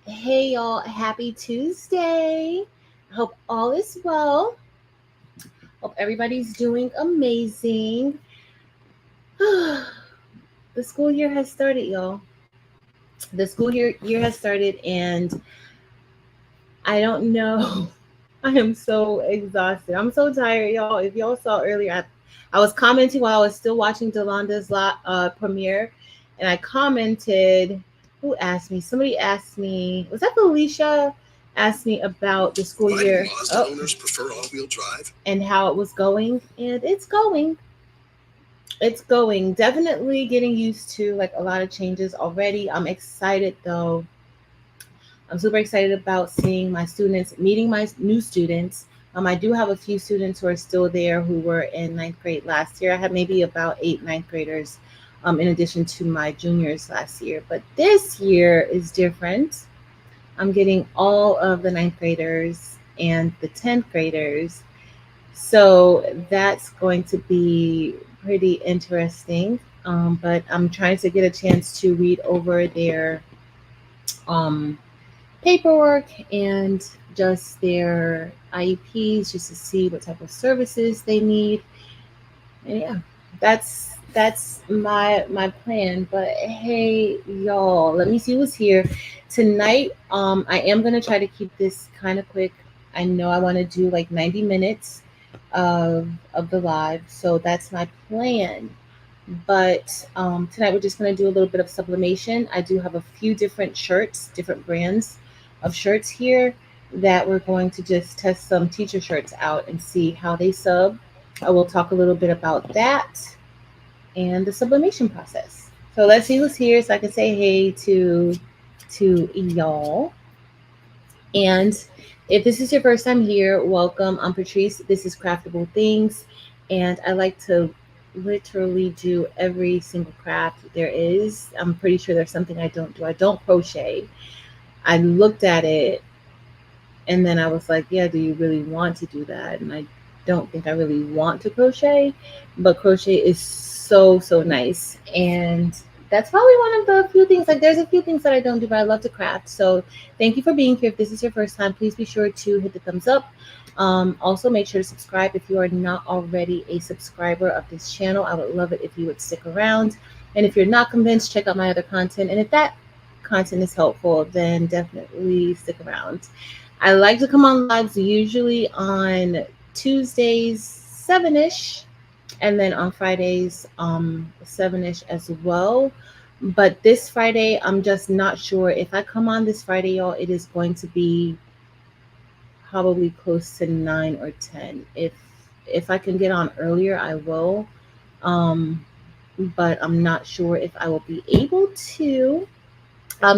Hey y'all, happy Tuesday. Hope all is well. Hope everybody's doing amazing. The school year has started, y'all. The school year has started, and I don't know. I am so exhausted. I'm so tired, y'all. If y'all saw earlier, I was commenting while I was still watching Delanda's premiere, and I commented. Who asked me? Somebody asked me. Was that Felicia? Asked me about the school year. Mazda owners prefer all-wheel drive and how it was going, and it's going. It's going. Definitely getting used to like a lot of changes already. I'm excited though. I'm super excited about seeing my students, meeting my new students. I do have a few students who are still there who were in ninth grade last year. I had maybe about eight ninth graders in addition to my juniors last year. But this year is different. I'm getting all of the ninth graders and the 10th graders. So that's going to be pretty interesting. But I'm trying to get a chance to read over their um, paperwork and just their IEPs just to see what type of services they need. And yeah, that's my plan. But hey y'all, let me see who's here. Tonight, I am gonna try to keep this kind of quick. I know I want to do like 90 minutes of the live, so that's my plan. But tonight we're just going to do a little bit of sublimation. I do have a few different shirts, different brands of shirts here that we're going to just test some teacher shirts out and see how they sub. I will talk a little bit about that and the sublimation process. So let's see who's here so I can say hey to y'all. And if this is your first time here, welcome. I'm Patrice. This is Craftable Things, and I like to literally do every single craft there is. I'm pretty sure there's something I don't do. I don't crochet. I looked at it and then I was like, yeah, do you really want to do that? And I don't think I really want to crochet, but crochet is so nice. And that's probably one of the few things, like there's a few things that I don't do, but I love to craft. So thank you for being here. If this is your first time, please be sure to hit the thumbs up. Also, make sure to subscribe if you are not already a subscriber of this channel. I would love it if you would stick around. And if you're not convinced, check out my other content. And if that content is helpful, then definitely stick around. I like to come on lives usually on Tuesdays, 7-ish, and then on Fridays, 7-ish as well. But this Friday, I'm just not sure. If I come on this Friday, y'all, it is going to be probably close to 9 or 10. If I can get on earlier, I will. But I'm not sure if I will be able to.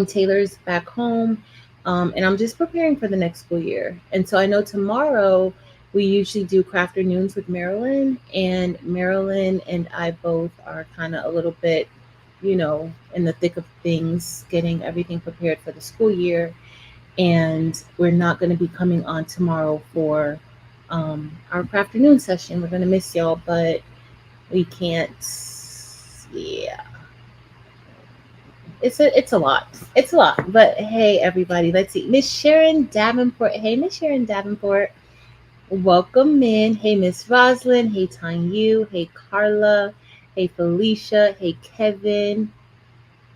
Taylor's back home, and I'm just preparing for the next school year. And so I know tomorrow we usually do craft afternoons with Marilyn, and Marilyn and I both are kind of a little bit, in the thick of things, getting everything prepared for the school year. And we're not going to be coming on tomorrow for our craft afternoon session. We're going to miss y'all, but we can't. Yeah, it's a lot. It's a lot. But hey, everybody, let's see. Miss Sharon Davenport. Hey, Miss Sharon Davenport. Welcome in. Hey, Miss Roslyn. Hey, Tanyu. Hey, Carla. Hey, Felicia. Hey, Kevin.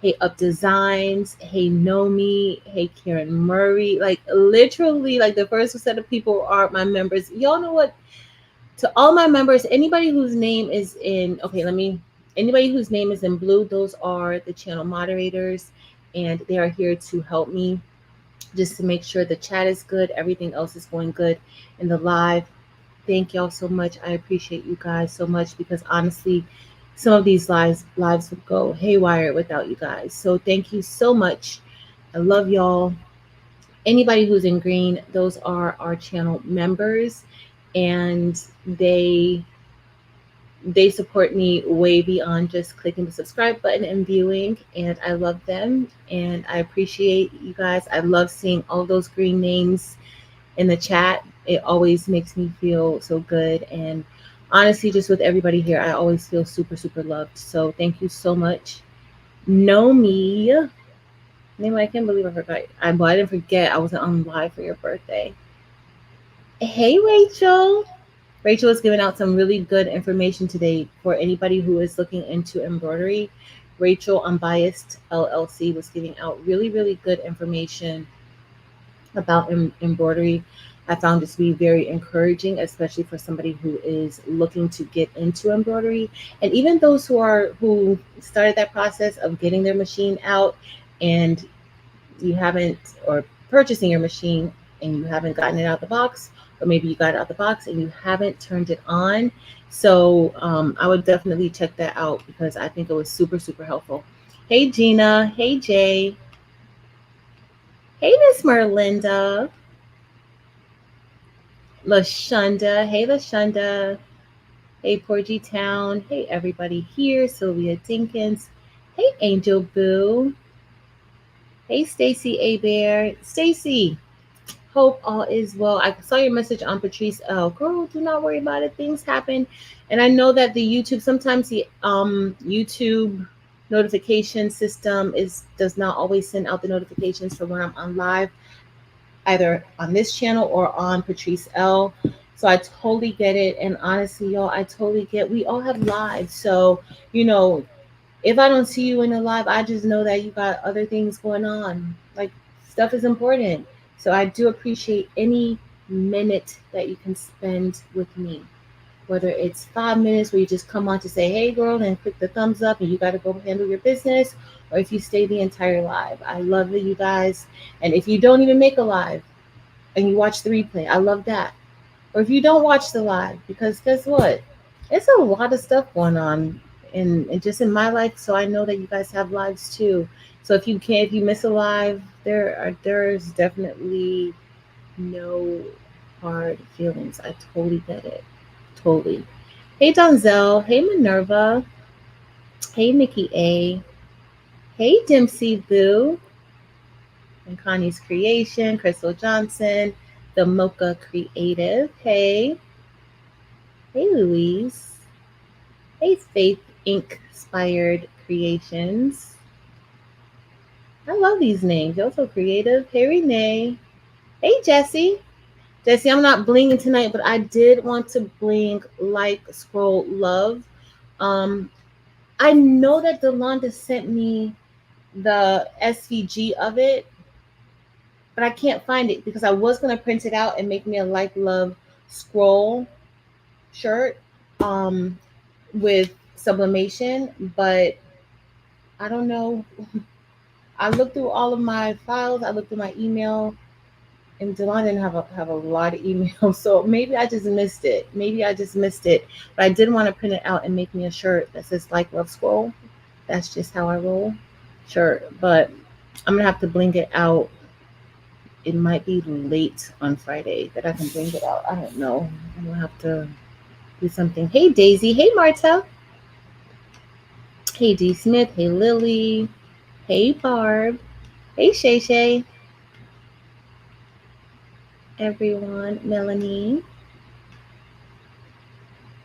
Hey, Up Designs. Hey, Nomi. Hey, Karen Murray. Like literally, like the first set of people are my members. Y'all know what? To all my members, anybody whose name is in, okay, anybody whose name is in blue, those are the channel moderators, and they are here to help me just to make sure the chat is good, everything else is going good in the live. Thank y'all so much. I appreciate you guys so much, because honestly, some of these lives would go haywire without you guys. So thank you so much. I love y'all. Anybody who's in green, those are our channel members, and they support me way beyond just clicking the subscribe button and viewing, and I love them and I appreciate you guys. I love seeing all those green names in the chat. It always makes me feel so good, and honestly, just with everybody here, I always feel super loved. So thank you so much. Nomi Name, I can't believe I forgot. Well, I didn't forget. I wasn't on live for your birthday. Hey, Rachel. Rachel is giving out some really good information today for anybody who is looking into embroidery. Rachel Unbiased LLC was giving out really, really good information about embroidery. I found this to be very encouraging, especially for somebody who is looking to get into embroidery, and even those who started that process of getting their machine out, and you haven't, or purchasing your machine and you haven't gotten it out the box, or maybe you got it out the box and you haven't turned it on. So I would definitely check that out because I think it was super, super helpful. Hey, Gina. Hey, Jay. Hey, Miss Merlinda. Lashunda. Hey, Lashunda. Hey, Porgy Town. Hey, everybody here. Sylvia Dinkins. Hey, Angel Boo. Hey, Stacy A. Bear. Stacy, hope all is well. I saw your message on Patrice L. Girl, do not worry about it. Things happen. And I know that the YouTube, sometimes the YouTube notification system does not always send out the notifications for when I'm on live, either on this channel or on Patrice L. So I totally get it. And honestly, y'all, I totally get, we all have lives. So, you know, if I don't see you in the live, I just know that you got other things going on. Like, stuff is important. So I do appreciate any minute that you can spend with me. Whether it's 5 minutes where you just come on to say, hey girl, and click the thumbs up and you got to go handle your business, or if you stay the entire live. I love you guys. And if you don't even make a live and you watch the replay, I love that. Or if you don't watch the live, because guess what? It's a lot of stuff going on and just in my life, so I know that you guys have lives too. So if you miss a live, there's definitely no hard feelings. I totally get it. Totally. Hey Donzel, hey Minerva, hey Nikki A, hey Dempsey Boo, and Connie's Creation, Crystal Johnson, the Mocha Creative, hey Louise, hey Faith Inc. Inspired Creations. I love these names. You're so creative. Hey Renee. Hey Jesse. Jesse, I'm not blinging tonight, but I did want to bling like scroll love. Um, I know that Delonda sent me the SVG of it, but I can't find it because I was gonna print it out and make me a like love scroll shirt with sublimation, but I don't know. I looked through all of my files. I looked through my email, and Delon didn't have a lot of emails, so maybe I just missed it. Maybe I just missed it. But I did want to print it out and make me a shirt that says like love scroll. That's just how I roll. Shirt, but I'm gonna have to bling it out. It might be late on Friday that I can bring it out. I don't know. I'm gonna have to do something. Hey Daisy. Hey Marta. Hey D Smith. Hey Lily. Hey Barb. Hey Shay Shay. Everyone. Melanie.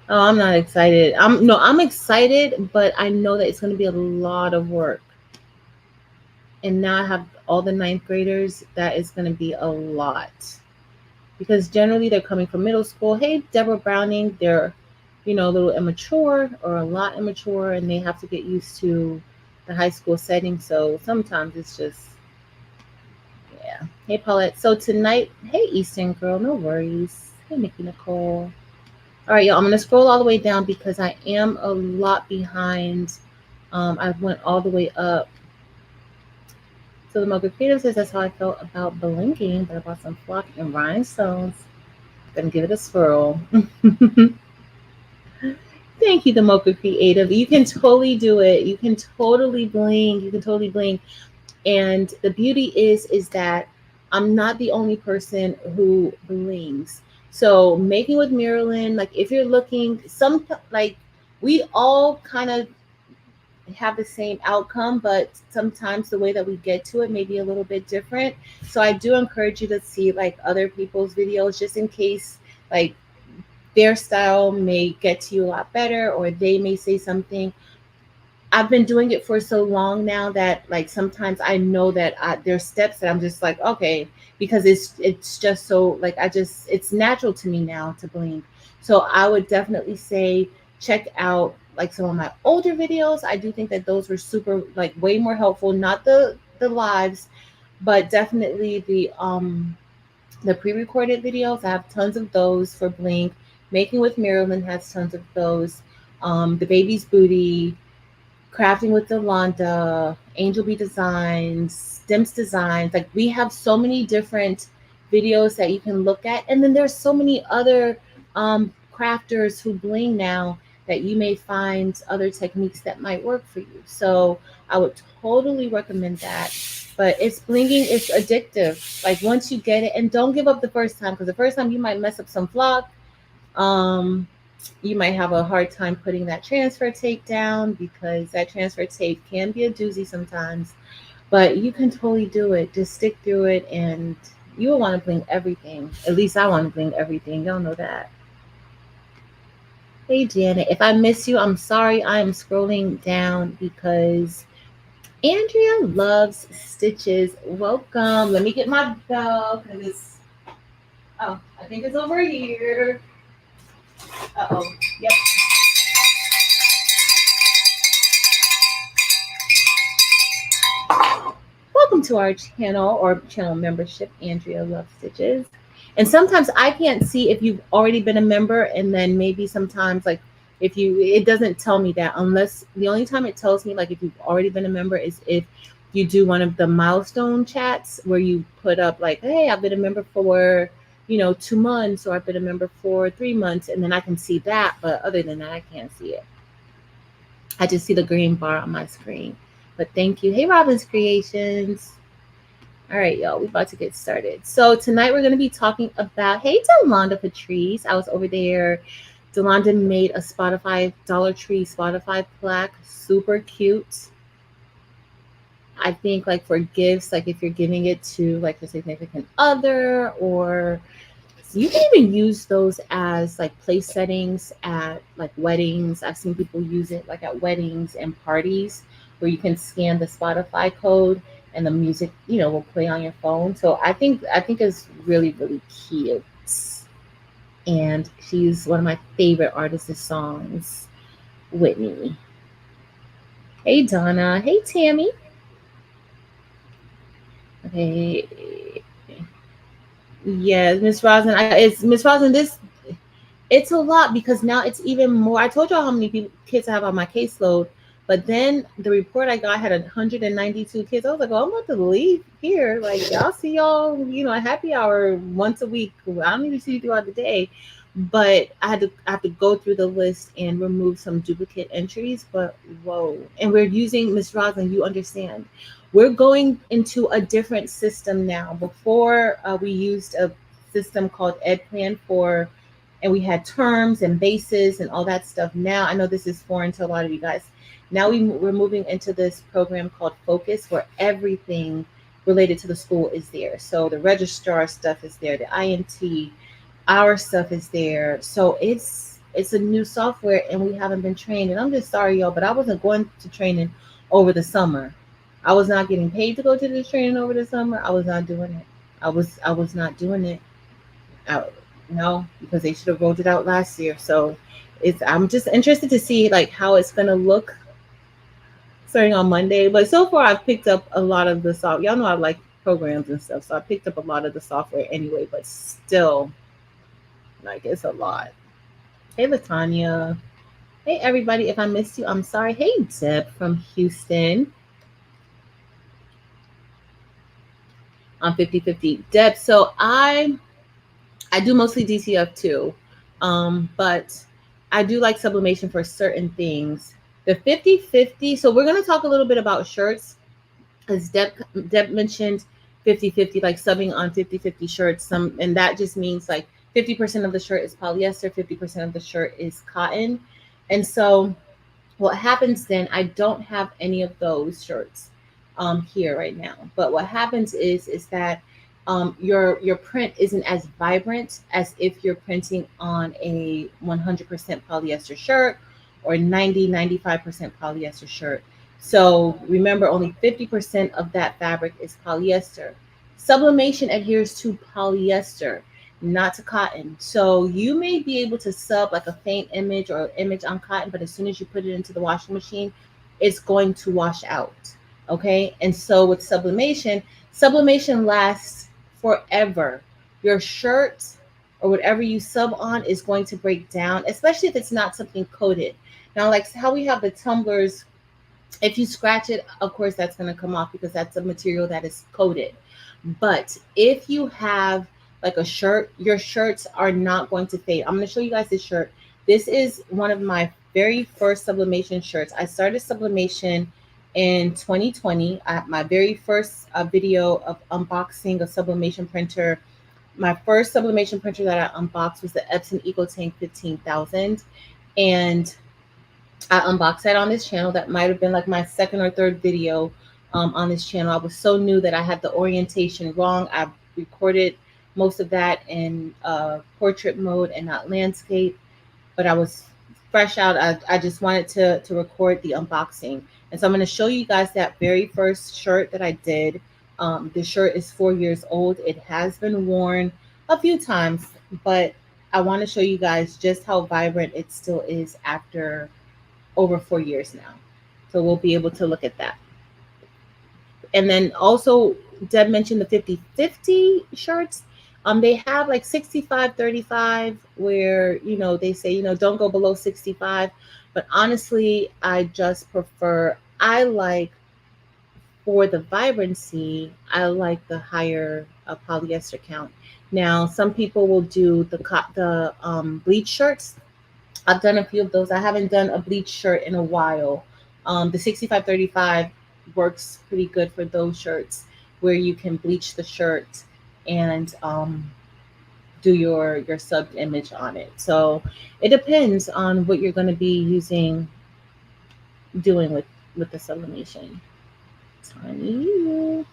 Oh, I'm not excited. I'm excited, but I know that it's going to be a lot of work. And now I have all the ninth graders. That is going to be a lot. Because generally they're coming from middle school. Hey, Deborah Browning, they're, a little immature or a lot immature, and they have to get used to the high school setting. So sometimes it's just, yeah. Hey, Paulette. So tonight, hey, Eastern girl, no worries. Hey, Nikki Nicole. All right, y'all, I'm going to scroll all the way down because I am a lot behind. I went all the way up. So the Mocha Creative says that's how I felt about blinking, but I bought some flock and rhinestones. Gonna give it a swirl. Thank you, the Mocha Creative. You can totally do it. You can totally bling. You can totally bling. And the beauty is that I'm not the only person who blings. So making with Marilyn, like if you're looking, we all kind of have the same outcome, but sometimes the way that we get to it may be a little bit different. So I do encourage you to see like other people's videos just in case like their style may get to you a lot better or they may say something. I've been doing it for so long now that like sometimes I know that there's steps that I'm just like, okay, because it's just so like it's natural to me now to bling. So I would definitely say check out like some of my older videos. I do think that those were super like way more helpful, not the lives, but definitely the pre-recorded videos. I have tons of those for Blink. Making with Marilyn has tons of those. The baby's booty, crafting with Delonda, Angel Bee Designs, Dims Designs. Like we have so many different videos that you can look at, and then there's so many other crafters who bling now that you may find other techniques that might work for you. So I would totally recommend that. But it's blinging, it's addictive. Like once you get it, and don't give up the first time because the first time you might mess up some flock. Um, you might have a hard time putting that transfer tape down because that transfer tape can be a doozy sometimes, but you can totally do it. Just stick through it and you will want to bling everything. At least I want to bling everything. Y'all know that. Hey Janet, if I miss you, I'm sorry. I am scrolling down because Andrea loves stitches. Welcome. Let me get my bell because I think it's over here. Uh-oh. Yep. Welcome to our channel or channel membership, Andrea Love Stitches. And sometimes I can't see if you've already been a member, and then maybe sometimes like if you it doesn't tell me that unless the only time it tells me like if you've already been a member is if you do one of the milestone chats where you put up like, hey, I've been a member for 2 months, or I've been a member for 3 months, and then I can see that. But other than that, I can't see it. I just see the green bar on my screen. But thank you. Hey, Robin's Creations. All right, y'all, we're about to get started. So tonight we're going to be talking about, hey, Delonda Patrice. I was over there. Delonda made a Spotify, Dollar Tree Spotify plaque. Super cute. I think like for gifts, like if you're giving it to like your significant other, or you can even use those as like place settings at like weddings. I've seen people use it like at weddings and parties where you can scan the Spotify code and the music, will play on your phone. So I think it's really, really cute. And she's one of my favorite artists' songs, Whitney. Hey Donna. Hey Tammy. Okay. Yes, Miss Rosin. It's Miss Rosin. It's a lot because now it's even more. I told y'all how many kids I have on my caseload, but then the report I got had 192 kids. I was like, oh, I'm about to leave here. Like, y'all see y'all, a happy hour once a week. I don't even see you throughout the day. But I have to go through the list and remove some duplicate entries. But whoa. And we're using, Miss Rosin, you understand. We're going into a different system now. Before we used a system called EdPlan and we had terms and bases and all that stuff. Now, I know this is foreign to a lot of you guys. Now we're moving into this program called Focus, where everything related to the school is there. So the registrar stuff is there, the INT, our stuff is there. So it's a new software and we haven't been trained. And I'm just sorry, y'all, but I wasn't going to training over the summer. I was not getting paid to go to the training over the summer. I was not doing it. I was not doing it. No, because they should have rolled it out last year. So I'm just interested to see like how it's gonna look starting on Monday. But so far I've picked up a lot of the software. Y'all know I like programs and stuff, so I picked up a lot of the software anyway, but still like it's a lot. Hey Latanya. Hey everybody, if I missed you, I'm sorry. Hey Deb from Houston. On 50/50. Deb, so I do mostly DTF too, but I do like sublimation for certain things. The 50/50, so we're going to talk a little bit about shirts, because Deb mentioned 50/50, like subbing on 50/50 shirts. And that just means like 50% of the shirt is polyester, 50% of the shirt is cotton. And so what happens then, I don't have any of those shirts here right now. But what happens is that your print isn't as vibrant as if you're printing on a 100% polyester shirt or 90-95% polyester shirt. So remember, only 50% of that fabric is polyester. Sublimation adheres to polyester, not to cotton. So you may be able to sub like a faint image or image on cotton, but as soon as you put it into the washing machine, it's going to wash out. Okay. And so with sublimation, sublimation lasts forever. Your shirt or whatever you sub on is going to break down, especially if it's not something coated. Now, like how we have the tumblers, if you scratch it, of course, that's going to come off because that's a material that is coated. But if you have like a shirt, your shirts are not going to fade. I'm going to show you guys this shirt. This is one of my very first sublimation shirts. I started sublimation in 2020. My very first video of unboxing a sublimation printer. My first sublimation printer that I unboxed was the Epson EcoTank 15,000. And I unboxed that on this channel. That might have been like my second or third video on this channel. I was so new that I had the orientation wrong. I recorded most of that in portrait mode and not landscape, but I was fresh out. I just wanted to record the unboxing. And so I'm going to show you guys that very first shirt that I did. The shirt is 4 years old. It has been worn a few times, but I want to show you guys just how vibrant it still is after over 4 years now. So we'll be able to look at that. And then also Deb mentioned the 50-50 shirts. They have like 65-35 where, you know, they say, you know, don't go below 65. But honestly, I just prefer, I like for the vibrancy, I like the higher polyester count. Now, some people will do the bleach shirts. I've done a few of those. I haven't done a bleach shirt in a while. The 65-35 works pretty good for those shirts where you can bleach the shirt and do your sub image on it. So it depends on what you're going to be doing with the sublimation. Tiny.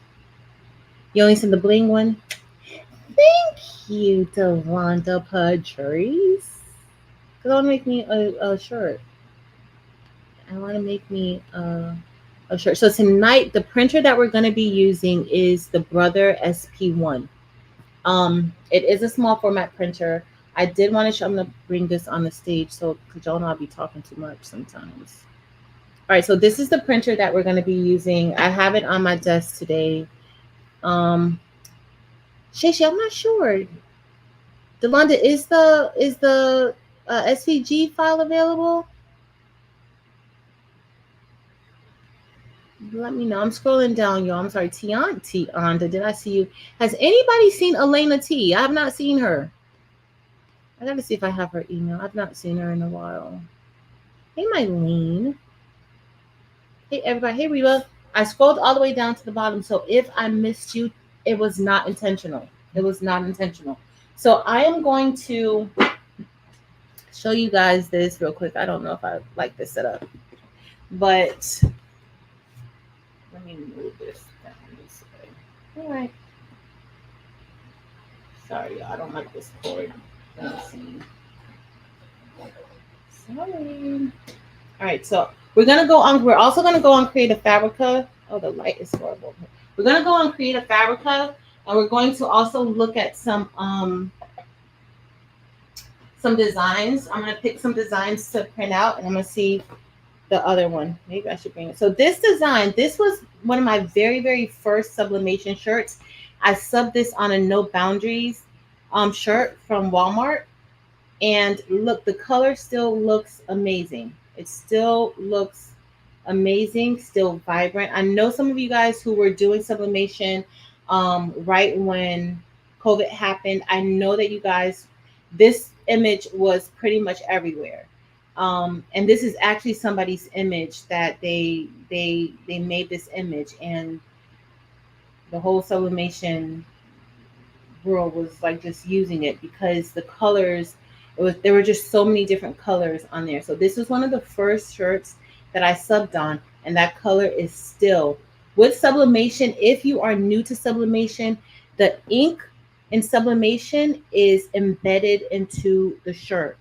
You only seen the bling one? Thank you, Delonda Patrice. Because I want to make me a shirt. I want to make me a shirt. So tonight, the printer that we're going to be using is the Brother SP1. It is a small format printer. I did want to show, I'm going to bring this on the stage so, because y'all know I'll be talking too much sometimes. All right, so this is the printer that we're going to be using. I have it on my desk today. Shashi, I'm not sure. Delonda, is the SVG file available? Let me know. I'm scrolling down, y'all. I'm sorry. Tionda, did I see you? Has anybody seen Elena T? I have not seen her. I got to see if I have her email. I've not seen her in a while. Hey, Mylene. Hey, everybody. Hey, Reba. I scrolled all the way down to the bottom. So if I missed you, it was not intentional. It was not intentional. So I am going to show you guys this real quick. I don't know if I like this setup, but let me move this down this way. All right. Sorry, I don't like this cord. Let me see. Sorry. All right, so we're also gonna go on Create a Fabrica. Oh, the light is horrible. We're gonna go on Create a Fabrica, and we're going to also look at some designs. I'm gonna pick some designs to print out, and I'm gonna see the other one. Maybe I should bring it. So this design, this was one of my very, very first sublimation shirts. I subbed this on a No Boundaries shirt from Walmart. And look, the color still looks amazing. It still looks amazing, still vibrant. I know some of you guys who were doing sublimation right when COVID happened. I know that you guys, this image was pretty much everywhere. And this is actually somebody's image that they made this image, and the whole sublimation world was like just using it because the colors, there were just so many different colors on there. So this was one of the first shirts that I subbed on, and that color is still with sublimation. If you are new to sublimation, the ink in sublimation is embedded into the shirt.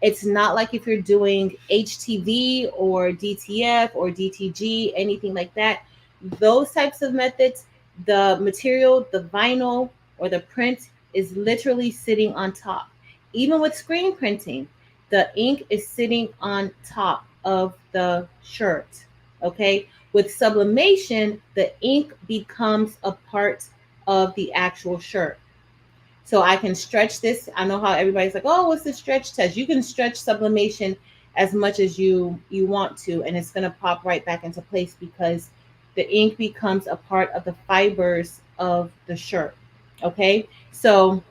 It's not like if you're doing HTV or DTF or DTG, anything like that. Those types of methods, the material, the vinyl or the print is literally sitting on top. Even with screen printing, the ink is sitting on top of the shirt. Okay. With sublimation, the ink becomes a part of the actual shirt. So I can stretch this. I know how everybody's like, oh, what's the stretch test? You can stretch sublimation as much as you want to, and it's gonna pop right back into place because the ink becomes a part of the fibers of the shirt. Okay, so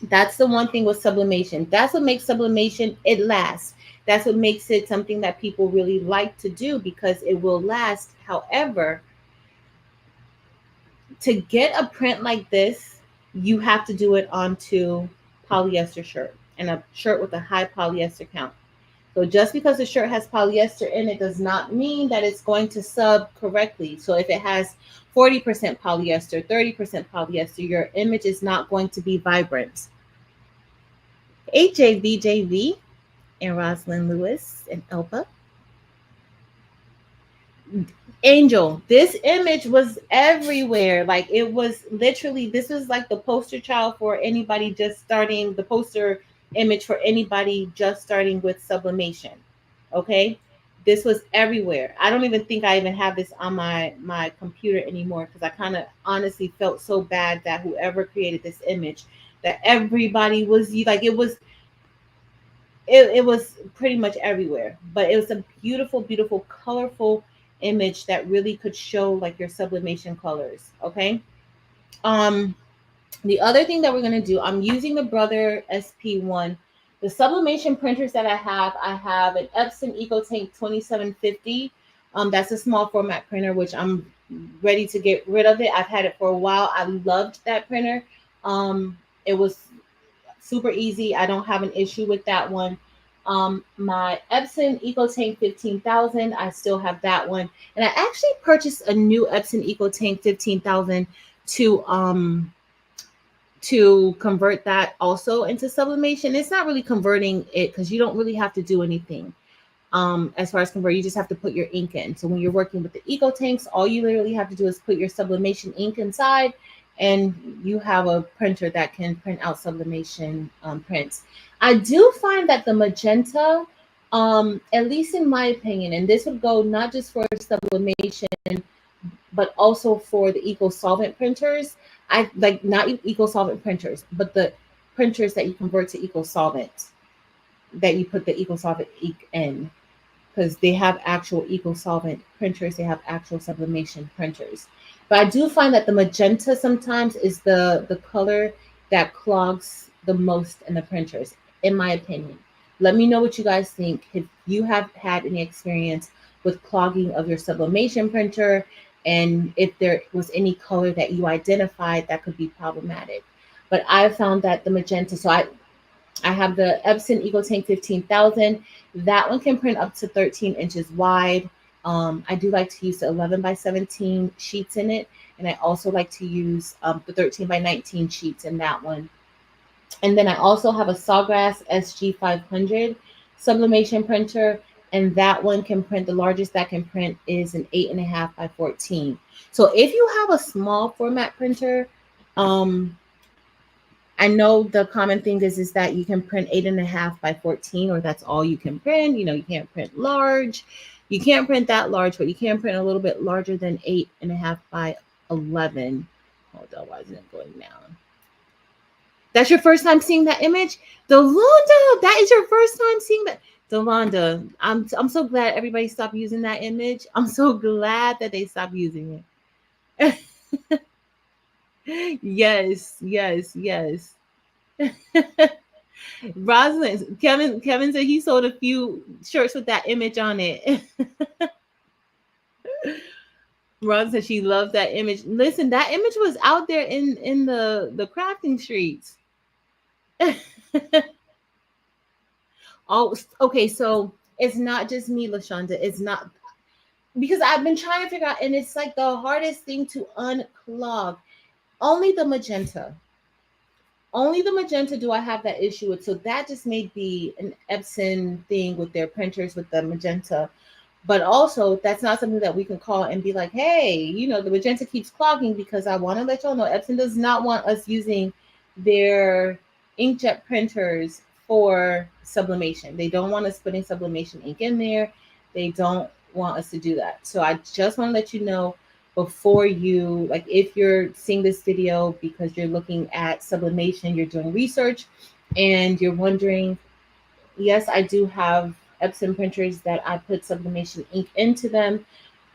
that's the one thing with sublimation. That's what makes sublimation it lasts. That's what makes it something that people really like to do because it will last. However, to get a print like this, you have to do it onto polyester shirt and a shirt with a high polyester count. So just because the shirt has polyester in it does not mean that it's going to sub correctly. So if it has 40% polyester, 30% polyester, your image is not going to be vibrant. AJVJV and Rosalind Lewis and Elba. Angel, this image was everywhere. Like it was literally, this was like the poster child for anybody just starting, the poster image for anybody just starting with sublimation. Okay. This was everywhere. I don't even think I even have this on my computer anymore because I kind of honestly felt so bad that whoever created this image, that everybody was like, it was pretty much everywhere, but it was a beautiful, beautiful, colorful image that really could show like your sublimation colors. Okay. Um, the other thing that we're gonna do, I'm using the Brother SP1. The sublimation printers that I have an Epson EcoTank 2750. That's a small format printer, which I'm ready to get rid of it. I've had it for a while. I loved that printer. It was super easy. I don't have an issue with that one. My Epson EcoTank 15,000, I still have that one. And I actually purchased a new Epson EcoTank 15,000 to convert that also into sublimation. It's not really converting it because you don't really have to do anything. As far as convert, you just have to put your ink in. So when you're working with the eco tanks, all you literally have to do is put your sublimation ink inside, and you have a printer that can print out sublimation prints. I do find that the magenta, at least in my opinion, and this would go not just for sublimation, but also for the eco solvent printers. I like not eco solvent printers, but the printers that you convert to eco solvent, that you put the eco solvent ink in, because they have actual eco solvent printers, they have actual sublimation printers. But I do find that the magenta sometimes is the color that clogs the most in the printers, in my opinion. Let me know what you guys think. If you have had any experience with clogging of your sublimation printer, and if there was any color that you identified that could be problematic. But I found that the magenta, so I have the Epson EcoTank 15,000. That one can print up to 13 inches wide. I do like to use the 11 by 17 sheets in it. And I also like to use the 13 by 19 sheets in that one. And then I also have a Sawgrass SG500 sublimation printer. And that one can print, the largest that can print is an 8.5 by 14. So if you have a small format printer, I know the common thing is that you can print 8.5 by 14, or that's all you can print. You can't print large. You can't print that large, but you can print a little bit larger than 8.5 by 11. Hold on, why isn't it going down? That's your first time seeing that image? Delonda, that is your first time seeing that. Delonda, I'm so glad everybody stopped using that image. I'm so glad that they stopped using it. Yes, yes, yes. Rosalind, Kevin said he sold a few shirts with that image on it. Rosalind said she loves that image. Listen, that image was out there in the crafting streets. Oh, okay. So it's not just me, LaShonda. It's not, because I've been trying to figure out, and it's like the hardest thing to unclog. Only the magenta. Only the magenta do I have that issue with. So that just may be an Epson thing with their printers with the magenta. But also, that's not something that we can call and be like, hey, the magenta keeps clogging, because I want to let y'all know Epson does not want us using their inkjet printers for sublimation. They don't want us putting sublimation ink in there. They don't want us to do that. So I just want to let you know before you, like, if you're seeing this video because you're looking at sublimation, you're doing research, and you're wondering, yes, I do have Epson printers that I put sublimation ink into them.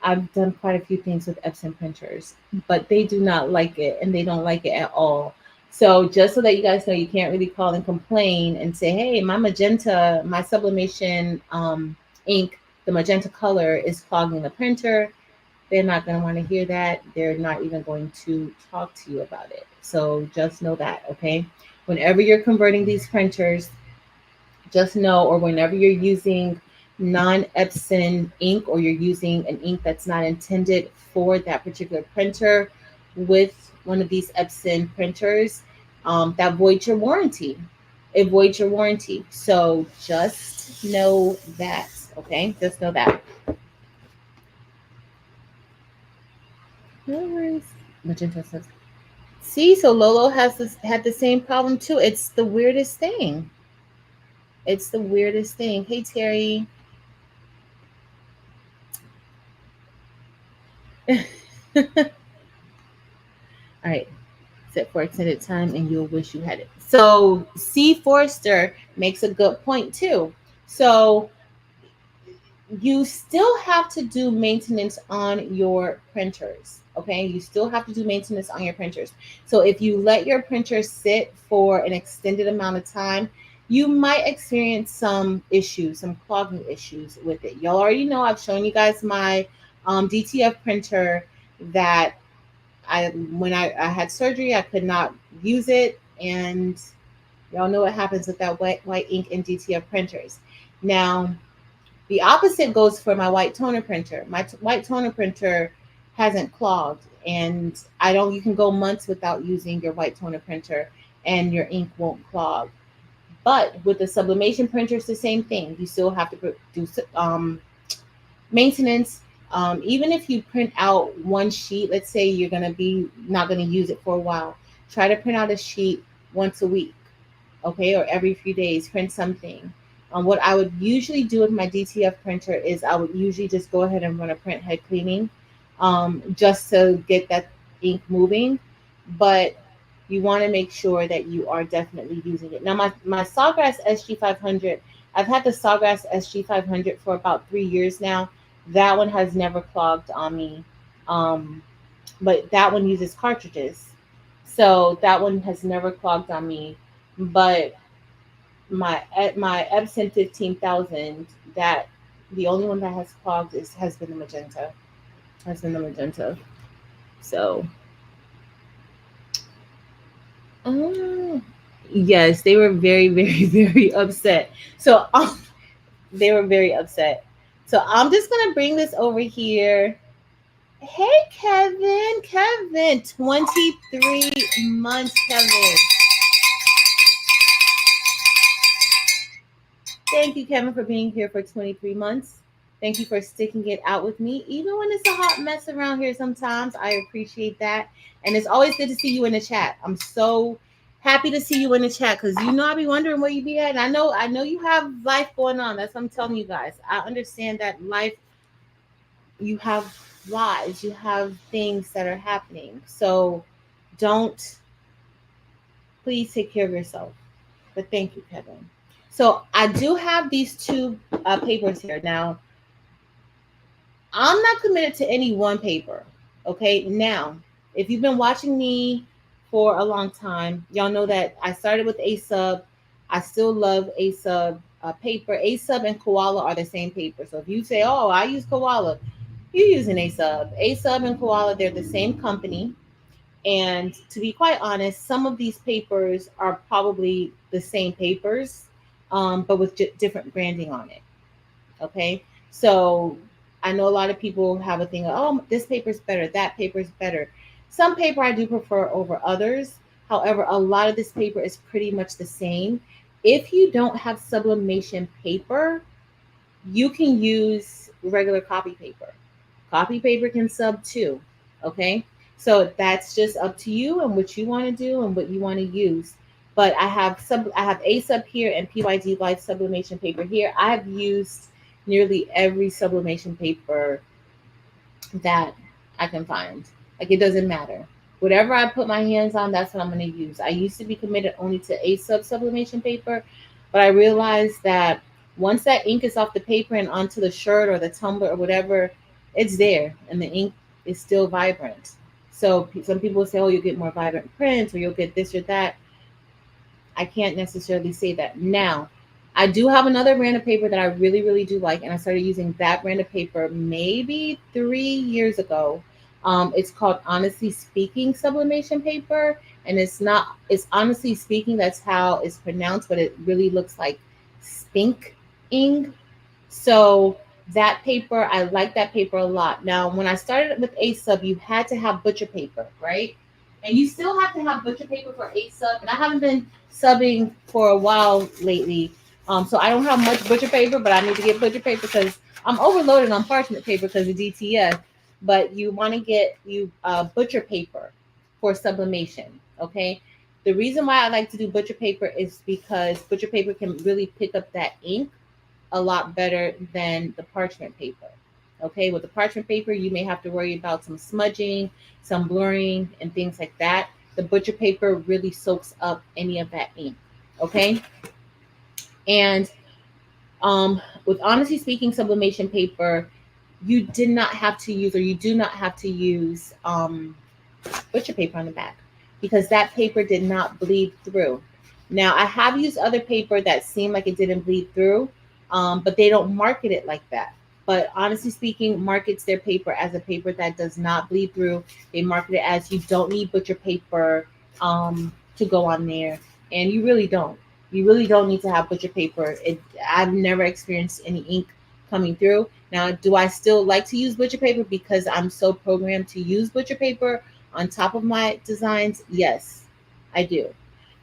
I've done quite a few things with Epson printers, but they do not like it, and they don't like it at all. So just so that you guys know, you can't really call and complain and say, hey, my magenta, my sublimation ink, the magenta color is clogging the printer. They're not going to want to hear that. They're not even going to talk to you about it. So just know that, okay? Whenever you're converting these printers, just know, or whenever you're using non-Epson ink, or you're using an ink that's not intended for that particular printer with one of these Epson printers, that voids your warranty. It voids your warranty. So just know that, okay? Just know that. No worries. Magenta says, see, so Lolo had the same problem too. It's the weirdest thing. It's the weirdest thing. Hey, Terry. All right. Set for extended time and you'll wish you had it. So C. Forrester makes a good point too. So you still have to do maintenance on your printers. Okay, you still have to do maintenance on your printers. So if you let your printer sit for an extended amount of time, you might experience some issues, some clogging issues with it. Y'all already know, I've shown you guys my DTF printer that when I had surgery, I could not use it, and y'all know what happens with that white ink and DTF printers. Now, the opposite goes for my white toner printer. My white toner printer hasn't clogged, and you can go months without using your white toner printer and your ink won't clog. But with the sublimation printer, it's the same thing. You still have to do maintenance. Even if you print out one sheet, let's say you're going to be not going to use it for a while, try to print out a sheet once a week, okay, or every few days, print something. What I would usually do with my DTF printer is I would usually just go ahead and run a print head cleaning, just to get that ink moving. But you want to make sure that you are definitely using it. Now, my Sawgrass SG500, I've had the Sawgrass SG500 for about 3 years now. That one has never clogged on me, but that one uses cartridges. So that one has never clogged on me. But my Epson 15,000, that the only one that has clogged has been the magenta. Has been the magenta. So, oh, yes, they were very, very, very upset. So, they were very upset. So I'm just gonna bring this over here. Hey, Kevin, 23 months, Kevin. Thank you, Kevin, for being here for 23 months. Thank you for sticking it out with me, even when it's a hot mess around here sometimes. I appreciate that. And it's always good to see you in the chat. I'm so happy to see you in the chat, because I be wondering where you be at. And I know you have life going on. That's what I'm telling you guys. I understand that life, you have lives, you have things that are happening. So please take care of yourself. But thank you, Kevin. So I do have these two papers here. Now, I'm not committed to any one paper. Okay. Now, if you've been watching me for a long time, y'all know that I started with A-Sub. I still love A-Sub paper. A-Sub and Koala are the same paper. So if you say, oh, I use Koala, you use an A-Sub. A-Sub and Koala, they're the same company. And to be quite honest, some of these papers are probably the same papers, but with different branding on it. Okay. So I know a lot of people have a thing of, oh, this paper's better, that paper's better. Some paper I do prefer over others. However, a lot of this paper is pretty much the same. If you don't have sublimation paper, you can use regular copy paper. Copy paper can sub too. Okay. So that's just up to you and what you want to do and what you want to use. But I have A sub here and PYD Life sublimation paper here. I have used nearly every sublimation paper that I can find. Like it doesn't matter. Whatever I put my hands on, that's what I'm going to use. I used to be committed only to A sub sublimation paper, but I realized that once that ink is off the paper and onto the shirt or the tumbler or whatever, it's there and the ink is still vibrant. So some people say, oh, you'll get more vibrant prints or you'll get this or that. I can't necessarily say that. Now, I do have another brand of paper that I really, really do like, and I started using that brand of paper maybe 3 years ago. It's called Honestly Speaking sublimation paper, and it's Honestly Speaking, that's how it's pronounced, but it really looks like stink ink. So that paper, I like that paper a lot. Now, when I started with A sub, you had to have butcher paper, right? And you still have to have butcher paper for A sub. And I haven't been subbing for a while lately. So I don't have much butcher paper, but I need to get butcher paper because I'm overloaded on parchment paper because of DTF. But you want to get butcher paper for sublimation, okay? The reason why I like to do butcher paper is because butcher paper can really pick up that ink a lot better than the parchment paper. Okay, with the parchment paper, you may have to worry about some smudging, some blurring, and things like that. The butcher paper really soaks up any of that ink. Okay, and with Honestly Speaking sublimation paper, you did not have to use, or you do not have to use butcher paper on the back because that paper did not bleed through. Now, I have used other paper that seemed like it didn't bleed through, but they don't market it like that. But Honestly Speaking markets their paper as a paper that does not bleed through. They market it as you don't need butcher paper to go on there, and you really don't. You really don't need to have butcher paper. I've never experienced any ink coming through. Now, do I still like to use butcher paper because I'm so programmed to use butcher paper on top of my designs? Yes, I do.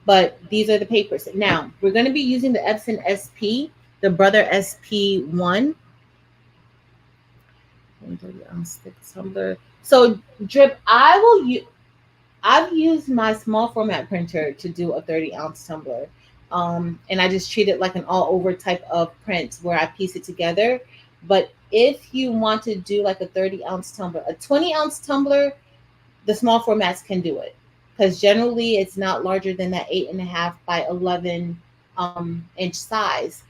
But these are the papers. Now, we're going to be using the Epson SP, the Brother SP1. Stick tumbler. So, Drip, I've used my small format printer to do a 30-ounce tumbler. And I just treat it like an all over type of print where I piece it together. But if you want to do like a 30-ounce tumbler, a 20-ounce tumbler, the small formats can do it because generally it's not larger than that 8.5 by 11 inch size.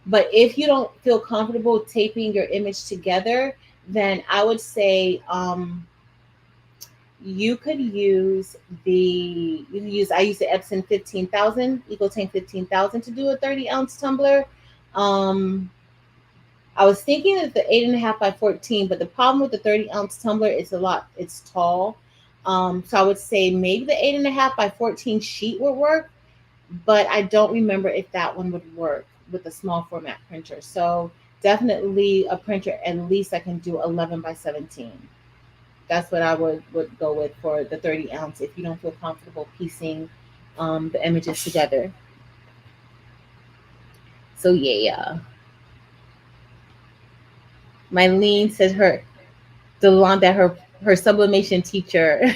But if you don't feel comfortable taping your image together, then I would say you could use I use the Epson 15,000, EcoTank 15,000 to do a 30-ounce tumbler. I was thinking that the 8.5 by 14, but the problem with the 30-ounce tumbler is it's tall. So I would say maybe the 8.5 by 14 sheet would work, but I don't remember if that one would work with a small format printer. So definitely a printer at least I can do 11 by 17. That's what I would go with for the 30-ounce if you don't feel comfortable piecing the images together. So yeah. Mylene says her sublimation teacher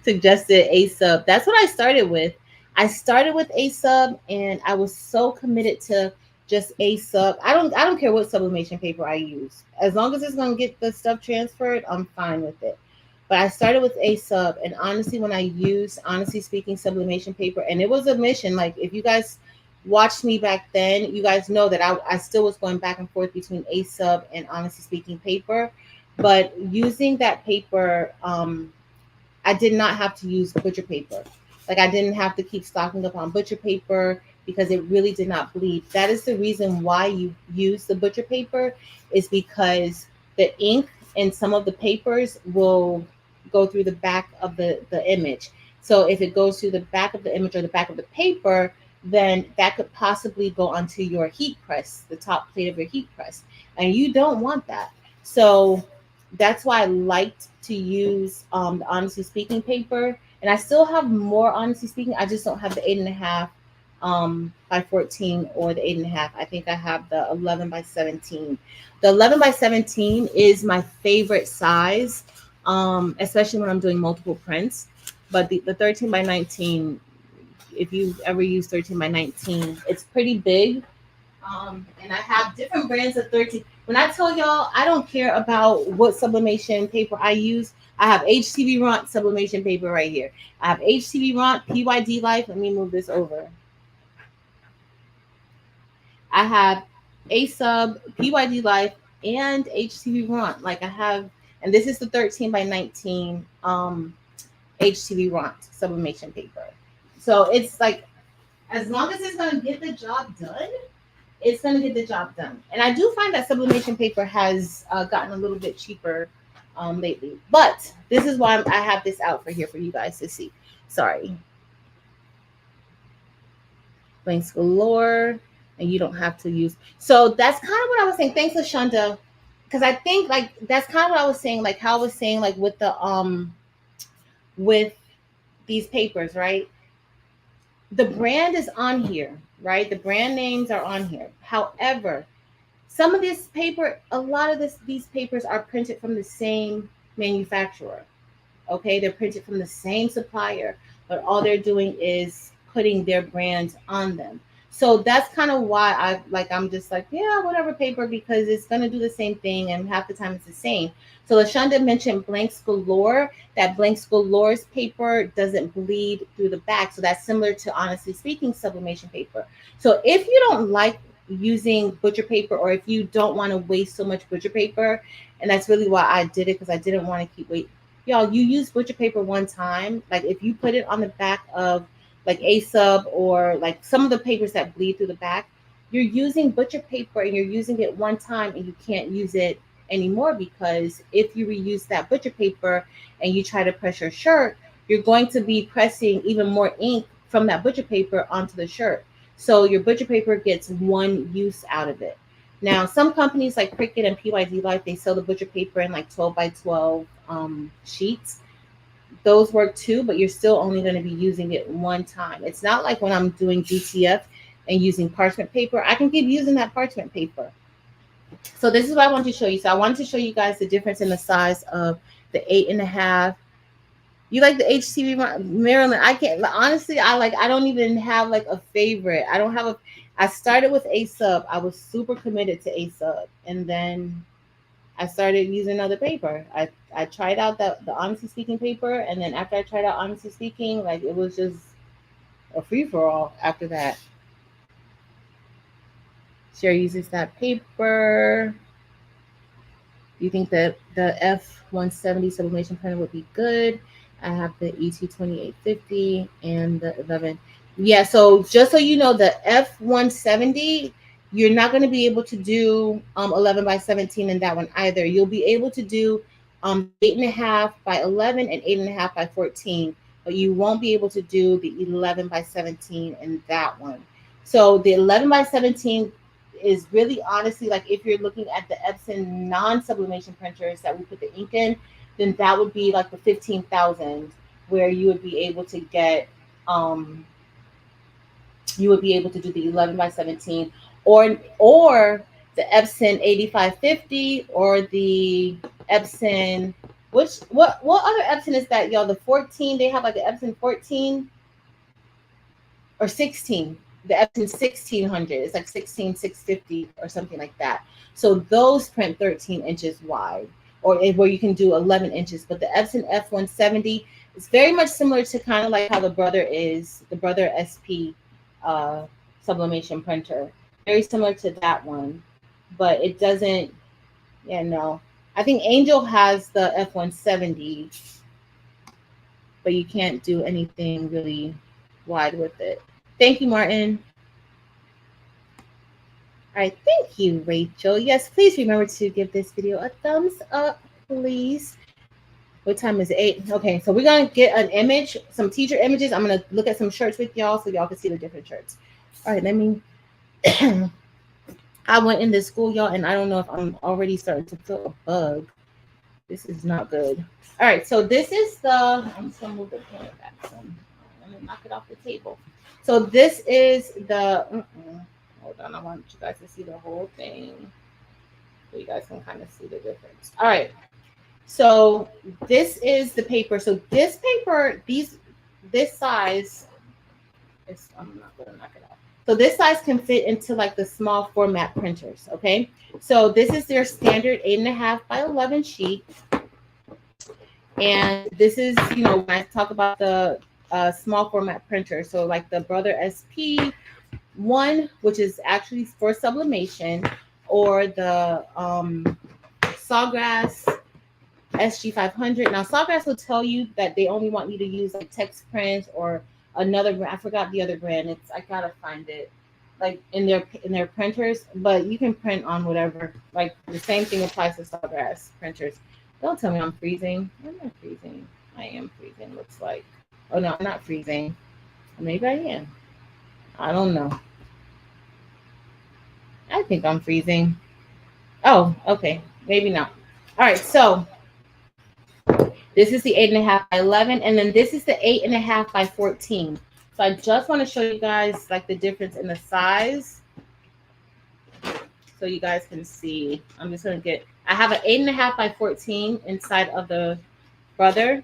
suggested A sub. That's what I started with. I started with A sub and I was so committed to just A sub. I don't care what sublimation paper I use. As long as it's gonna get the stuff transferred, I'm fine with it. But I started with A sub, and honestly, when I used Honestly Speaking sublimation paper, and it was a mission. Like if you guys watched me back then, you guys know that I still was going back and forth between A sub and Honestly Speaking paper. But using that paper, I did not have to use butcher paper. Like I didn't have to keep stocking up on butcher paper because it really did not bleed. That is the reason why you use the butcher paper, is because the ink in some of the papers will go through the back of the image. So if it goes through the back of the image or the back of the paper, then that could possibly go onto your heat press, the top plate of your heat press. And you don't want that. So That's why I liked to use the Honestly Speaking paper, and I still have more Honestly Speaking. I just don't have the 8.5 by 14 or the 8.5. I think I have the 11 by 17. The 11 by 17 is my favorite size, especially when I'm doing multiple prints. But the 13 by 19, if you ever use 13 by 19, it's pretty big. And I have different brands of 13. When I tell y'all, I don't care about what sublimation paper I use. I have HTV Ront sublimation paper right here. I have HTV Ront, PYD Life. Let me move this over. I have A Sub, PYD Life, and HTV Ront. Like I have, and this is the 13 by 19 HTV Ront sublimation paper. So it's like, as long as it's gonna get the job done, it's going to get the job done. And I do find that sublimation paper has gotten a little bit cheaper lately. But this is why I have this out for here for you guys to see. Sorry. Blanks galore. And you don't have to use. So that's kind of what I was saying. Thanks, LaShonda. Because I think like that's kind of what I was saying. Like how I was saying like with the with these papers, right? The brand is on here, right? The brand names are on here. However, some of this paper, a lot of these papers are printed from the same manufacturer. Okay, they're printed from the same supplier, but all they're doing is putting their brand on them. So that's kind of why I'm just like, yeah, whatever paper, because it's gonna do the same thing and half the time it's the same. So LaShonda mentioned Blanks Galore. That Blanks Galore's paper doesn't bleed through the back. So that's similar to Honestly Speaking sublimation paper. So if you don't like using butcher paper, or if you don't want to waste so much butcher paper, and that's really why I did it, because I didn't want to keep waiting. Y'all, you use butcher paper one time. Like if you put it on the back of like A Sub or like some of the papers that bleed through the back, you're using butcher paper and you're using it one time and you can't use it anymore, because if you reuse that butcher paper and you try to press your shirt, you're going to be pressing even more ink from that butcher paper onto the shirt. So your butcher paper gets one use out of it. Now, some companies like Cricut and PYD Life, they sell the butcher paper in like 12 by 12 sheets. Those work too, but you're still only going to be using it one time. It's not like when I'm doing GTF and using parchment paper. I can keep using that parchment paper. So this is what I want to show you. So I wanted to show you guys the difference in the size of the 8.5. You like the HTV Maryland? I can't honestly. I don't even have like a favorite. I don't have a. I started with A Sub. I was super committed to A Sub, and then I started using other paper. I tried out the Honestly Speaking paper, and then after I tried out Honestly Speaking, like it was just a free for all after that. Sherry uses that paper. Do you think that the F170 sublimation printer would be good? I have the ET2850 and the 11. Yeah, so just so you know, the F170, you're not going to be able to do 11 by 17 in that one either. You'll be able to do 8.5 by 11 and 8.5 by 14, but you won't be able to do the 11 by 17 in that one. So the 11 by 17 is really honestly, like if you're looking at the Epson non-sublimation printers that we put the ink in, then that would be like the 15,000, where you would be able to get you would be able to do the 11 by 17, or the Epson 8550, or the Epson, what other Epson is that, y'all? The 14, they have like the Epson 14 or 16, the Epson 1600. It's like 16650 or something like that. So those print 13 inches wide, or where you can do 11 inches. But the Epson F170 is very much similar to kind of like how the Brother SP sublimation printer. Very similar to that one, but it doesn't. Yeah, no. I think Angel has the F170, but you can't do anything really wide with it. Thank you, Martin. All right, thank you, Rachel. Yes, please remember to give this video a thumbs up, please. What time is it? 8. Okay, so we're going to get an image, some teacher images. I'm going to look at some shirts with y'all so y'all can see the different shirts. All right, let me... I went in this school, y'all, and I don't know if I'm already starting to feel a bug. This is not good. All right, so this is the, I'm just gonna move the camera back some. Let me knock it off the table. So this is the, hold on, I want you guys to see the whole thing. So you guys can kind of see the difference. All right, so this is the paper. So this paper, this size is, I'm not gonna knock it off. So this size can fit into like the small format printers, okay? So this is their standard 8.5 by 11 sheet. And this is, you know, when I talk about the small format printer, so like the Brother SP1, which is actually for sublimation, or the Sawgrass SG500. Now, Sawgrass will tell you that they only want you to use like text print or another brand. I forgot the other brand. It's, I gotta find it, like in their printers. But you can print on whatever. Like the same thing applies to Sawgrass printers. Don't tell me I'm freezing. I'm not freezing. I am freezing. Looks like. Oh no, I'm not freezing. Maybe I am. I don't know. I think I'm freezing. Oh, okay. Maybe not. All right. So this is the 8.5 by 11, and then this is the 8.5 by 14. So I just want to show you guys like the difference in the size, so you guys can see. I'm just gonna get. I have an 8.5 by 14 inside of the Brother,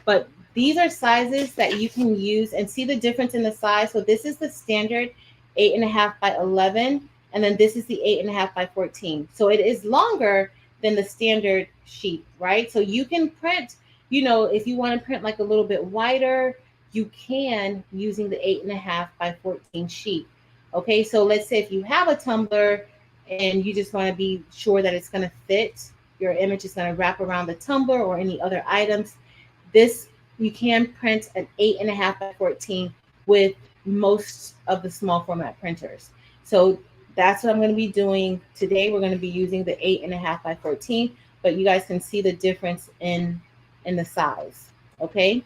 but these are sizes that you can use and see the difference in the size. So this is the standard 8.5 by 11, and then this is the 8.5 by 14. So it is longer than the standard sheet, right? So you can print, you know, if you want to print like a little bit wider, you can using the 8.5 by 14 sheet. Okay, so let's say if you have a tumbler and you just want to be sure that it's going to fit, your image is going to wrap around the tumbler or any other items, this you can print an 8.5 by 14 with most of the small format printers. So that's what I'm going to be doing today. We're going to be using the 8.5 by 14, but you guys can see the difference in the size. Okay.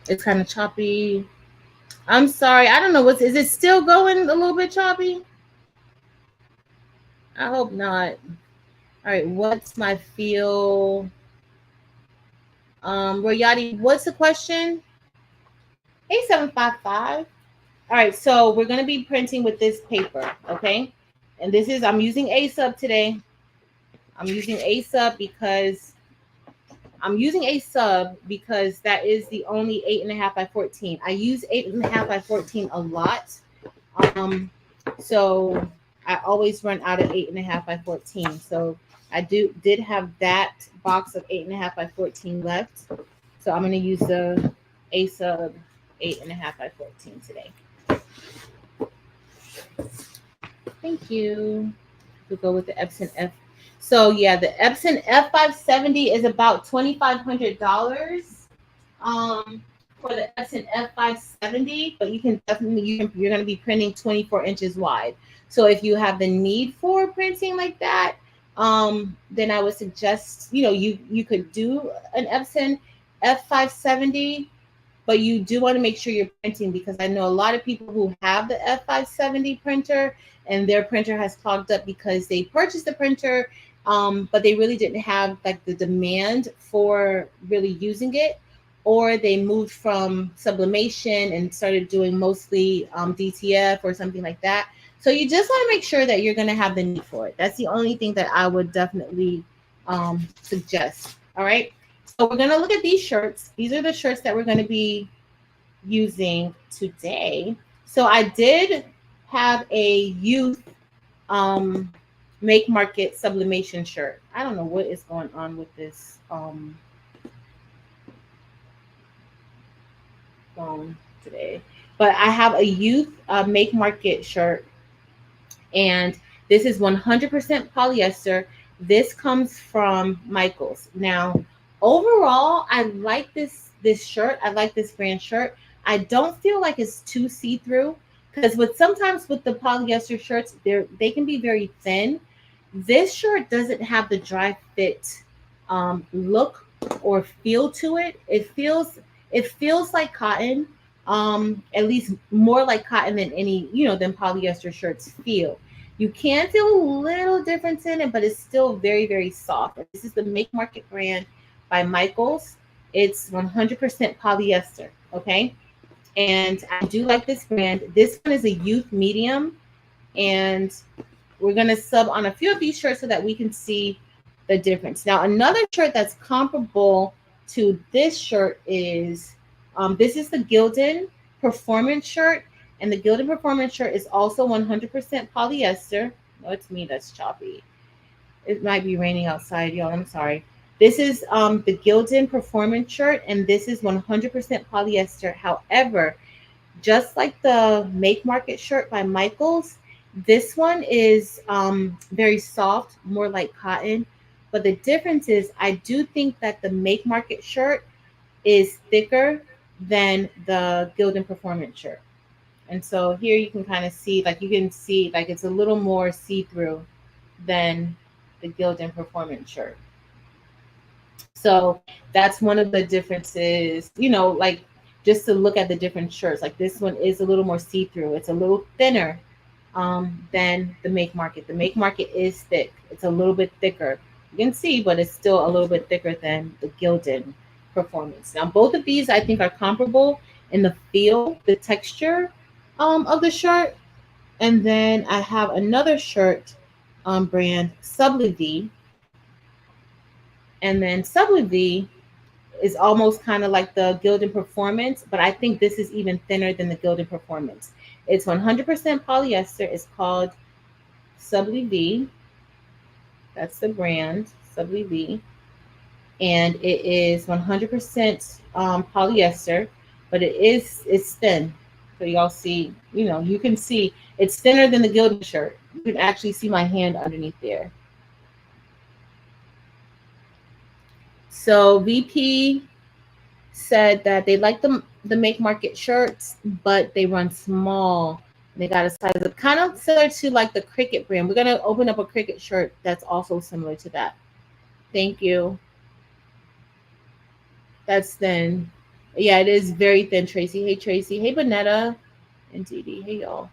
It's kind of choppy. I'm sorry. I don't know is it still going a little bit choppy? I hope not. All right. What's my feel? Royati, what's the question? 8755. All right. So we're going to be printing with this paper. Okay. And this is, I'm using A-Sub today. I'm using A-Sub because that is the only 8.5 by 14. I use 8.5 by 14 a lot. So I always run out of 8.5 by 14. So I did have that box of 8.5 by 14 left. So I'm going to use the A-Sub 8.5 by 14 today. Thank you. We'll go with the Epson F. So yeah, the Epson F570 is about $2,500 for the Epson F570, but you can definitely, you're going to be printing 24 inches wide. So if you have the need for printing like that, then I would suggest, you know, you could do an Epson F570, but you do want to make sure you're printing, because I know a lot of people who have the F570 printer and their printer has clogged up because they purchased the printer, but they really didn't have like the demand for really using it, or they moved from sublimation and started doing mostly DTF or something like that. So you just want to make sure that you're going to have the need for it. That's the only thing that I would definitely suggest. All right. So we're going to look at these shirts. These are the shirts that we're going to be using today. So I did have a youth make market sublimation shirt. I don't know what is going on with this phone today, but I have a youth make market shirt, and this is 100% polyester. This comes from Michaels. Now, overall, I like this shirt. I like this brand shirt. I don't feel like it's too see-through, because sometimes with the polyester shirts, they can be very thin. This shirt doesn't have the dry fit look or feel to it. It feels like cotton, at least more like cotton than than polyester shirts feel. You can feel a little difference in it, but it's still very, very soft. And this is the Make Market brand by Michaels. It's 100% polyester, okay? And I do like this brand. This one is a youth medium, and we're going to sub on a few of these shirts so that we can see the difference. Now, another shirt that's comparable to this shirt is, this is the Gildan Performance shirt. And the Gildan Performance shirt is also 100% polyester. No, it's me that's choppy. It might be raining outside, y'all. I'm sorry. This is the Gildan Performance shirt, and this is 100% polyester. However, just like the Make Market shirt by Michaels, this one is very soft, more like cotton. But the difference is, I do think that the Make Market shirt is thicker than the Gildan Performance shirt. And so here you can kind of see, like you can see, like it's a little more see-through than the Gildan Performance shirt. So that's one of the differences, you know, like just to look at the different shirts. Like this one is a little more see-through. It's a little thinner than the Make Market. The Make Market is thick. It's a little bit thicker. You can see, but it's still a little bit thicker than the Gildan Performance. Now, both of these I think are comparable in the feel, the texture of the shirt. And then I have another shirt brand, Sublimation. And then Sublimation is almost kind of like the Gildan Performance, but I think this is even thinner than the Gildan Performance. It's 100% polyester. It's called Sublimation. That's the brand, Sublimation. And it is 100% polyester, but it's thin. So y'all see, you know, you can see it's thinner than the Gildan shirt. You can actually see my hand underneath there. So VP said that they like the Make Market shirts, but they run small. They got a size of kind of similar to like the Cricket brand. We're gonna open up a Cricket shirt that's also similar to that. Thank you. That's thin. Yeah, it is very thin, Tracy. Hey, Tracy. Hey, Bonetta and Dee Dee. Hey, y'all. All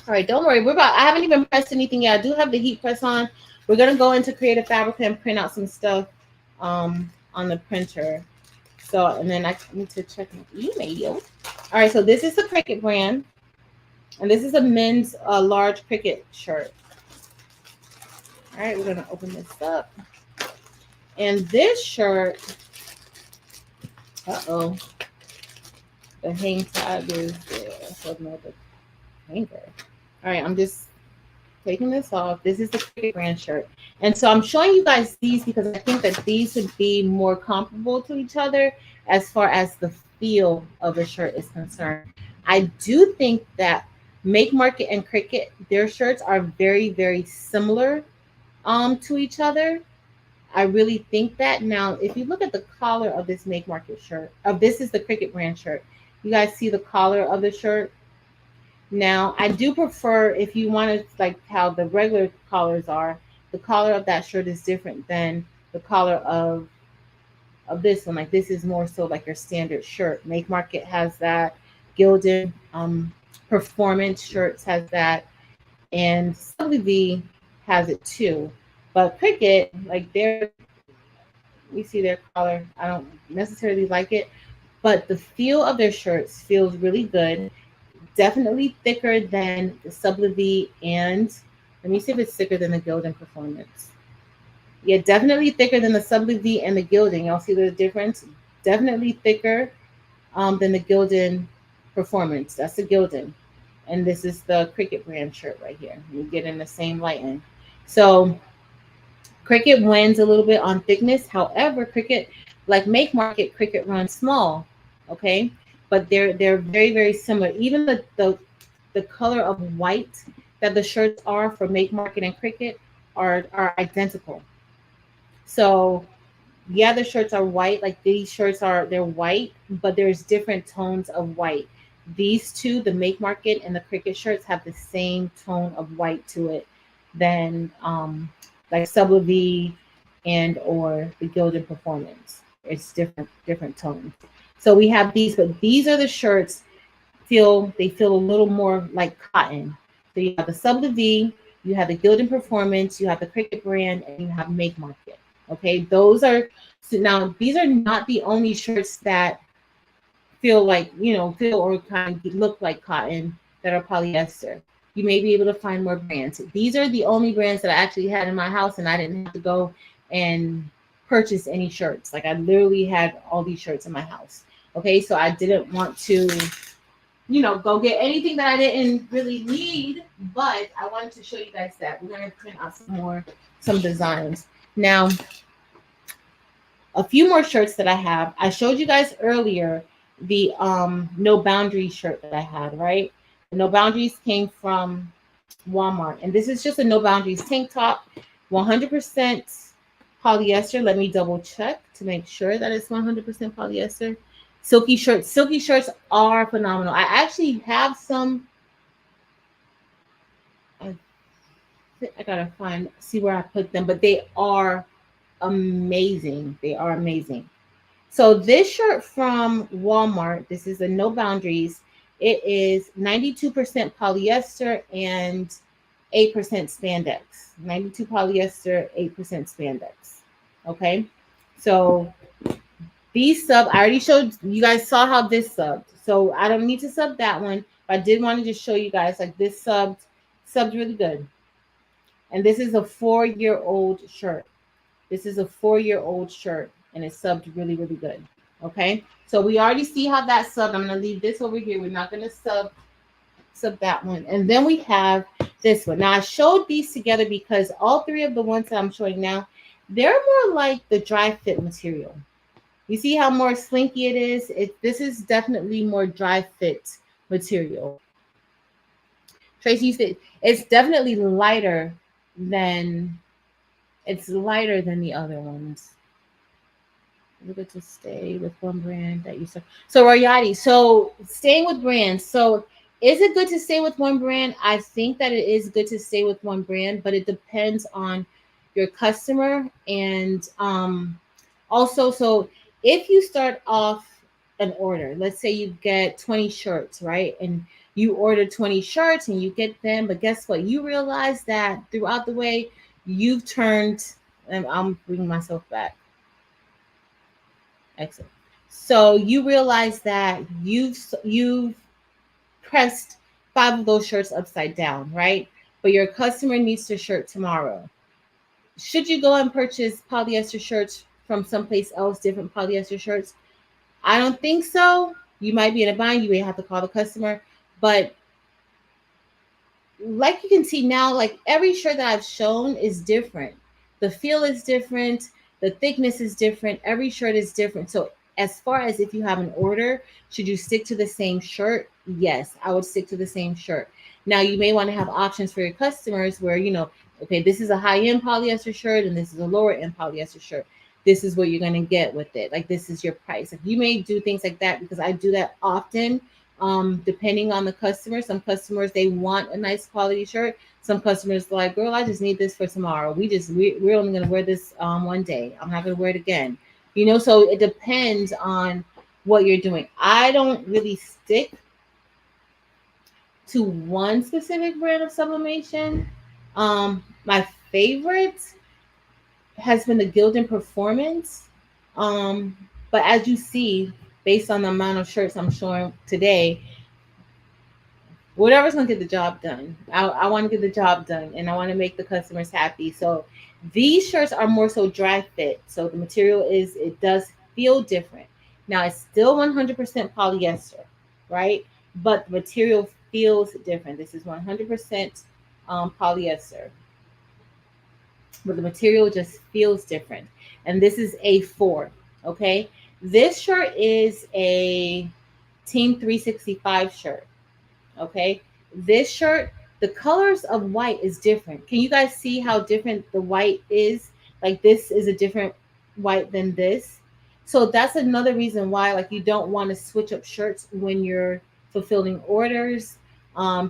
right, don't worry. I haven't even pressed anything yet. I do have the heat press on. We're gonna go into Creative Fabrica and print out some stuff on the printer. So, and then I need to check my email. All right, so this is the Cricket brand, and this is a men's large Cricket shirt. All right, we're gonna open this up. And this shirt, the hang tag is there. So no, the hanger. All right, I'm just taking this off. This is the Cricket brand shirt. And so I'm showing you guys these because I think that these would be more comparable to each other as far as the feel of the shirt is concerned. I do think that Make Market and Cricket, their shirts are very, very similar to each other. I really think that. Now, if you look at the collar of this Make Market shirt, this is the Cricket brand shirt. You guys see the collar of the shirt? Now, I do prefer, if you want to, like how the regular collars are, the collar of that shirt is different than the collar of this one. Like this is more so like your standard shirt. Make Market has that. Gildan Performance shirts has that. And WV has it too. But Cricket, like we see their collar. I don't necessarily like it, but the feel of their shirts feels really good. Definitely thicker than the Sublimation, and let me see if it's thicker than the Gildan Performance. Yeah, definitely thicker than the Sublimation and the Gildan. Y'all see the difference? Definitely thicker than the Gildan Performance. That's the Gildan. And this is the Cricket brand shirt right here. You get in the same lighting. So Cricket wins a little bit on thickness. However, Cricket, like Make Market, Cricket runs small. Okay, but they're very, very similar. Even the color of white that the shirts are for Make Market and Cricket are identical. So yeah, the shirts are white. Like these shirts they're white, but there's different tones of white. These two, the Make Market and the Cricket shirts, have the same tone of white to it than like Sublimation and or the Gildan Performance. It's different tones. So we have these, but these are the shirts they feel a little more like cotton. So you have the Sub the V, you have the Gildan Performance, you have the Cricket brand, and you have Make Market. Okay, those are, so now these are not the only shirts that feel like, feel or kind of look like cotton that are polyester. You may be able to find more brands. These are the only brands that I actually had in my house, and I didn't have to go and purchase any shirts. Like I literally had all these shirts in my house. Okay, so I didn't want to, go get anything that I didn't really need, but I wanted to show you guys that. We're gonna print out some designs. Now, a few more shirts that I have. I showed you guys earlier the No Boundaries shirt that I had, right? The No Boundaries came from Walmart, and this is just a No Boundaries tank top, 100% polyester. Let me double check to make sure that it's 100% polyester. Silky shirts. Silky shirts are phenomenal. I actually have some. I gotta see where I put them, but they are amazing. They are amazing. So this shirt from Walmart, this is a No Boundaries. It is 92% polyester and 8% spandex. 92 polyester, 8% spandex. Okay. So these sub, I already showed you guys, saw how this subbed. So I don't need to sub that one, but I did want to just show you guys like this subbed really good. And this is a 4-year-old shirt. This is a 4-year-old shirt, and it subbed really, really good. Okay, so we already see how that subbed. I'm gonna leave this over here. We're not gonna sub that one. And then we have this one. Now I showed these together because all three of the ones that I'm showing now, they're more like the dry fit material. You see how more slinky it is? This is definitely more dry fit material. Tracy, it's definitely lighter than the other ones. Look at to stay with one brand that you saw. So Royati, so staying with brands. So is it good to stay with one brand? I think that it is good to stay with one brand, but it depends on your customer. And also, so if you start off an order, let's say you get 20 shirts, right? And you order 20 shirts and you get them, but guess what? You realize that throughout the way you've turned, and I'm bringing myself back. Excellent. So you realize that you've pressed 5 of those shirts upside down, right? But your customer needs the shirt tomorrow. Should you go and purchase polyester shirts from someplace else, different polyester shirts? I don't think so. You might be in a bind. You may have to call the customer. But like you can see now, like every shirt that I've shown is different. The feel is different. The thickness is different. Every shirt is different. So as far as if you have an order, should you stick to the same shirt? Yes, I would stick to the same shirt. Now you may want to have options for your customers where, okay, this is a high-end polyester shirt and this is a lower-end polyester shirt. This is what you're going to get with it. Like this is your price. Like you may do things like that because I do that often. Depending on the customer, some customers, they want a nice quality shirt. Some customers like, girl, I just need this for tomorrow. We're only going to wear this one day. I'm not going to wear it again. So it depends on what you're doing. I don't really stick to one specific brand of sublimation. My favorite has been the Gildan Performance. But as you see, based on the amount of shirts I'm showing today, whatever's going to get the job done. I want to get the job done and I want to make the customers happy. So these shirts are more so dry fit. So the material it does feel different. Now it's still 100% polyester, right? But the material feels different. This is 100% polyester. But the material just feels different. And this is A4, okay? This shirt is a Team 365 shirt. Okay, this shirt, the colors of white is different. Can you guys see how different the white is? Like this is a different white than this. So that's another reason why like you don't want to switch up shirts when you're fulfilling orders,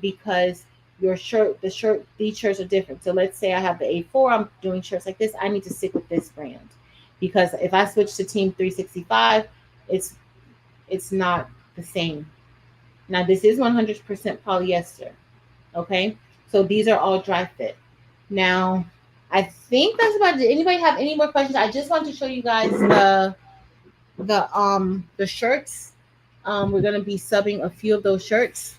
because these shirts are different. So let's say I have the A4, I'm doing shirts like this. I need to stick with this brand because if I switch to Team 365, it's not the same. Now, this is 100% polyester, okay? So these are all dry fit. Now, I think that's about it. Did anybody have any more questions? I just want to show you guys the shirts. We're gonna be subbing a few of those shirts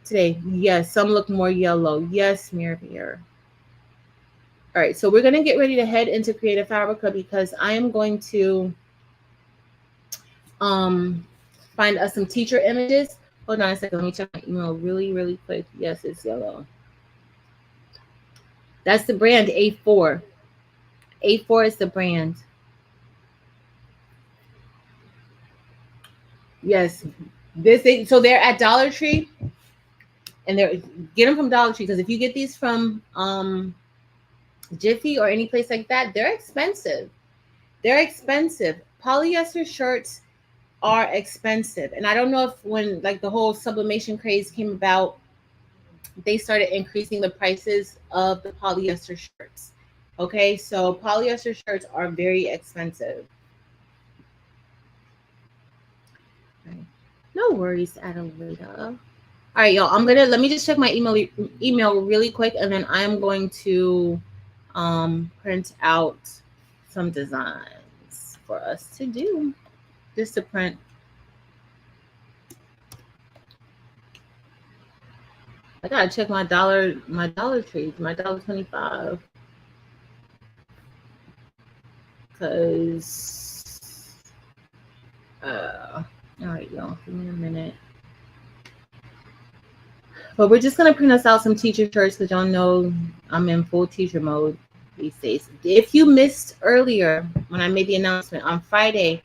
today. Yes, some look more yellow. Yes, Mirror. All right, so we're gonna get ready to head into Creative Fabrica because I am going to um find us some teacher images. Hold on a second. Let me check my email really quick. Yes, it's yellow. That's the brand A4. A4 is the brand. Yes. So they're at Dollar Tree, and they're get them from Dollar Tree because if you get these from Jiffy or any place like that, they're expensive. They're expensive. Polyester shirts are expensive. And I don't know if when like the whole sublimation craze came about, they started increasing the prices of the polyester shirts. Okay, so polyester shirts are very expensive. No worries, Adelaida. All right, y'all. Let me just check my email really quick, and then I'm going to print out some designs for us to do. Just to print. I gotta check my Dollar Tree, my $1.25. Cause all right, y'all, give me a minute. But we're just gonna print us out some teacher shirts because y'all know I'm in full teacher mode these days. If you missed earlier when I made the announcement on Friday,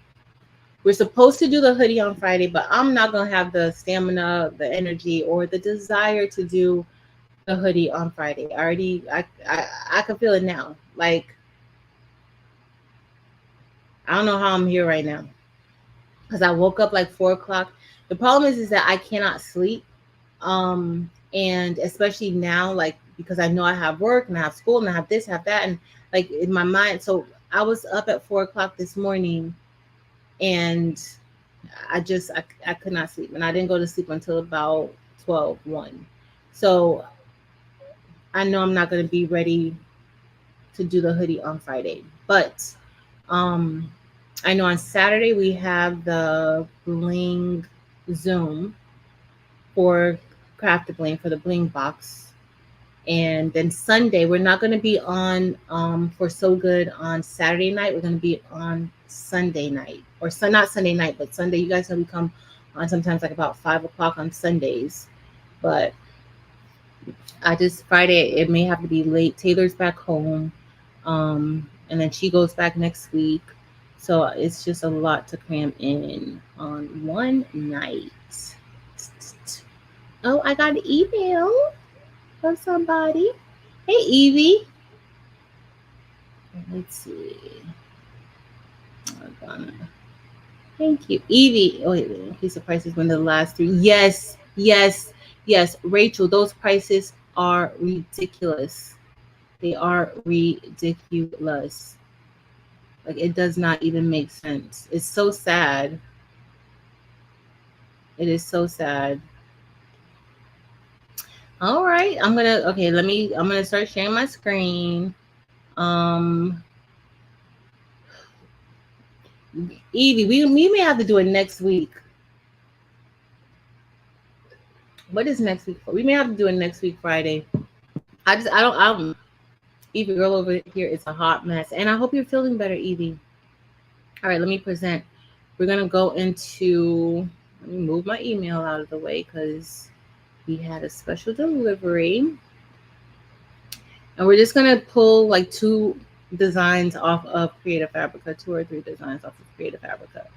we're supposed to do the hoodie on Friday, but I'm not gonna have the stamina, the energy, or the desire to do the hoodie on Friday. I can feel it now. Like I don't know how I'm here right now because I woke up like 4 o'clock. The problem is that I cannot sleep. And especially now, like because I know I have work and I have school and I have this, have that, and like in my mind. So I was up at 4 o'clock this morning and I could not sleep. And I didn't go to sleep until about 1. So I know I'm not gonna be ready to do the hoodie on Friday. But I know on Saturday we have the bling Zoom for Craft the Bling for the bling box. And then Sunday, we're not going to be on for So Good on Saturday night. We're going to be on Sunday night. Not Sunday night, but Sunday. You guys know we come on sometimes like about 5 o'clock on Sundays. But Friday, it may have to be late. Taylor's back home. And then she goes back next week. So it's just a lot to cram in on one night. Oh, I got an email from somebody. Hey, Evie. Let's see. Thank you, Evie. Oh, wait, increase the prices when the last 3. Yes. Rachel, those prices are ridiculous. They are ridiculous. Like it does not even make sense. It's so sad. It is so sad. All right, I'm gonna start sharing my screen. Evie, we may have to do it next week. What is next week for? We may have to do it next week, Friday. Evie girl over here is a hot mess. And I hope you're feeling better, Evie. All right, let me present. We're gonna go into, let me move my email out of the way because we had a special delivery. And we're just gonna pull like 2 designs off of Creative Fabrica, 2 or 3 designs off of Creative Fabrica.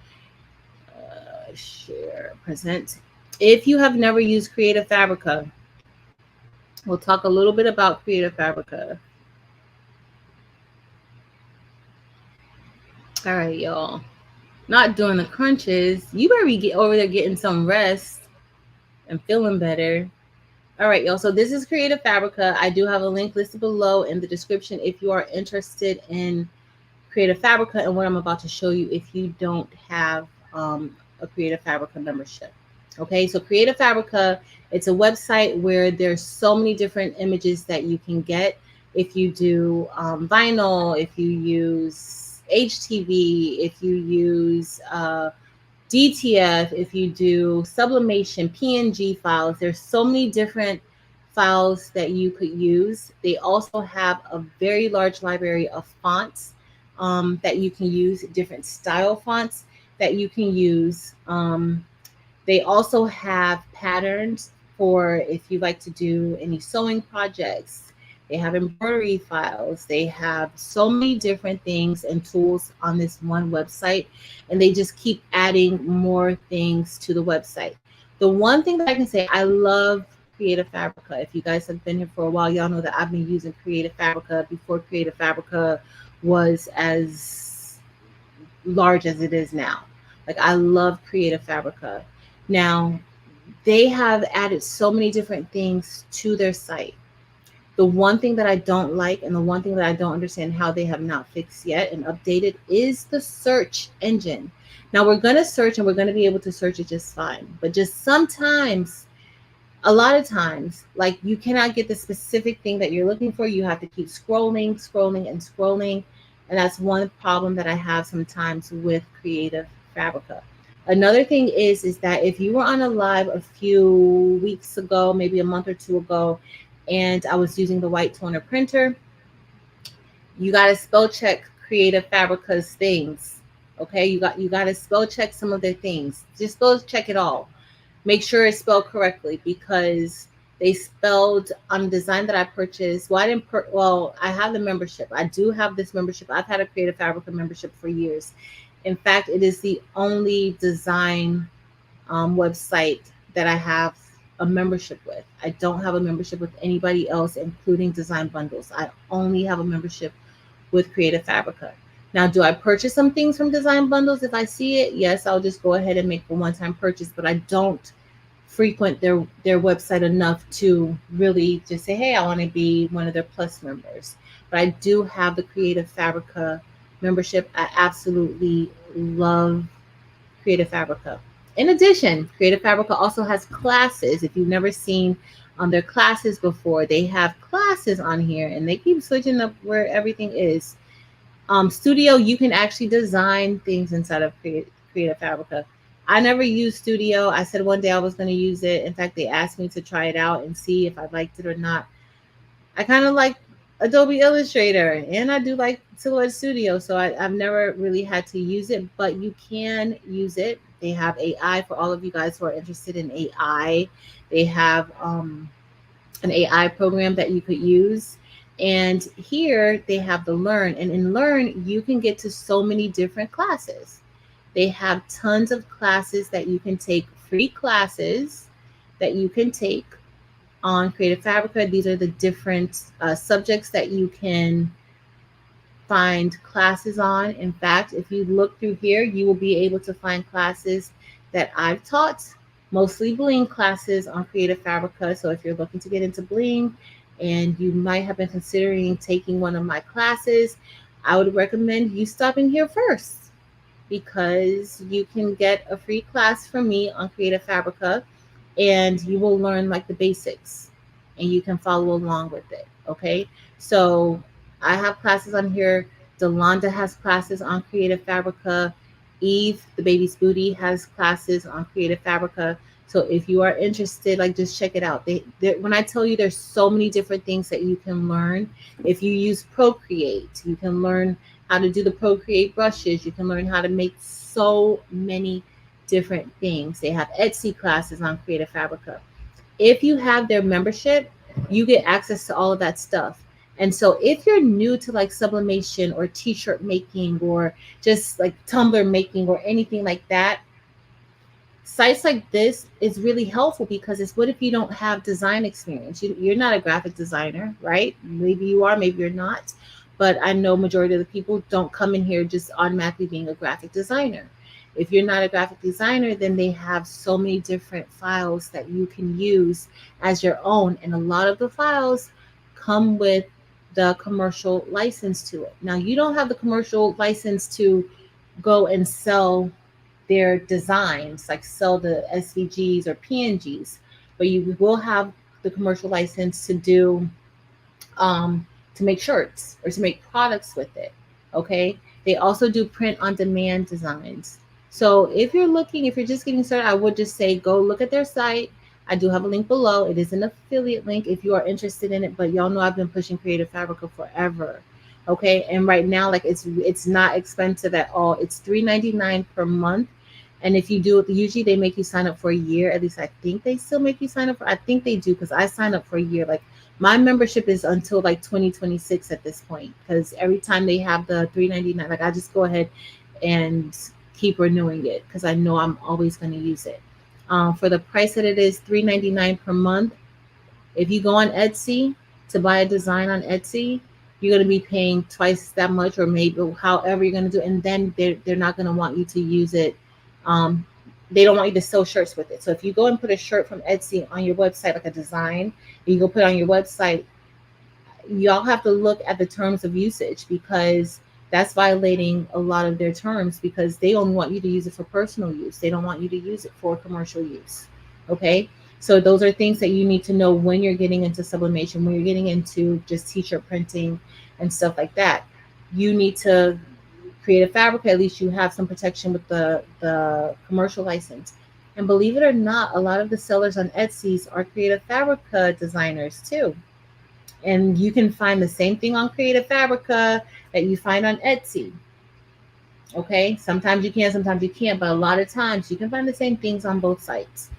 Share, present. If you have never used Creative Fabrica, we'll talk a little bit about Creative Fabrica. All right, y'all. Not doing the crunches. You better be over there getting some rest and feeling better. All right, y'all. So this is Creative Fabrica. I do have a link listed below in the description if you are interested in Creative Fabrica and what I'm about to show you if you don't have a Creative Fabrica membership. Okay, so Creative Fabrica, it's a website where there's so many different images that you can get. If you do vinyl, if you use HTV, if you use DTF, if you do sublimation, PNG files, there's so many different files that you could use. They also have a very large library of fonts that you can use, different style fonts that you can use. They also have patterns for if you like to do any sewing projects. They have embroidery files. They have so many different things and tools on this one website, and they just keep adding more things to the website. The one thing that I can say, I love Creative Fabrica. If you guys have been here for a while, y'all know that I've been using Creative Fabrica before Creative Fabrica was as large as it is now. Like, I love Creative Fabrica. Now, they have added so many different things to their site. The one thing that I don't like and the one thing that I don't understand how they have not fixed yet and updated is the search engine. Now, we're going to search and we're going to be able to search it just fine. But just sometimes, a lot of times, like, you cannot get the specific thing that you're looking for. You have to keep scrolling, scrolling, and scrolling. And that's one problem that I have sometimes with Creative Fabrica. Another thing is that if you were on a live a few weeks ago, maybe a month or two ago, and I was using the white toner printer, you got to spell check Creative Fabrica's things. Okay, you got to spell check some of their things. Just spell check it all. Make sure it's spelled correctly, because they spelled on the design that I purchased. Well, I have the membership. I do have this membership. I've had a Creative Fabrica membership for years. In fact, it is the only design website that I have a membership with. I don't have a membership with anybody else, including Design Bundles. I only have a membership with Creative Fabrica. Now, do I purchase some things from Design Bundles if I see it? Yes, I'll just go ahead and make a one-time purchase, but I don't frequent their website enough to really just say, hey, I want to be one of their plus members. But I do have the Creative Fabrica membership. I absolutely love Creative Fabrica. In addition, Creative Fabrica also has classes. If you've never seen their classes before, they have classes on here, and they keep switching up where everything is. Studio, you can actually design things inside of Creative Fabrica. I never used Studio. I said one day I was going to use it. In fact, they asked me to try it out and see if I liked it or not. I kind of like Adobe Illustrator, and I do like Silhouette Studio, so I've never really had to use it, but you can use it. They have AI for all of you guys who are interested in AI. They have an AI program that you could use. And here they have the Learn. And in Learn, you can get to so many different classes. They have tons of classes that you can take, free classes that you can take on Creative Fabrica. These are the different subjects that you can find classes on. In fact, if you look through here, you will be able to find classes that I've taught, mostly bling classes on Creative Fabrica. So if you're looking to get into bling and you might have been considering taking one of my classes, I would recommend you stopping here first, because you can get a free class from me on Creative Fabrica, and you will learn like the basics and you can follow along with it. Okay, so I have classes on here. Delonda has classes on Creative Fabrica. Eve, the baby's booty, has classes on Creative Fabrica. So if you are interested, like, just check it out. When I tell you there's so many different things that you can learn. If you use Procreate, you can learn how to do the Procreate brushes. You can learn how to make so many different things. They have Etsy classes on Creative Fabrica. If you have their membership, you get access to all of that stuff. And so if you're new to like sublimation or t-shirt making or just like tumbler making or anything like that, sites like this is really helpful, because it's, what if you don't have design experience? You're not a graphic designer, right? Maybe you are, maybe you're not. But I know majority of the people don't come in here just automatically being a graphic designer. If you're not a graphic designer, then they have so many different files that you can use as your own. And a lot of the files come with the commercial license to it. Now, you don't have the commercial license to go and sell their designs, like sell the SVGs or PNGs, but you will have the commercial license um, to make shirts or to make products with it. Okay. They also do print on demand designs. So if you're just getting started, I would just say go look at their site. I do have a link below. It is an affiliate link if you are interested in it, but y'all know I've been pushing Creative Fabrica forever. Okay. And right now, like it's not expensive at all. It's $3.99 per month. And if you do it, usually they make you sign up for a year. At least I think they still make you sign up for. I think they do because I signed up for a year. Like my membership is until like 2026 at this point because every time they have the $3.99, like I just go ahead and keep renewing it because I know I'm always going to use it. For the price that it is $3.99 per month, if you go on Etsy to buy a design on Etsy, you're going to be paying twice that much or maybe however you're going to do it. And then they're not going to want you to use it. Um, they don't want you to sew shirts with it. So if you go and put a shirt from Etsy on your website, like a design, you go put it on your website, y'all have to look at the terms of usage because that's violating a lot of their terms because they only want you to use it for personal use. They don't want you to use it for commercial use. Okay. So those are things that you need to know when you're getting into sublimation, when you're getting into just t-shirt printing and stuff like that. You need to create a Fabrica, at least you have some protection with the commercial license. And believe it or not, a lot of the sellers on Etsy's are Creative Fabrica designers too. And you can find the same thing on Creative Fabrica that you find on Etsy. Okay, sometimes you can, sometimes you can't, but a lot of times you can find the same things on both sites.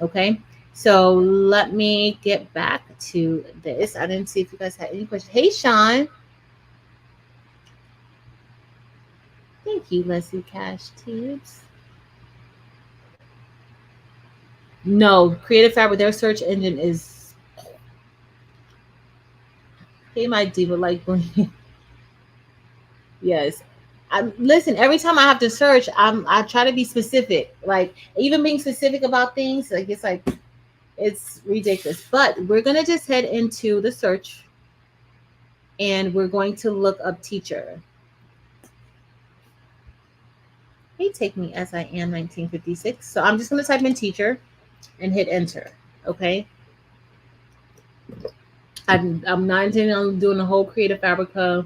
Okay, so let me get back to this. I didn't see if you guys had any questions. Hey, Sean. Thank you, Leslie Cash Tips. No, Creative Fabric, their search engine is. Hey, my diva, like, yes. Listen, every time I have to search, I try to be specific. Like even being specific about things, like it's ridiculous. But we're gonna just head into the search, and we're going to look up teacher. Hey, take me as I am, 1956. So I'm just gonna type in teacher, and hit enter. Okay. I'm not intending on doing the whole Creative Fabrica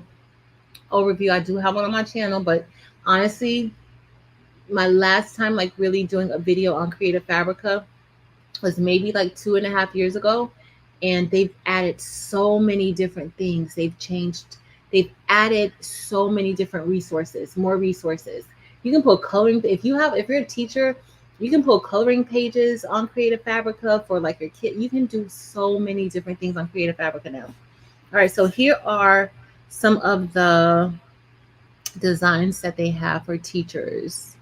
overview. I do have one on my channel, but honestly, my last time like really doing a video on Creative Fabrica was maybe like 2.5 years ago, and they've added so many different things. They've added so many different resources, more resources. You can pull coloring if you're a teacher, you can pull coloring pages on Creative Fabrica for like your kid. You can do so many different things on Creative Fabrica now. All right, so here are some of the designs that they have for teachers.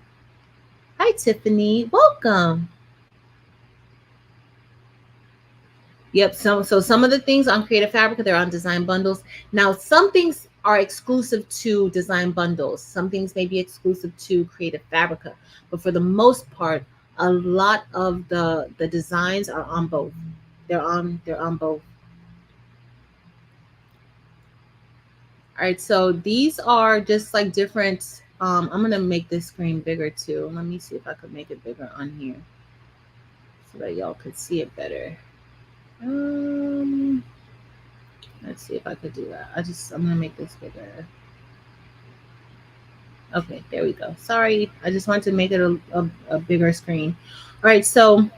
Hi, Tiffany. Welcome. Yep. So some of the things on Creative Fabrica, they're on design bundles. Now, some things are exclusive to design bundles. Some things may be exclusive to Creative Fabrica, but for the most part, a lot of the designs are on both. They're on both. All right. So these are just like different. I'm gonna make this screen bigger too. Let me see if I could make it bigger on here so that y'all could see it better. Let's see if I could do that. I'm gonna make this bigger. Okay, there we go. Sorry, I just wanted to make it a bigger screen. All right, so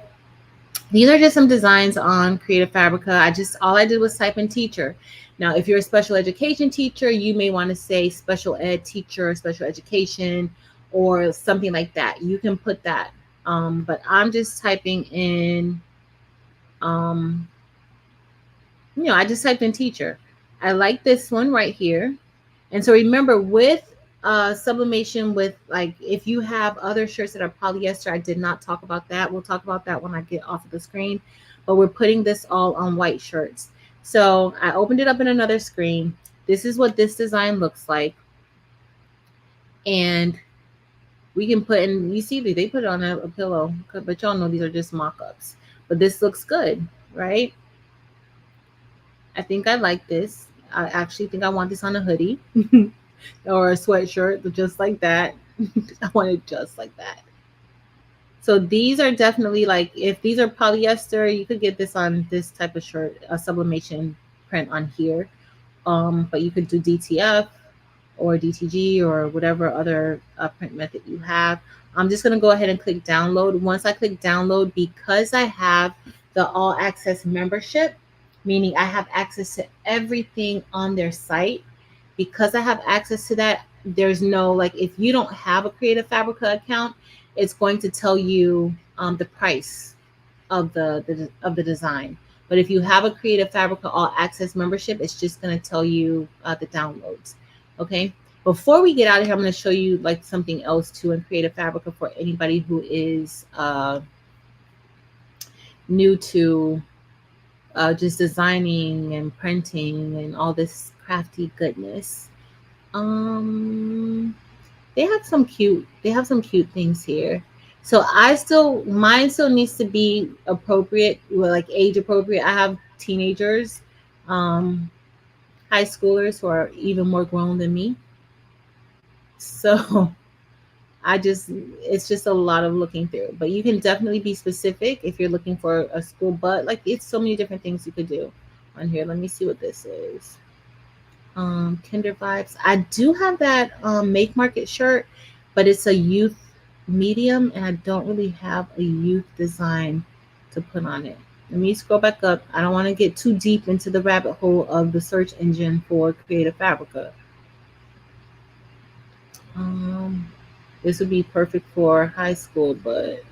these are just some designs on Creative Fabrica. All I did was type in teacher. Now, if you're a special education teacher, you may want to say special ed teacher, special education, or something like that. You can put that. But I'm just typing in I just typed in teacher. I like this one right here. And so remember with sublimation, with like if you have other shirts that are polyester, I did not talk about that. We'll talk about that when I get off of the screen. But we're putting this all on white shirts. So I opened it up in another screen. This is what this design looks like. And we can put in, you see, they put it on a pillow, but y'all know these are just mock-ups. But this looks good, right? I think I like this. I actually think I want this on a hoodie or a sweatshirt, just like that. I want it just like that. So these are definitely like, if these are polyester, you could get this on this type of shirt, a sublimation print on here. But you could do DTF or DTG or whatever other print method you have. I'm just gonna go ahead and click download. Once I click download, because I have the all access membership, meaning I have access to everything on their site, because I have access to that, there's no, like, if you don't have a Creative Fabrica account, it's going to tell you the price of the design. But if you have a Creative Fabrica All Access membership, it's just going to tell you the downloads. Okay. Before we get out of here, I'm going to show you like something else too in Creative Fabrica for anybody who is new to just designing and printing and all this crafty goodness. They have some cute things here. So mine still needs to be appropriate, well, like age appropriate. I have teenagers, um, high schoolers who are even more grown than me. So it's just a lot of looking through. But you can definitely be specific if you're looking for a school, but like it's so many different things you could do on here. Let me see what this is. Kinder vibes. I do have that Make Market shirt, but it's a youth medium, and I don't really have a youth design to put on it. Let me scroll back up. I don't want to get too deep into the rabbit hole of the search engine for Creative Fabrica. This would be perfect for high school, but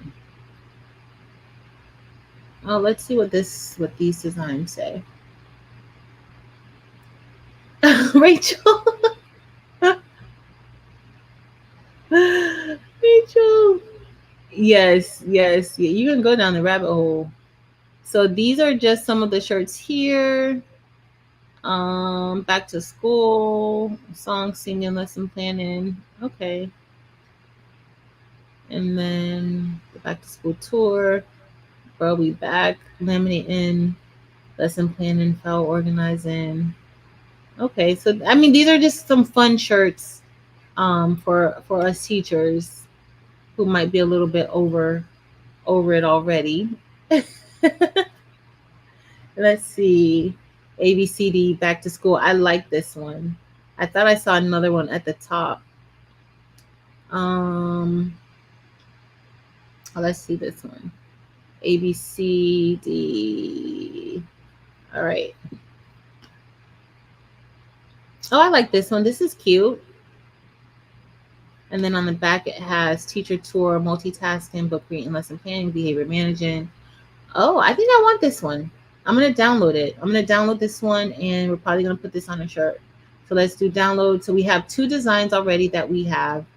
oh, let's see what these designs say. Rachel. Rachel. Yes, yes, yeah. You can go down the rabbit hole. So these are just some of the shirts here. Back to school, song singing, lesson planning. Okay. And then the back to school tour. Bro, we back. Laminating, lesson planning, file organizing. Okay, so I mean these are just some fun shirts for us teachers who might be a little bit over it already. Let's see. ABCD back to school. I like this one. I thought I saw another one at the top. Let's see this one. ABCD. All right. Oh, I like this one. This is cute. And then on the back, it has teacher tour, multitasking, book reading, lesson planning, behavior management. Oh, I think I want this one. I'm going to download it. I'm going to download this one, and we're probably going to put this on a shirt. So let's do download. So we have 2 designs already that we have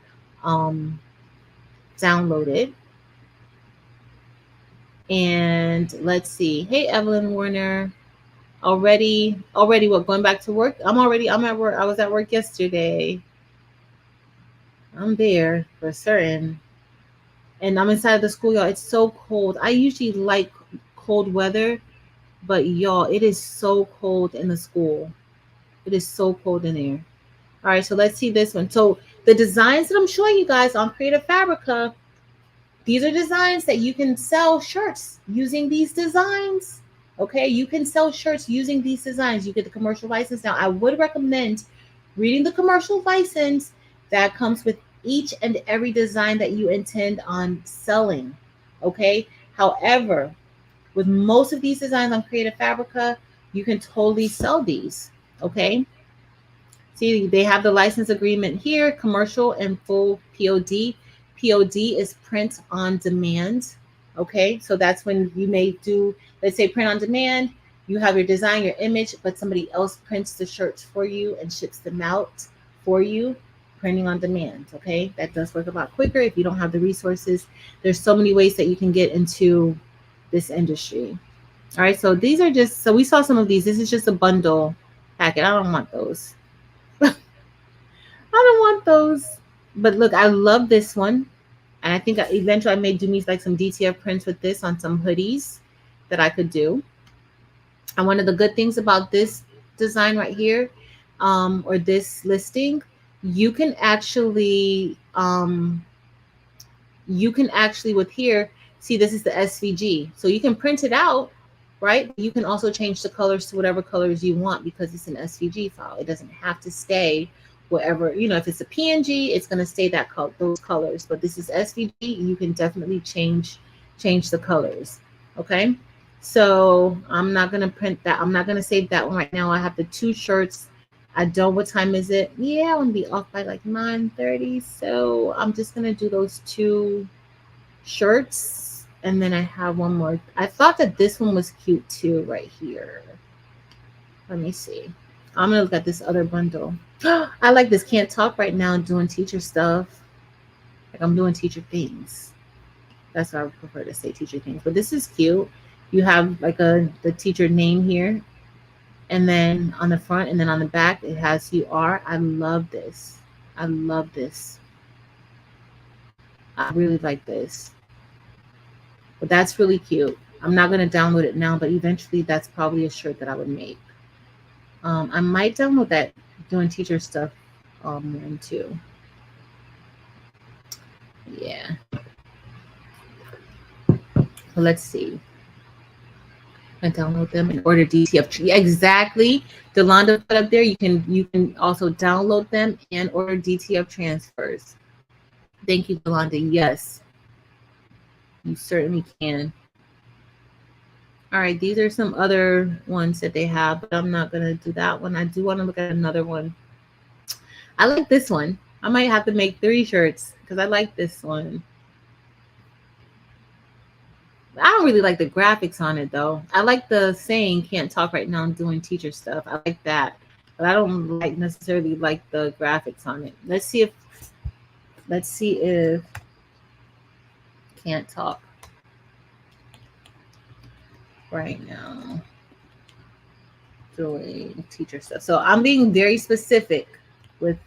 downloaded. And let's see. Hey, Evelyn Warner. Already what, going back to work? I'm at work. I was at work yesterday. I'm there for certain. And I'm inside the school, y'all. It's so cold. I usually like cold weather, but y'all, it is so cold in the school. It is so cold in there. All right, so let's see this one. So the designs that I'm showing you guys on Creative Fabrica, these are designs that you can sell shirts using these designs. Okay, you can sell shirts using these designs. You get the commercial license. Now, I would recommend reading the commercial license that comes with each and every design that you intend on selling. Okay, however, with most of these designs on Creative Fabrica, you can totally sell these. Okay, see, they have the license agreement here, commercial and full POD. POD is print on demand. Okay, so that's when you may do, let's say, print on demand. You have your design, your image, but somebody else prints the shirts for you and ships them out for you. Printing on demand. Okay, that does work a lot quicker if you don't have the resources. There's so many ways that you can get into this industry. All right, so these are just, so we saw some of these. This is just a bundle packet. I don't want those. I don't want those. But look, I love this one. And I think eventually I may do me like some DTF prints with this on some hoodies that I could do. And one of the good things about this design right here, or this listing, you can actually you can actually with here, see this is the SVG. So you can print it out, right? You can also change the colors to whatever colors you want because it's an SVG file. It doesn't have to stay whatever, you know, if it's a PNG, it's going to stay that those colors, but this is SVG. You can definitely change the colors. Okay. So I'm not going to print that. I'm not going to save that one right now. I have the 2 shirts. I don't, what time is it? Yeah, I'm going to be off by like 9:30. So I'm just going to do those 2 shirts. And then I have one more. I thought that this one was cute too, right here. Let me see. I'm going to look at this other bundle. I like this. Can't talk right now doing teacher stuff. Like I'm doing teacher things. That's why I would prefer to say teacher things. But this is cute. You have like the teacher name here. And then on the front and then on the back, it has you are. I love this. I love this. I really like this. But that's really cute. I'm not going to download it now, but eventually that's probably a shirt that I would make. I might download that doing teacher stuff one too. Yeah. So let's see. And download them and order DTF. Yeah, exactly. Delonda put up there. You can also download them and order DTF transfers. Thank you, Delonda. Yes, you certainly can. All right, these are some other ones that they have, but I'm not gonna do that one. I do want to look at another one. I like this one. I might have to make 3 shirts because I like this one. I don't really like the graphics on it though. I like the saying can't talk right now, I'm doing teacher stuff. I like that. But I don't like necessarily like the graphics on it. Let's see if can't talk right now doing teacher stuff. So I'm being very specific with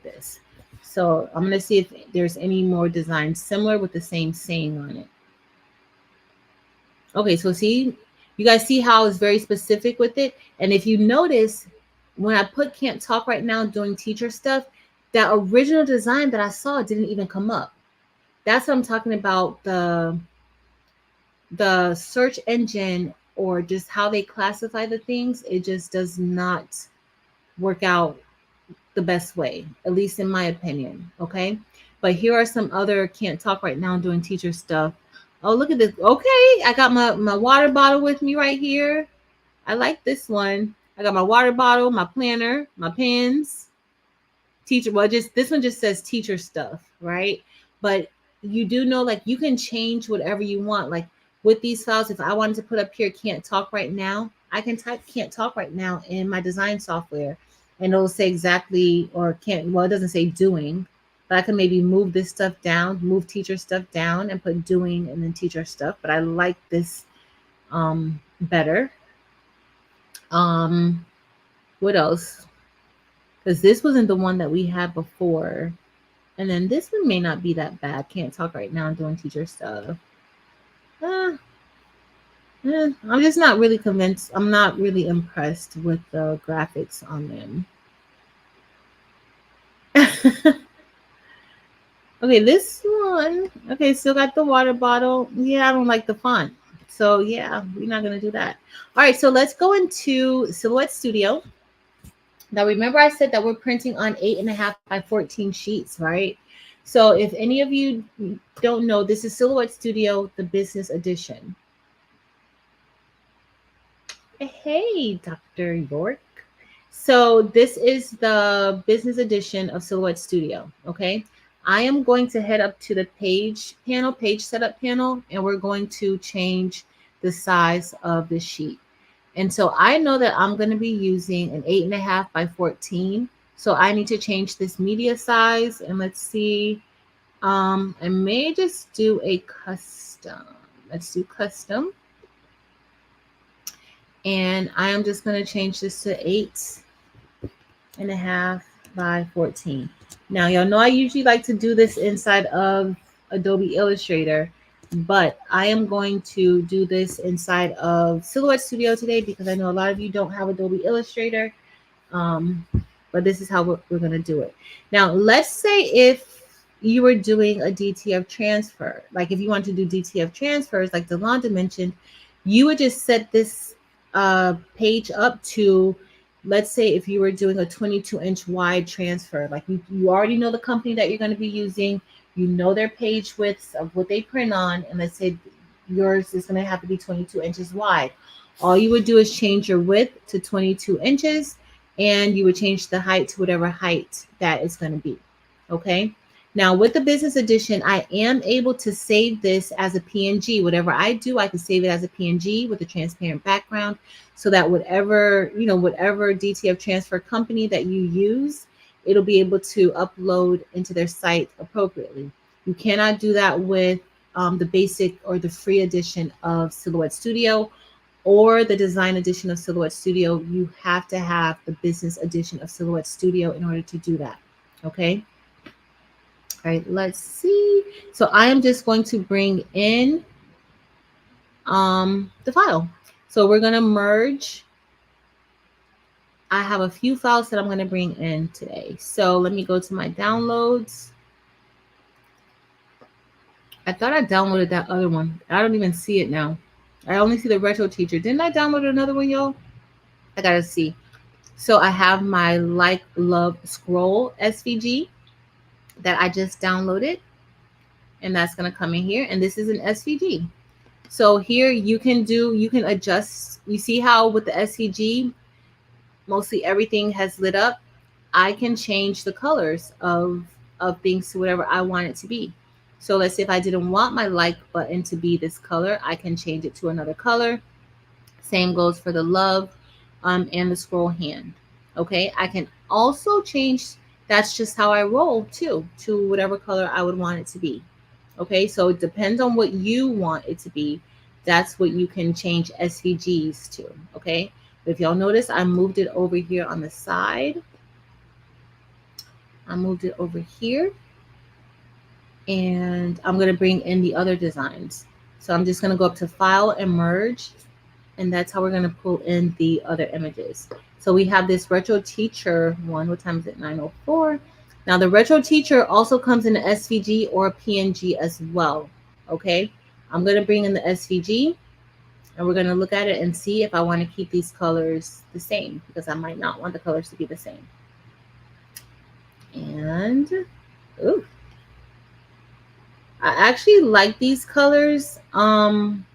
this. So I'm gonna see if there's any more designs similar with the same saying on it. Okay, so see, you guys see how it's very specific with it. And if you notice, when I put can't talk right now doing teacher stuff, that original design that I saw didn't even come up. That's what I'm talking about, the search engine or just how they classify the things. It just does not work out the best way, at least in my opinion. Okay, but here are some other can't talk right now doing teacher stuff. Oh, look at this. Okay, I got my water bottle with me right here. I like this one. I got my water bottle, my planner, my pens, teacher. Well, just this one just says teacher stuff, right? But you do know, like, you can change whatever you want. Like with these files, if I wanted to put up here can't talk right now, I can type can't talk right now in my design software and it'll say exactly, or can't, well, it doesn't say doing, but I can maybe move this stuff down, move teacher stuff down and put doing and then teacher stuff. But I like this better. What else? Because this wasn't the one that we had before. And then this one may not be that bad. Can't talk right now. I'm doing teacher stuff. I'm just not really convinced. I'm not really impressed with the graphics on them. Okay, this one. Okay, still got the water bottle. Yeah, I don't like the font. So yeah, we're not gonna do that. All right, so let's go into Silhouette Studio. Now remember I said that we're printing on 8.5 by 14 sheets, right? So if any of you don't know, this is Silhouette Studio, the business edition. Hey, Dr. York. So this is the business edition of Silhouette Studio, okay? I am going to head up to the page setup panel, and we're going to change the size of the sheet. And so I know that I'm going to be using an 8.5 by 14. So I need to change this media size, and let's see. I may just do a custom. Let's do custom. And I am just going to change this to 8.5 by 14. Now, y'all know I usually like to do this inside of Adobe Illustrator, but I am going to do this inside of Silhouette Studio today because I know a lot of you don't have Adobe Illustrator, but this is how we're going to do it. Now, let's say if you were doing a DTF transfer. Like if you want to do DTF transfers, like Delonda mentioned, you would just set this page up to, let's say if you were doing a 22-inch wide transfer, like you already know the company that you're going to be using, you know their page widths of what they print on, and let's say yours is going to have to be 22 inches wide. All you would do is change your width to 22 inches, and you would change the height to whatever height that is going to be. Okay. Now with the business edition, I am able to save this as a PNG. Whatever I do, I can save it as a PNG with a transparent background, so that whatever DTF transfer company that you use, it'll be able to upload into their site appropriately. You cannot do that with the basic or the free edition of Silhouette Studio or the design edition of Silhouette Studio. You have to have the business edition of Silhouette Studio in order to do that. Okay. All right, let's see. So I am just going to bring in the file. So we're going to merge. I have a few files that I'm going to bring in today. So let me go to my downloads. I thought I downloaded that other one. I don't even see it now. I only see the retro teacher. Didn't I download another one, y'all? I got to see. So I have my Like, Love, Scroll SVG that I just downloaded. And that's going to come in here. And this is an SVG. So here you can adjust. You see how with the SVG, mostly everything has lit up. I can change the colors of things to whatever I want it to be. So let's say if I didn't want my like button to be this color, I can change it to another color. Same goes for the love and the scroll hand. Okay, I can also change, that's just how I roll too, to whatever color I would want it to be. Okay, so it depends on what you want it to be. That's what you can change SVGs to. Okay, but if y'all notice, I moved it over here on the side. I moved it over here. And I'm going to bring in the other designs. So I'm just going to go up to File and Merge. And that's how we're going to pull in the other images. So we have this Retro Teacher one. What time is it? 9:04. Now the Retro Teacher also comes in an SVG or a PNG as well. Okay. I'm going to bring in the SVG. And we're going to look at it and see if I want to keep these colors the same, because I might not want the colors to be the same. And, ooh. I actually like these colors. And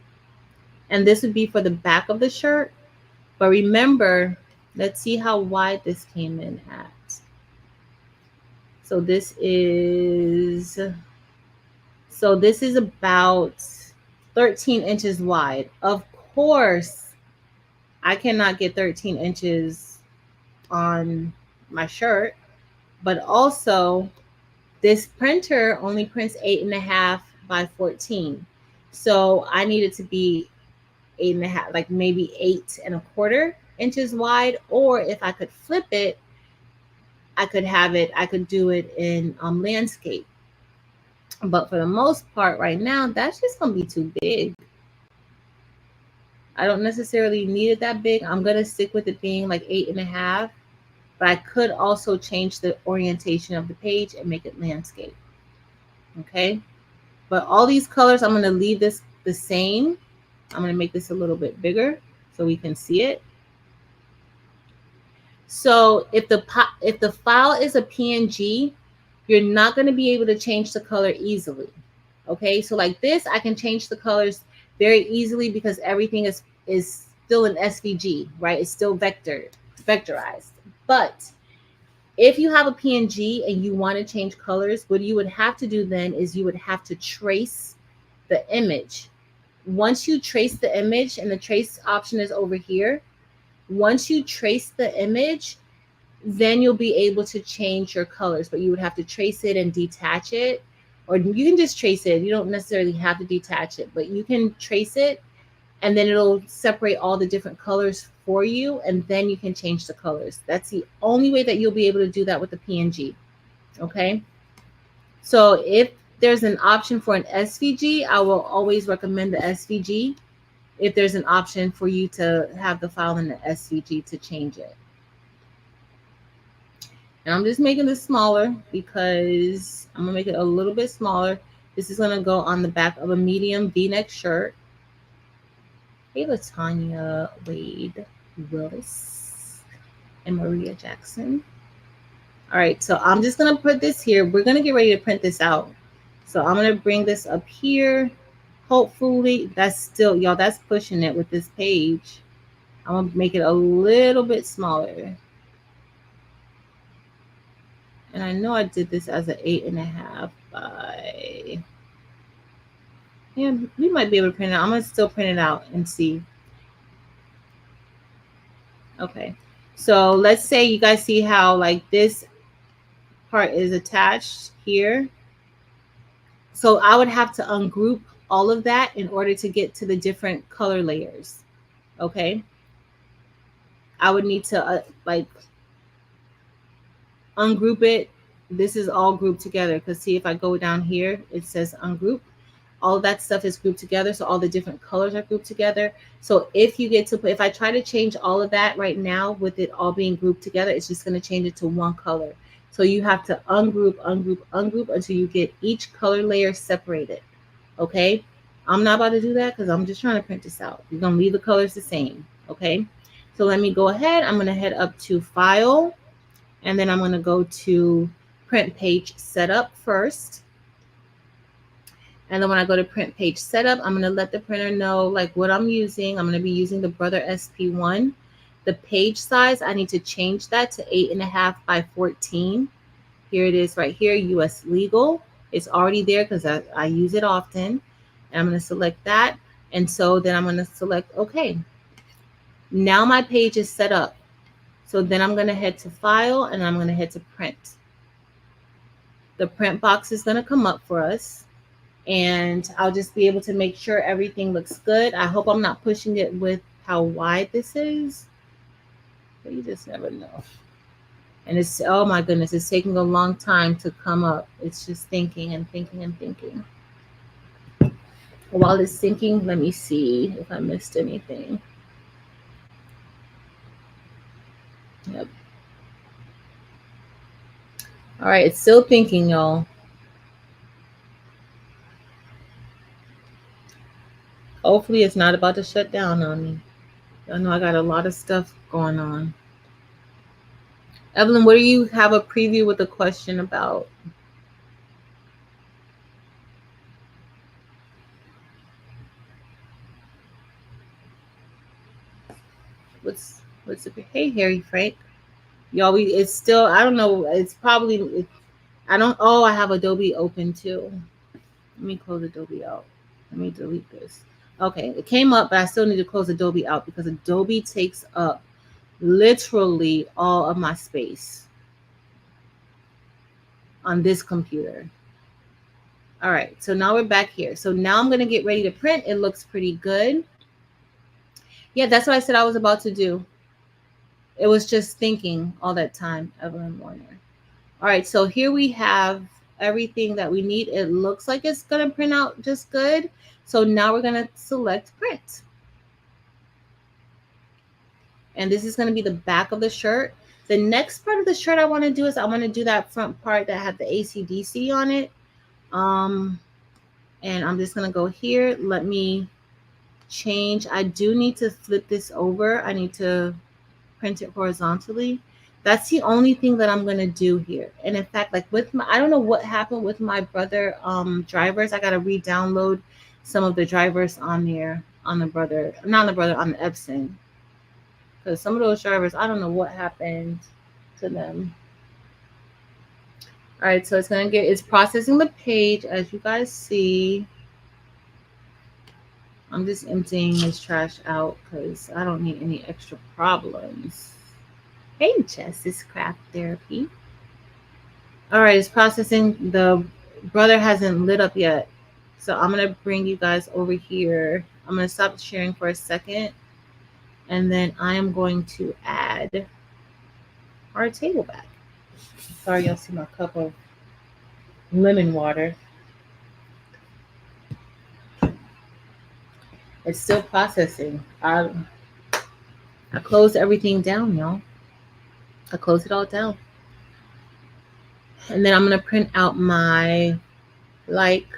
this would be for the back of the shirt. But remember, let's see how wide this came in at. So this is about 13 inches wide. Of course, I cannot get 13 inches on my shirt, but also this printer only prints 8.5 by 14. So I need it to be 8.5, like maybe 8.25 inches wide. Or if I could flip it, I could do it in landscape. But for the most part right now, that's just gonna be too big. I don't necessarily need it that big. I'm gonna stick with it being like 8.5. But I could also change the orientation of the page and make it landscape. Okay. But all these colors, I'm going to leave this the same. I'm going to make this a little bit bigger so we can see it. So if the file is a PNG, you're not going to be able to change the color easily. Okay. So like this, I can change the colors very easily because everything is still an SVG, right? It's still vectorized. But if you have a PNG and you want to change colors, what you would have to do then is you would have to trace the image. Once you trace the image, and the trace option is over here, once you trace the image, then you'll be able to change your colors. But you would have to trace it and detach it, or you can just trace it. You don't necessarily have to detach it, but you can trace it, and then it'll separate all the different colors for you, and then you can change the colors. That's the only way that you'll be able to do that with the PNG. Okay. So if there's an option for an SVG, I will always recommend the SVG if there's an option for you to have the file in the SVG to change it. And I'm just making this smaller because I'm gonna make it a little bit smaller. This is gonna go on the back of a medium V-neck shirt. Hey, Latanya Wade Willis and Maria Jackson. All right, so I'm just gonna put this here. We're gonna get ready to print this out. So I'm gonna bring this up here. Hopefully, that's still, y'all, that's pushing it with this page. I'm gonna make it a little bit smaller. And I know I did this as an 8.5 by, yeah, we might be able to print it out. I'm gonna still print it out and see. Okay, so let's say you guys see how like this part is attached here. So I would have to ungroup all of that in order to get to the different color layers. Okay, I would need to like ungroup it. This is all grouped together because see, if I go down here, it says ungroup. All of that stuff is grouped together, so all the different colors are grouped together. So if you get to put, if I try to change all of that right now with it all being grouped together, it's just going to change it to one color. So you have to ungroup, ungroup, ungroup until you get each color layer separated. Okay, I'm not about to do that because I'm just trying to print this out. We're going to leave the colors the same. Okay, so let me go ahead. I'm going to head up to File, and then I'm going to go to Print Page Setup first. And then when I go to Print Page Setup, I'm going to let the printer know like what I'm using. I'm going to be using the Brother SP1. The page size, I need to change that to 8.5 by 14. Here it is right here, US Legal. It's already there because I use it often. And I'm going to select that. And so then I'm going to select OK. Now my page is set up. So then I'm going to head to File and I'm going to head to Print. The print box is going to come up for us. And I'll just be able to make sure everything looks good. I hope I'm not pushing it with how wide this is. But you just never know. And it's, oh my goodness, it's taking a long time to come up. It's just thinking and thinking and thinking. While it's thinking, let me see if I missed anything. Yep. All right, it's still thinking, y'all. Hopefully it's not about to shut down on me. I know I got a lot of stuff going on. Evelyn, what do you have a preview with a question about? What's the, hey Harry Frank? Y'all, it's still, I don't know, it's probably, I don't, oh, I have Adobe open too. Let me close Adobe out. Let me delete this. Okay, it came up, but I still need to close Adobe out because Adobe takes up literally all of my space on this computer. All right, so now we're back here. So now I'm gonna get ready to print. It looks pretty good. Yeah, that's what I said I was about to do. It was just thinking all that time, Evelyn Warner. All right, so here we have everything that we need. It looks like it's gonna print out just good. So now we're gonna select print. And this is gonna be the back of the shirt. The next part of the shirt I wanna do is I wanna do that front part that had the AC/DC on it. And I'm just gonna go here. Let me change. I do need to flip this over. I need to print it horizontally. That's the only thing that I'm gonna do here. And in fact, like with my, I don't know what happened with my Brother drivers. I gotta re-download some of the drivers on there on the Brother, not on the Brother, on the Epson. Because some of those drivers, I don't know what happened to them. All right, so it's gonna get, it's processing the page as you guys see. I'm just emptying this trash out because I don't need any extra problems. Hey, Justice Craft Therapy. All right, it's processing. The Brother hasn't lit up yet. So I'm going to bring you guys over here. I'm going to stop sharing for a second. And then I am going to add our table back. Sorry, y'all see my cup of lemon water. It's still processing. I closed everything down, y'all. I closed it all down. And then I'm going to print out my like,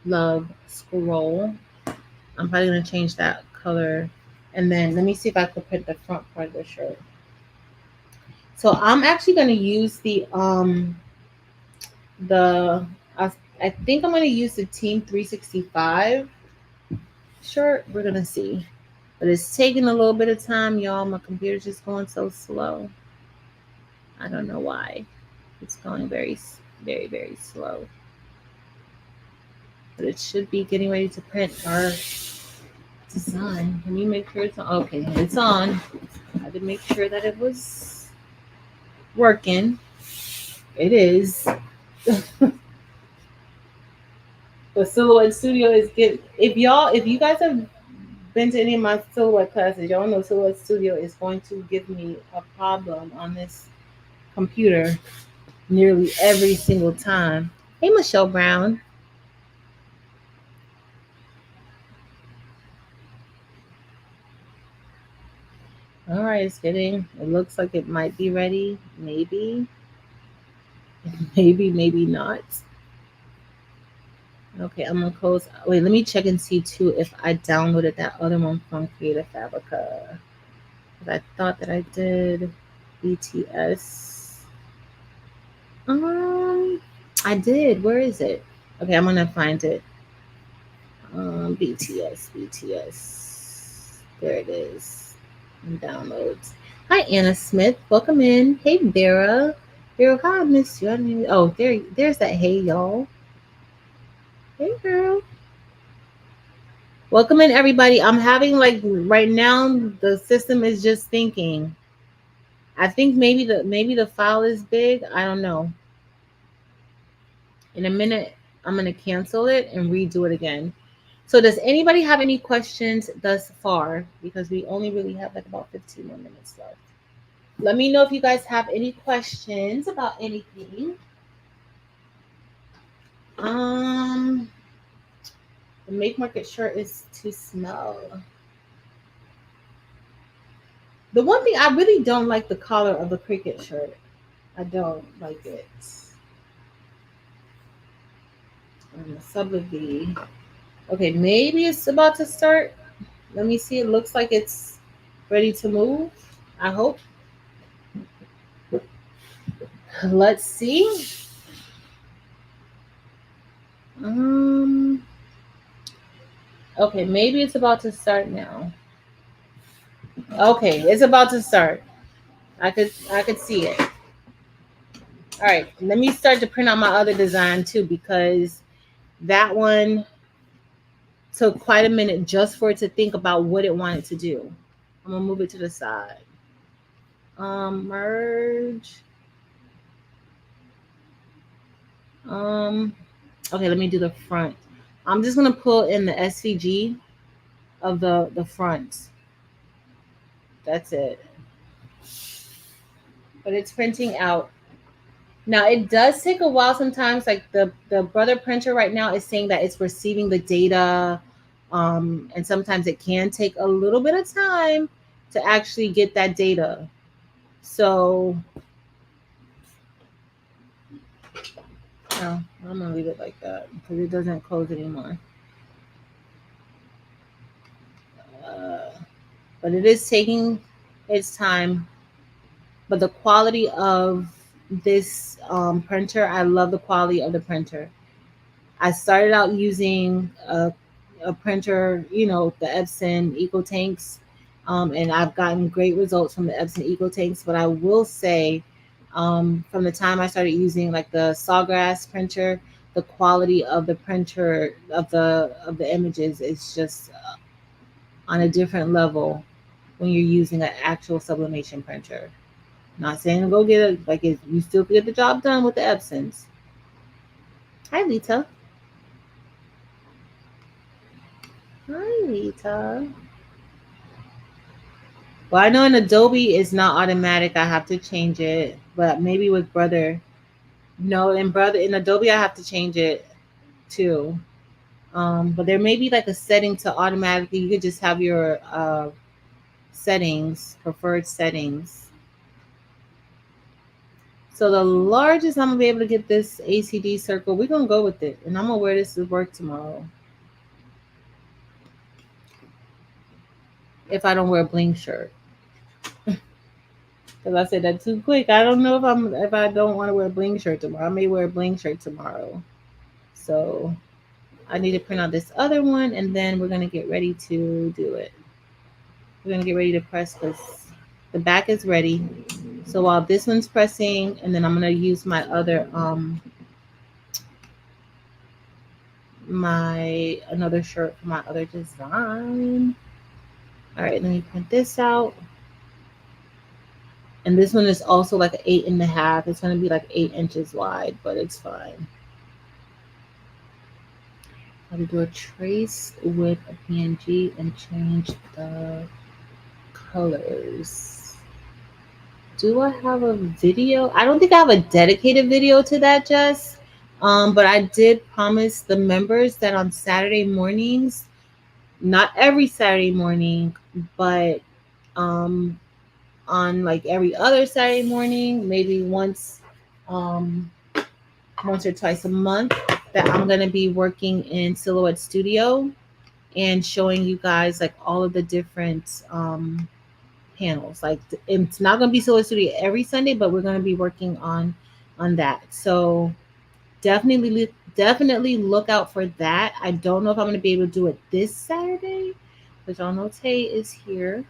love scroll. I'm probably going to change that color. And then let me see if I could print the front part of the shirt. So I'm actually going to use the I think I'm going to use the Team 365 shirt. We're going to see. But it's taking a little bit of time, y'all. My computer's just going so slow. I don't know why. It's going very, very, very slow. But it should be getting ready to print our design. Can you make sure it's on? Okay, it's on. I had to make sure that it was working. It is. The Silhouette Studio is good. If you guys have been to any of my Silhouette classes, y'all know Silhouette Studio is going to give me a problem on this computer nearly every single time. Hey, Michelle Brown. All right, it's getting. It looks like it might be ready. Maybe, maybe not. Okay, I'm gonna close. Wait, let me check and see too if I downloaded that other one from Creative Fabrica. I thought that I did. BTS. I did. Where is it? Okay, I'm gonna find it. BTS. There it is. And downloads. Hi, Anna Smith. Welcome in. Hey, Vera. Vera, hi, I missed you. I didn't even, oh, there's that. Hey, y'all. Hey, girl. Welcome in, everybody. I'm having like right now the system is just thinking. I think maybe the file is big. I don't know. In a minute, I'm gonna cancel it and redo it again. So does anybody have any questions thus far? Because we only really have like about 15 more minutes left. Let me know if you guys have any questions about anything. The Make Market shirt is too small. The one thing I really don't like the collar of the Cricut shirt. I don't like it. And the Sublimation. Okay, maybe it's about to start. Let me see. It looks like it's ready to move. I hope. Let's see. Okay, maybe it's about to start now. Okay, it's about to start. I could see it. All right, let me start to print out my other design too because that one took quite a minute just for it to think about what it wanted to do. I'm gonna move it to the side. Merge. Okay, let me do the front. I'm just gonna pull in the SVG of the front. That's it. But it's printing out. Now it does take a while sometimes. Like the brother printer right now is saying that it's receiving the data, and sometimes it can take a little bit of time to actually get that data. So, no, I'm gonna leave it like that because it doesn't close anymore. But it is taking its time. But the quality of this printer, I love the quality of the printer. I started out using a printer, the Epson EcoTanks, and I've gotten great results from the Epson EcoTanks. But I will say, from the time I started using like the Sawgrass printer, the quality of the printer of the images is just on a different level when you're using an actual sublimation printer. Not saying to go get it, like you still get the job done with the Epsons. Hi, Lita. Hi, Lita. Well, I know in Adobe it's not automatic. I have to change it, but maybe with Brother. No, in Adobe I have to change it too. But there may be like a setting to automatically. You could just have your preferred settings. So the largest I'm gonna be able to get this ACD circle, we're gonna go with it. And I'm gonna wear this to work tomorrow. If I don't wear a bling shirt. Because I said that too quick. I don't know if I don't want to wear a bling shirt tomorrow. I may wear a bling shirt tomorrow. So I need to print out this other one and then we're gonna get ready to do it. We're gonna get ready to press because the back is ready. So while this one's pressing, and then I'm gonna use my other another shirt for my other design. All right, let me print this out. And this one is also like an 8.5. It's gonna be like 8 inches wide, but it's fine. I'm gonna do a trace with a PNG and change the colors. Do I have a video? I don't think I have a dedicated video to that, Jess. But I did promise the members that on Saturday mornings, not every Saturday morning, but on like every other Saturday morning, maybe once or twice a month, that I'm gonna be working in Silhouette Studio and showing you guys like all of the different panels. Like it's not gonna be Silhouette Studio every Sunday, but we're gonna be working on that. So definitely look out for that. I don't know if I'm gonna be able to do it this Saturday, because y'all know Tay is here,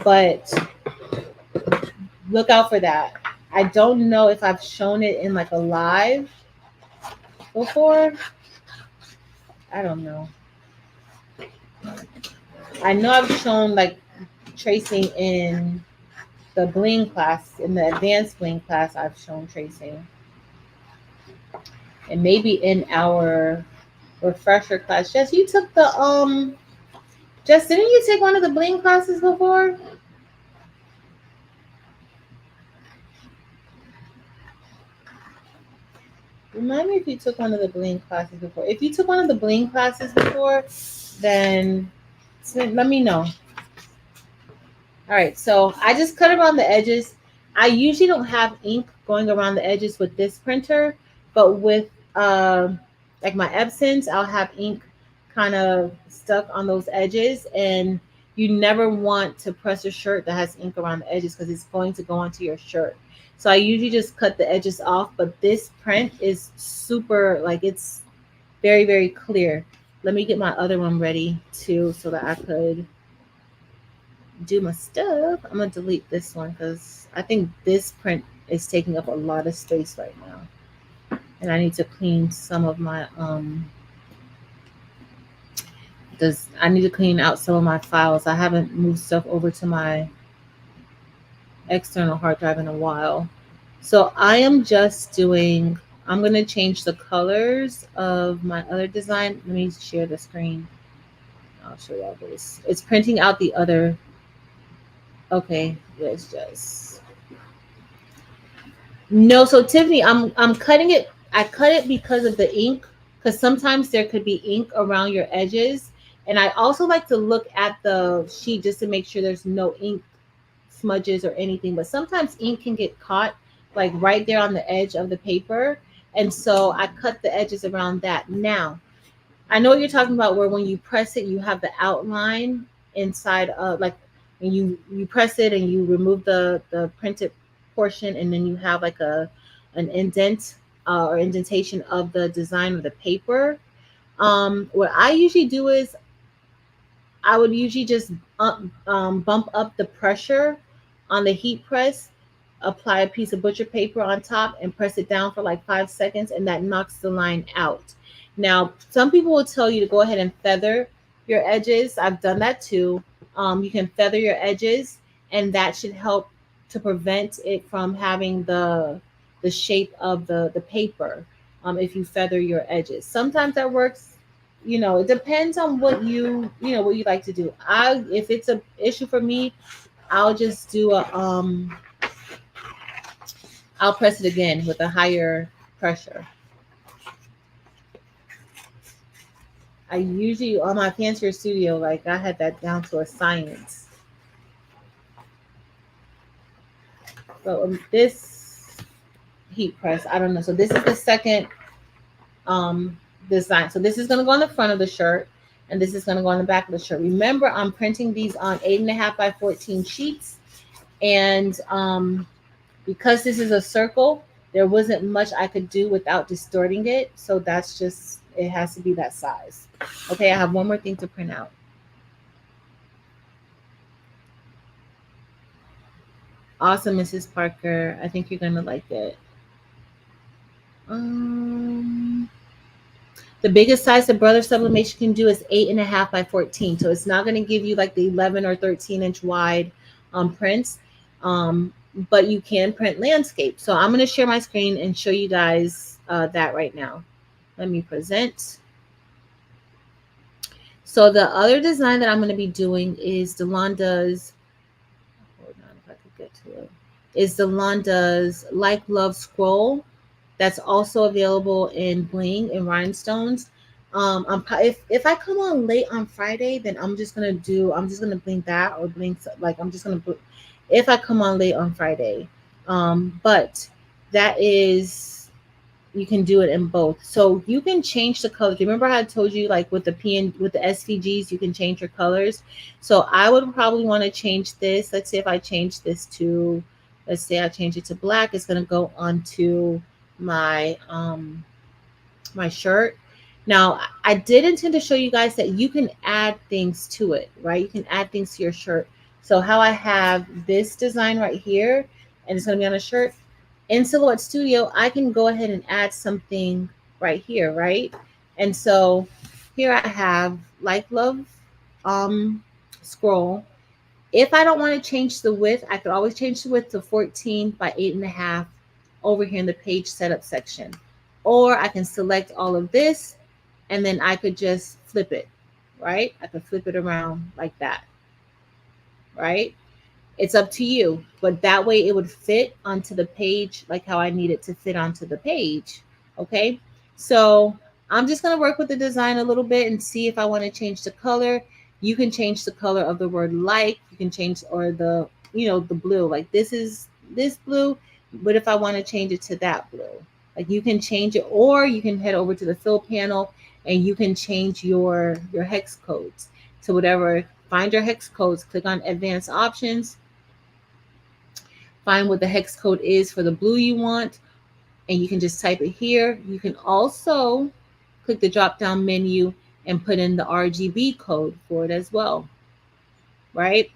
but look out for that. I don't know if I've shown it in like a live before. I don't know. I know I've shown like tracing in the bling class, in the advanced bling class. I've shown tracing, and maybe in our refresher class. Jess, you took the Jess, didn't you take one of the bling classes before? Remind me if you took one of the bling classes before. If you took one of the bling classes before, then let me know. All right, so I just cut around the edges. I usually don't have ink going around the edges with this printer, but with like my Epsons, I'll have ink kind of stuck on those edges, and you never want to press a shirt that has ink around the edges because it's going to go onto your shirt. So I usually just cut the edges off, but this print is super, like it's very, very clear. Let me get my other one ready too so that I could do my stuff. I'm gonna delete this one because I think this print is taking up a lot of space right now, and I need to clean some of my I need to clean out some of my files. I haven't moved stuff over to my external hard drive in a while. So I am just doing, I'm going to change the colors of my other design. Let me share the screen. I'll show y'all this. It's printing out the other. Okay, let's just. No, so Tiffany, I'm cutting it. I cut it because of the ink, because sometimes there could be ink around your edges. And I also like to look at the sheet just to make sure there's no ink smudges or anything, but sometimes ink can get caught like right there on the edge of the paper, and so I cut the edges around that. Now I know what you're talking about, where when you press it you have the outline inside of, like when you press it and you remove the printed portion, and then you have like an indent or indentation of the design of the paper. What I usually do is I would usually just bump up the pressure on the heat press, apply a piece of butcher paper on top, and press it down for like 5 seconds, and that knocks the line out. Now, some people will tell you to go ahead and feather your edges. I've done that too. You can feather your edges, and that should help to prevent it from having the shape of the paper. If you feather your edges, sometimes that works. It depends on what what you like to do. If it's an issue for me, I'll just do I'll press it again with a higher pressure. I usually, on my fancier studio, like I had that down to a science. So this heat press. I don't know. So this is the second um design. So this is going to go on the front of the shirt, and this is going to go on the back of the shirt. Remember, I'm printing these on 8.5 by 14 sheets, and because this is a circle, there wasn't much I could do without distorting it. So that's just, it has to be that size. Okay, I have one more thing to print out. Awesome, Mrs. Parker. I think you're gonna like it. Um, the biggest size that Brother Sublimation can do is 8.5 by 14. So it's not gonna give you like the 11 or 13-inch wide prints. But you can print landscape. So I'm gonna share my screen and show you guys that right now. Let me present. So the other design that I'm going to be doing is Delonda's, hold on if I could get to it, is Delonda's Like Love Scroll. That's also available in bling and rhinestones. If I come on late on Friday, then I'm just gonna bling that, or bling, like I'm just gonna, if I come on late on Friday. But that is, you can do it in both. So you can change the colors. Remember how I told you, like with the with the SVGs, you can change your colors. So I would probably want to change this. Let's say if I change this to, let's say I change it to black, it's going to go onto my my shirt. Now, I did intend to show you guys that you can add things to it, right? You can add things to your shirt. So how I have this design right here, and it's going to be on a shirt, in Silhouette Studio, I can go ahead and add something right here, right? And so here I have Like Love Scroll. If I don't want to change the width, I could always change the width to 14 by 8.5 over here in the page setup section. Or I can select all of this, and then I could just flip it, right? I could flip it around like that, right? It's up to you, but that way it would fit onto the page like how I need it to fit onto the page. Okay, so I'm just going to work with the design a little bit and see if I want to change the color. You can change the color of the word like, you can change, or the, you know, the blue, like this is this blue, but if I want to change it to that blue, like you can change it, or you can head over to the fill panel and you can change your hex codes to whatever. Find your hex codes, click on advanced options, find what the hex code is for the blue you want, and you can just type it here. You can also click the drop down menu and put in the RGB code for it as well, right?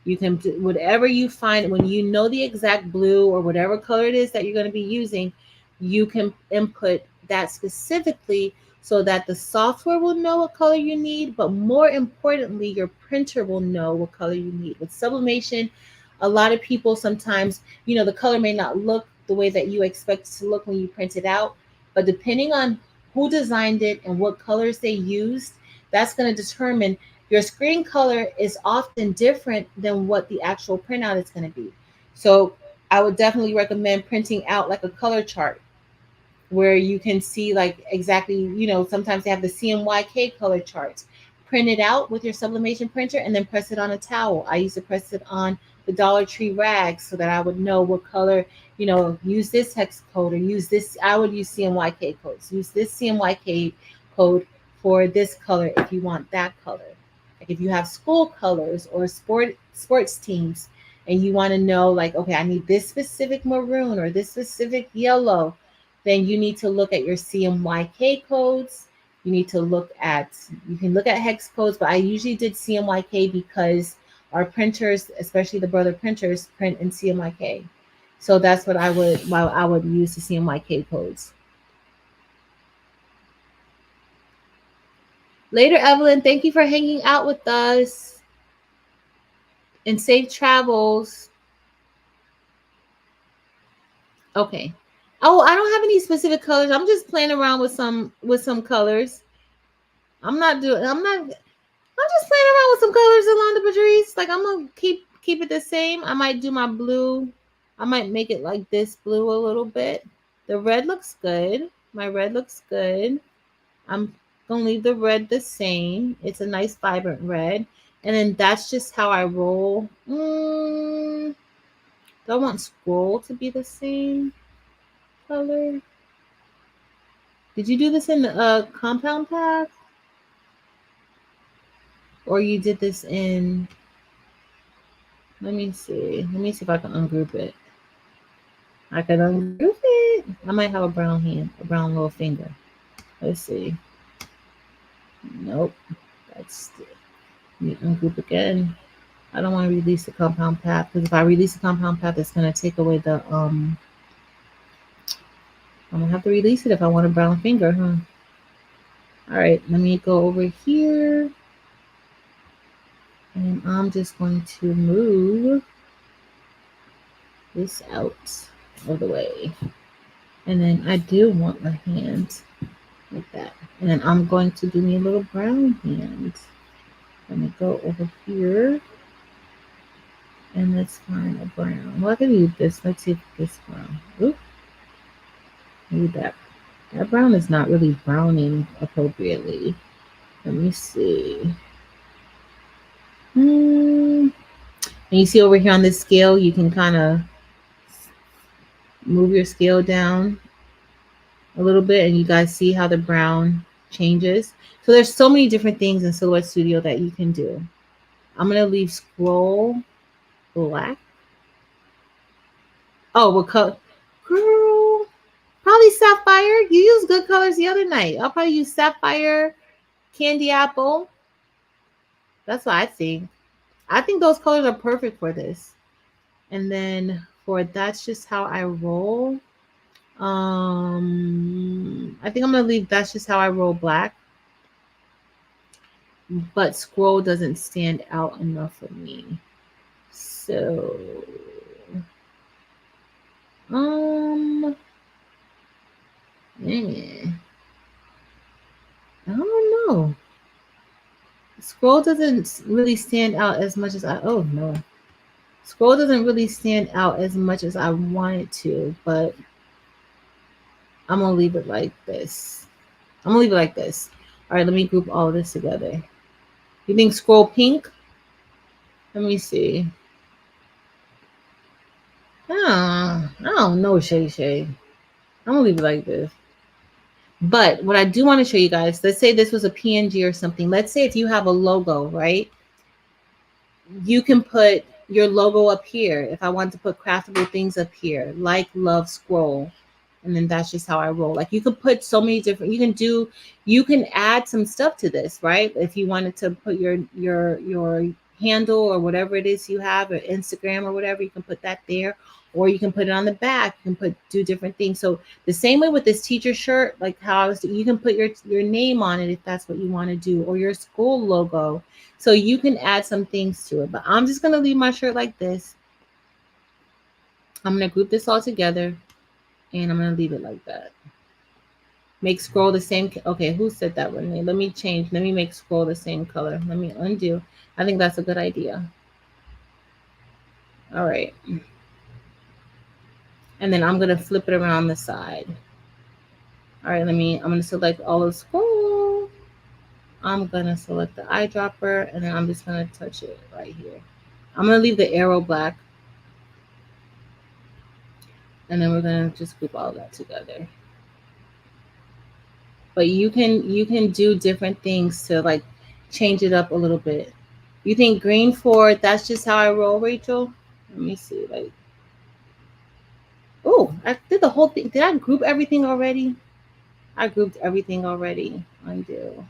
You can do whatever you find. When you know the exact blue or whatever color it is that you're going to be using, you can input that specifically so that the software will know what color you need, but more importantly, your printer will know what color you need. With sublimation, a lot of people sometimes, you know, the color may not look the way that you expect it to look when you print it out, but depending on who designed it and what colors they used, that's going to determine your screen color is often different than what the actual printout is going to be. So I would definitely recommend printing out like a color chart where you can see like exactly, you know, sometimes they have the CMYK color charts. Print it out with your sublimation printer and then press it on a towel. I used to press it on the Dollar Tree rags so that I would know what color, you know, use this hex code or use this. I would use CMYK codes. Use this CMYK code for this color if you want that color. Like if you have school colors or sports teams and you want to know like, okay, I need this specific maroon or this specific yellow, then you need to look at your CMYK codes. You need to look at, you can look at hex codes, but I usually did CMYK because our printers, especially the Brother printers, print in CMYK. So that's what I would use the CMYK codes. Later, Evelyn, thank you for hanging out with us and safe travels. Okay. Oh, I don't have any specific colors. I'm just playing around with some colors. I'm just playing around with some colors, Alonda Patrice. Like I'm gonna keep it the same. I might do my blue. I might make it like this blue a little bit. The red looks good. My red looks good. I'm gonna leave the red the same. It's a nice vibrant red. And then that's just how I roll. Do I want scroll to be the same color? Did you do this in a compound path? Or you did this in, let me see. Let me see if I can ungroup it. I can ungroup it. I might have a brown hand, a brown little finger. Let's see. Nope. That's, let me ungroup again. I don't want to release the compound path because if I release the compound path, it's going to take away the, I'm going to have to release it if I want a brown finger, huh? All right, let me go over here. And I'm just going to move this out of the way. And then I do want my hand like that. And then I'm going to do me a little brown hand. Let me go over here. And let's find a brown. Well, I can use this. Let's see if this brown. Oop. Maybe that brown is not really browning appropriately. Let me see. And you see over here on this scale, you can kind of move your scale down a little bit and you guys see how the brown changes. So there's so many different things in Silhouette Studio that you can do. I'm going to leave scroll black. Oh, what color? Girl, probably sapphire. You used good colors the other night. I'll probably use sapphire, candy apple. That's what I think. I think those colors are perfect for this. And then for that's just how I roll. I think I'm gonna leave that's just how I roll black. But scroll doesn't stand out enough for me. So yeah. I don't know. Scroll doesn't really stand out as much as Scroll doesn't really stand out as much as I want it to, but I'm gonna leave it like this. All right, let me group all of this together. You think scroll pink? Let me see. I don't know, Shay. I'm gonna leave it like this. But what I do want to show you guys, let's say this was a PNG or something. Let's say if you have a logo, right? You can put your logo up here. If I want to put craftable things up here, like love scroll. And then that's just how I roll. Like you could put so many different, you can add some stuff to this, right? If you wanted to put your handle or whatever it is you have, or Instagram or whatever, you can put that there, or you can put it on the back. You can do different things. So the same way with this teacher shirt, like how you can put your name on it if that's what you want to do, or your school logo. So you can add some things to it. But I'm just gonna leave my shirt like this. I'm gonna group this all together. And I'm going to leave it like that. Make scroll the same. Okay, who said that one? Let me change. Let me make scroll the same color. Let me undo. I think that's a good idea. All right. And then I'm going to flip it around the side. All right, I'm going to select all of scroll. I'm going to select the eyedropper, and then I'm just going to touch it right here. I'm going to leave the arrow black. And then we're going to just group all of that together. But you can do different things to like change it up a little bit. You think green for that's just how I roll, Rachel? Let me see. Like, oh, I did the whole thing. Did I group everything already? I grouped everything already. Undo.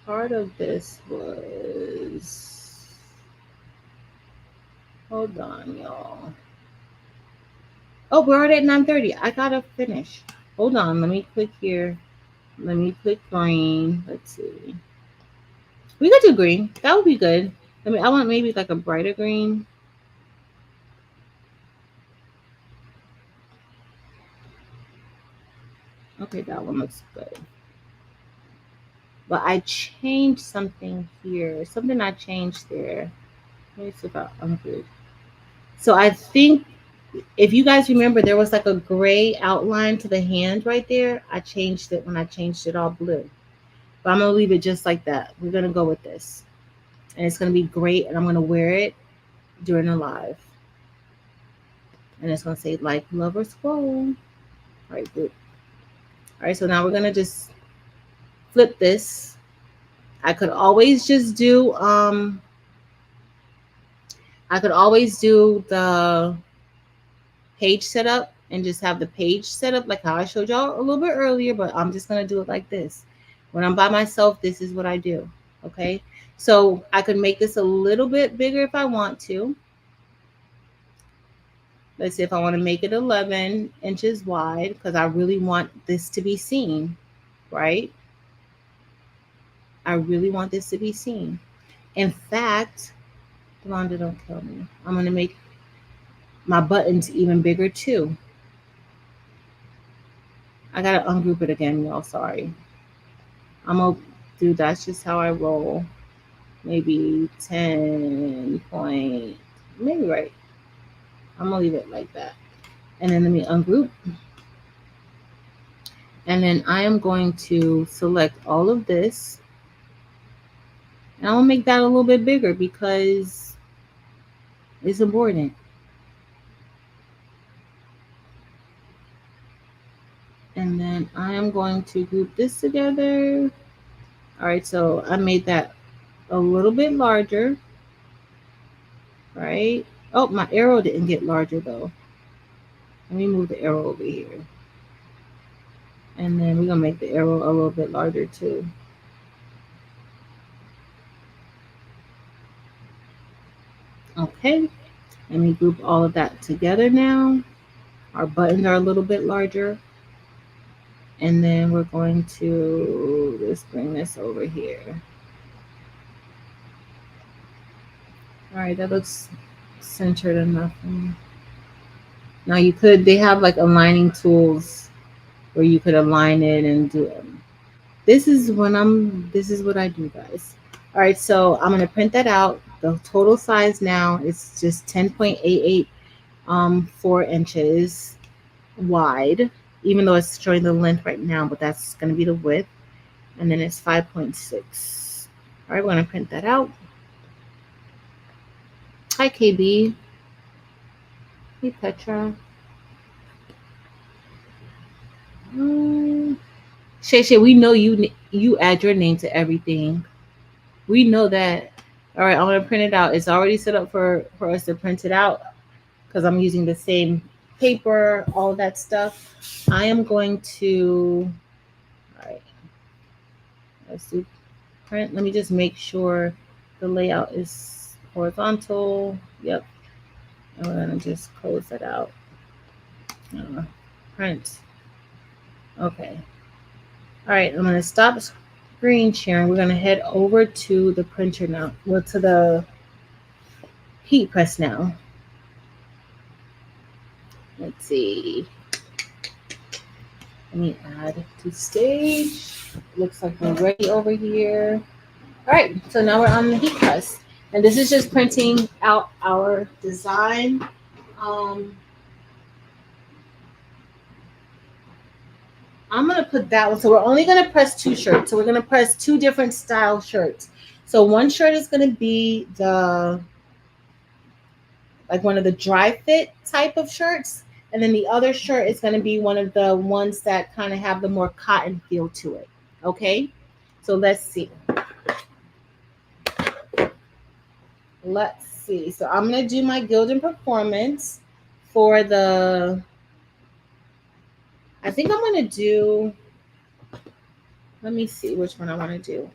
Part of this was, hold on, y'all. Oh, we're already at 9:30. I gotta finish. Hold on, let me click here. Let me click green. Let's see. We could do green. That would be good. I want maybe like a brighter green. Okay, that one looks good. But I changed something here. Something I changed there. Let me see if I'm good. So I think if you guys remember, there was like a gray outline to the hand right there. I changed it when I changed it all blue. But I'm going to leave it just like that. We're going to go with this. And it's going to be great. And I'm going to wear it during the live. And it's going to say like, love, or scroll. All right, good. All right, so now we're going to just flip this. I could always just do, I could always do the page setup and just have the page set up like how I showed y'all a little bit earlier, but I'm just going to do it like this. When I'm by myself, this is what I do. Okay. So I could make this a little bit bigger if I want to. Let's see if I want to make it 11 inches wide because I really want this to be seen, right? I really want this to be seen. In fact, Yolanda, don't kill me. I'm going to make my buttons even bigger too. I got to ungroup it again, y'all. Sorry. I'm going to do, that's just how I roll. Maybe 10 point, maybe right. I'm going to leave it like that. And then let me ungroup. And then I am going to select all of this. And I'll make that a little bit bigger because it's important. And then I am going to group this together. All right, so I made that a little bit larger, right? Oh, my arrow didn't get larger though. Let me move the arrow over here. And then we're gonna make the arrow a little bit larger too. Okay, let me group all of that together now. Our buttons are a little bit larger. And then we're going to just bring this over here. All right, that looks centered enough. Now you could, they have like aligning tools where you could align it and do it. This is what I do, guys. All right, so I'm gonna print that out. The total size now is just 10.88 4 inches wide, even though it's showing the length right now, but that's gonna be the width. And then it's 5.6. All right, we're gonna print that out. Hi, KB. Hey, Petra. Shay, we know you add your name to everything. We know that. All right, I'm gonna print it out. It's already set up for us to print it out because I'm using the same paper, all that stuff. I am going to, all right, let's do print. Let me just make sure the layout is horizontal. Yep. And we're gonna just close that out. Print. Okay. All right, I'm gonna stop screen sharing. We're gonna head over to the printer now. Well, to the heat press now. Let's see. Let me add to stage. Looks like we're ready over here. All right, so now we're on the heat press. And this is just printing out our design. I'm going to put that one. So we're only going to press 2 shirts. So we're going to press 2 different style shirts. So one shirt is going to be the, like one of the dry fit type of shirts. And then the other shirt is going to be one of the ones that kind of have the more cotton feel to it. Okay. So let's see. Let's see. So I'm going to do my Gildan Performance for the, I think I'm going to do, let me see which one I want to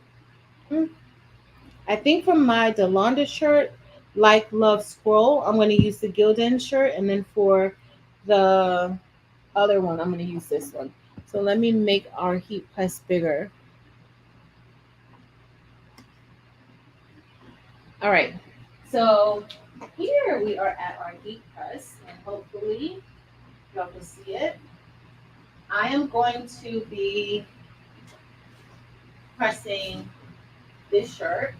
do. I think for my Delonda shirt, Like Love Scroll, I'm going to use the Gildan shirt. And then for the other one, I'm going to use this one. So let me make our heat press bigger. All right. So here we are at our heat press. And hopefully y'all can see it. I am going to be pressing this shirt.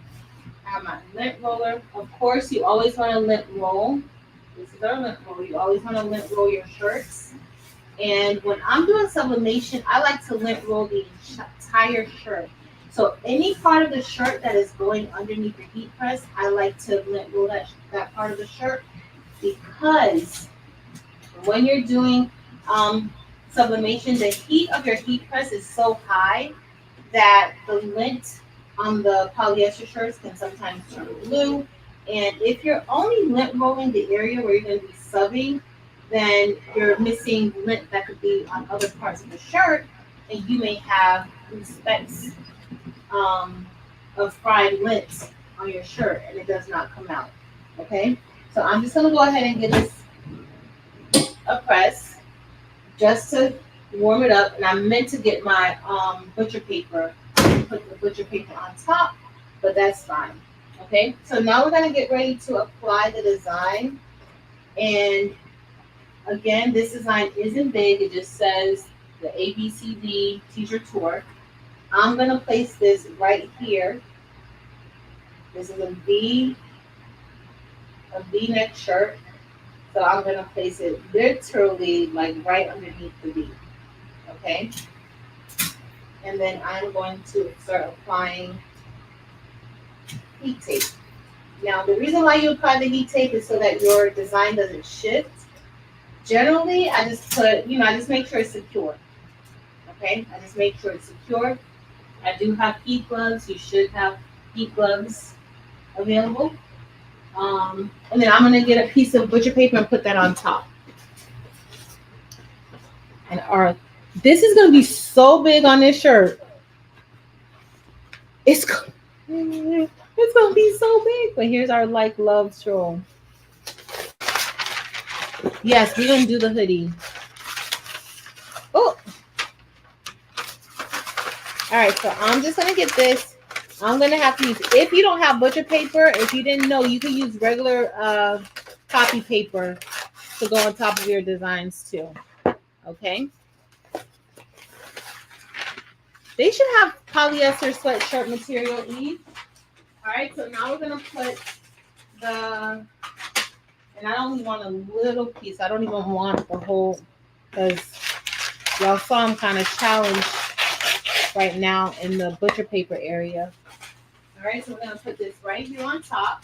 I have my lint roller. Of course, you always want to lint roll. This is our lint roll. You always want to lint roll your shirts. And when I'm doing sublimation, I like to lint roll the entire shirt. So any part of the shirt that is going underneath the heat press, I like to lint roll that part of the shirt, because when you're doing sublimation, the heat of your heat press is so high that the lint on the polyester shirts can sometimes turn blue. And if you're only lint rolling the area where you're going to be subbing, then you're missing lint that could be on other parts of the shirt, and you may have specks of fried lint on your shirt, and it does not come out. Okay, so I'm just going to go ahead and give this a press just to warm it up, and I meant to get my butcher paper and put the butcher paper on top, but that's fine. Okay, so now we're going to get ready to apply the design. And again, this design isn't big, it just says the ABCD teacher tour. I'm going to place this right here. This is a V-neck shirt. So I'm going to place it literally like right underneath the V. Okay. And then I'm going to start applying heat tape. Now, the reason why you apply the heat tape is so that your design doesn't shift. Generally, I just put, I just make sure it's secure. Okay. I just make sure it's secure. I do have heat gloves. You should have heat gloves available. And then I'm going to get a piece of butcher paper and put that on top. And this is going to be so big on this shirt. It's going to be so big. But here's our like love stroll. Yes, we're going to do the hoodie. Oh. All right, so I'm just going to get this. I'm going to have to use, if you don't have butcher paper, if you didn't know, you can use regular copy paper to go on top of your designs too. Okay. They should have polyester sweatshirt material, Eve. All right, so now we're going to put and I only want a little piece. I don't even want the whole, because y'all saw I'm kind of challenged right now in the butcher paper area. All right, so we're going to put this right here on top.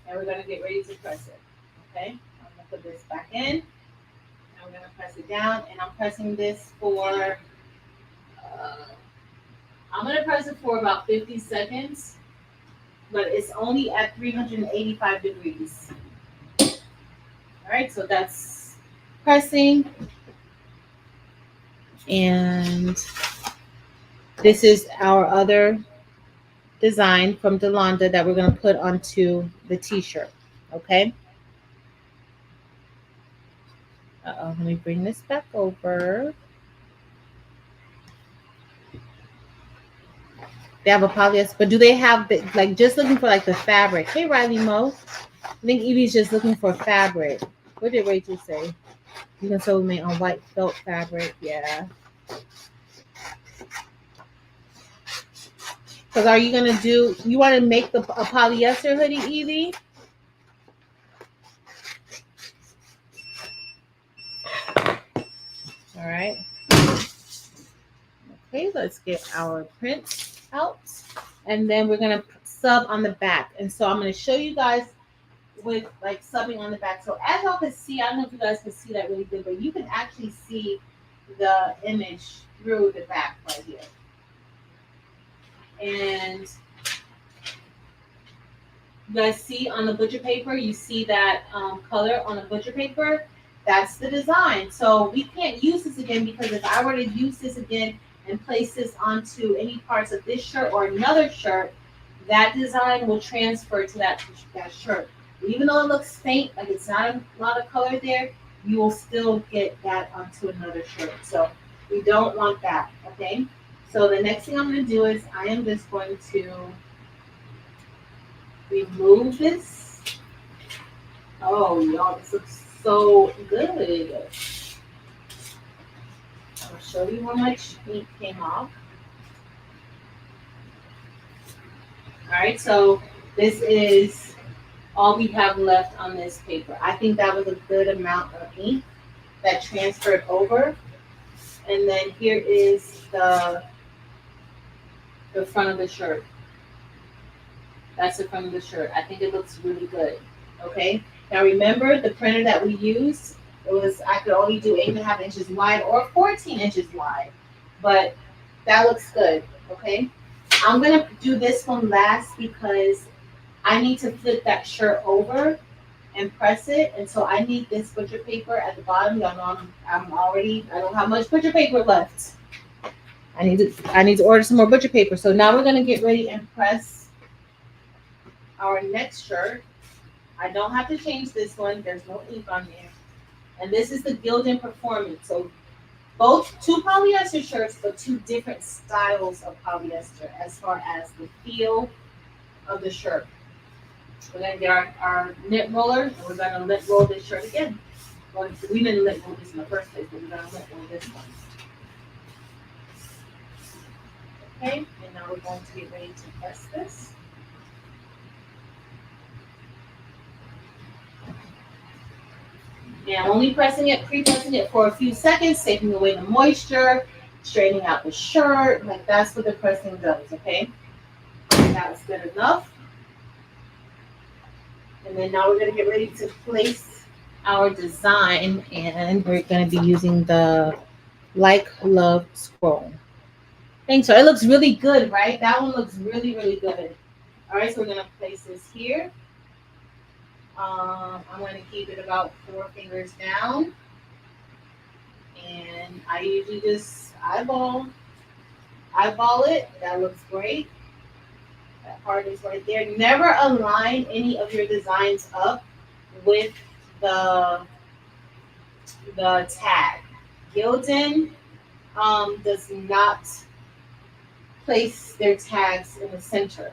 And we're going to get ready to press it. Okay, I'm going to put this back in. And we're going to press it down. And I'm pressing this for, I'm going to press it for about 50 seconds. But it's only at 385 degrees. All right, so that's pressing. And this is our other design from Delonda that we're going to put onto the t-shirt. Okay. Let me bring this back over. They have a polyester, but do they have like just looking for like the fabric? Hey, Riley Mo. I think Evie's just looking for fabric. What did Rachel say? You can sew me on white felt fabric. Yeah. Because are you going to you want to make a polyester hoodie, Evie? All right. Okay, let's get our print out. And then we're going to sub on the back. And so I'm going to show you guys with like subbing on the back. So as y'all can see, I don't know if you guys can see that really good, but you can actually see the image through the back right here. And you guys see on the butcher paper, you see that color on the butcher paper. That's the design. So we can't use this again, because if I were to use this again and place this onto any parts of this shirt or another shirt, that design will transfer to that shirt. Even though it looks faint, like it's not a lot of color there, you will still get that onto another shirt. So we don't want that, okay? So the next thing I'm going to do is I am just going to remove this. Oh, y'all, this looks so good. I'll show you how much ink came off. All right, so this is all we have left on this paper. I think that was a good amount of ink that transferred over. And then here is the front of the shirt. That's the front of the shirt. I think it looks really good. Okay. Now remember the printer that we used. It was I could only do 8.5 inches wide or 14 inches wide, but that looks good. Okay. I'm gonna do this one last because I need to flip that shirt over and press it, and so I need this butcher paper at the bottom. Y'all know I don't have much butcher paper left. I need to order some more butcher paper. So now we're gonna get ready and press our next shirt. I don't have to change this one. There's no ink on there. And this is the Gildan Performance. So both two polyester shirts, but two different styles of polyester as far as the feel of the shirt. We're gonna get our knit roller and we're gonna knit roll this shirt again. Well, we didn't knit roll this in the first place, but we're gonna knit roll this one. Okay, and now we're going to get ready to press this. And I'm only pre-pressing it for a few seconds, taking away the moisture, straightening out the shirt. Like that's what the pressing does, okay? That's good enough. And then now we're gonna get ready to place our design, and we're gonna be using the Like Love scroll. Thanks, so it looks really good, right? That one looks really, really good. All right, so we're gonna place this here. I'm going to keep it about 4 fingers down. And I usually just eyeball it. That looks great. That part is right there. Never align any of your designs up with the tag. Gildan does not place their tags in the center.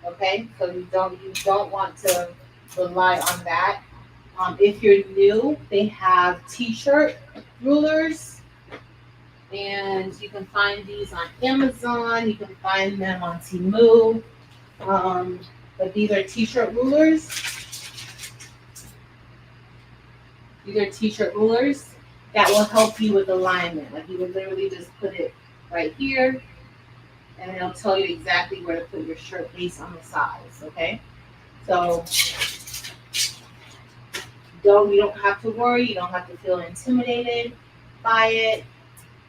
Okay, so you don't want to rely on that. If you're new, they have t-shirt rulers, and you can find these on Amazon. You can find them on Temu. But these are t-shirt rulers. These are t-shirt rulers that will help you with alignment. Like you would literally just put it right here, and it'll tell you exactly where to put your shirt based on the size. Okay, so you don't have to worry. You don't have to feel intimidated by it.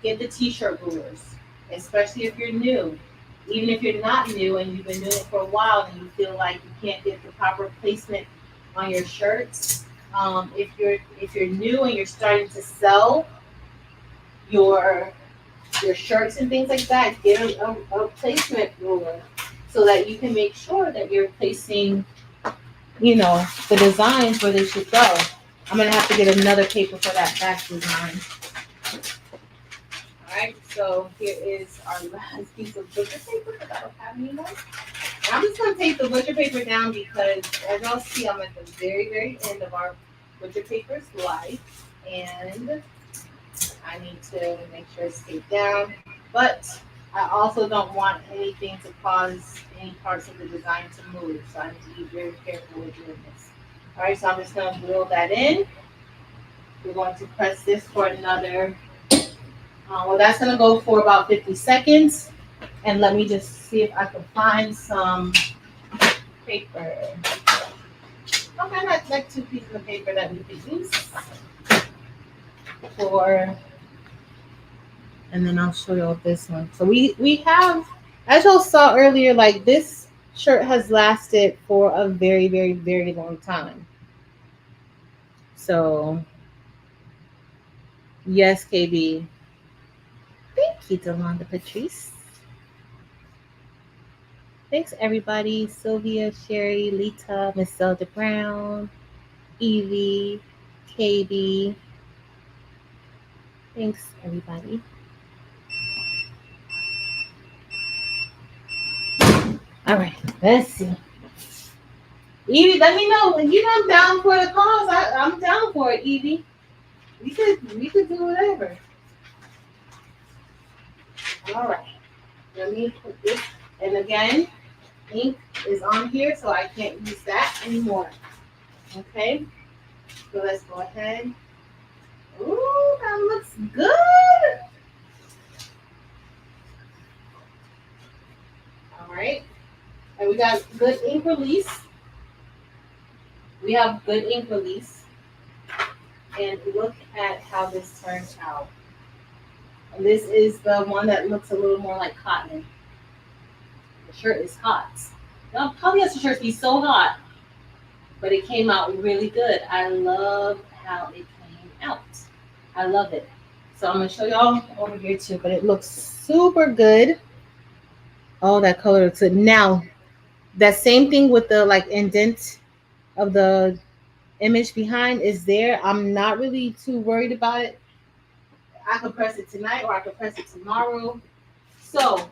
Get the t-shirt rulers, especially if you're new. Even if you're not new and you've been doing it for a while and you feel like you can't get the proper placement on your shirts. If you're new and you're starting to sell your shirts and things like that, get a placement ruler so that you can make sure that you're placing, the designs where they should go. I'm gonna have to get another paper for that back design. All right, so here is our last piece of butcher paper because I don't have any more. And I'm just gonna take the butcher paper down because, as y'all see, I'm at the very, very end of our butcher paper's life, and I need to make sure it's taped down. But I also don't want anything to cause any parts of the design to move, so I need to be very careful with doing this. All right, so I'm just going to drill that in. We're going to press this for another, that's going to go for about 50 seconds. And let me just see if I can find some paper. Okay, that's like 2 pieces of paper that we could use for. And then I'll show y'all this one. So we have, as y'all saw earlier, like this shirt has lasted for a very, very, very long time. So yes, KB. Thank you, Delonda Patrice. Thanks everybody. Sylvia, Sherry, Lita, Miss Zelda Brown, Evie, KB. Thanks everybody. All right, let's see. Evie, let me know. I'm down for the cause. I'm down for it, Evie. We could do whatever. All right. Let me put this. And again, ink is on here, so I can't use that anymore. Okay. So let's go ahead. Ooh. that looks good. All right. And we got good ink release. We have good ink release. And look at how this turns out. And this is the one that looks a little more like cotton. The shirt is hot. Now, polyester shirts be so hot, but it came out really good. I love how it came out. I love it. So I'm gonna show y'all over here too, but it looks super good. Oh, that color looks good. Now, that same thing with the like indent of the image behind is there. I'm not really too worried about it. I could press it tonight or I could press it tomorrow. So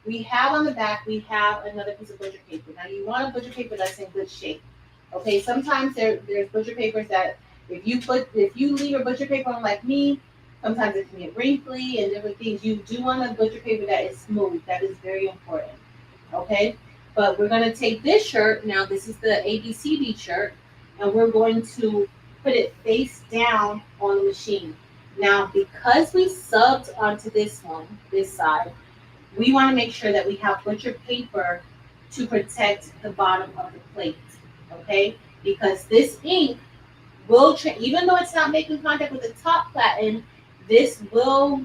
we have on the back, we have another piece of butcher paper. Now you want a butcher paper that's in good shape. Okay, sometimes there's butcher papers that if you leave a butcher paper on like me, sometimes it can get wrinkly and different things. You do want a butcher paper that is smooth. That is very important. Okay, but we're gonna take this shirt. Now this is the ABCD shirt, and we're going to put it face down on the machine. Now because we subbed onto this one, this side, we want to make sure that we have butcher paper to protect the bottom of the plate, okay? Because this ink will, even though it's not making contact with the top platen, this will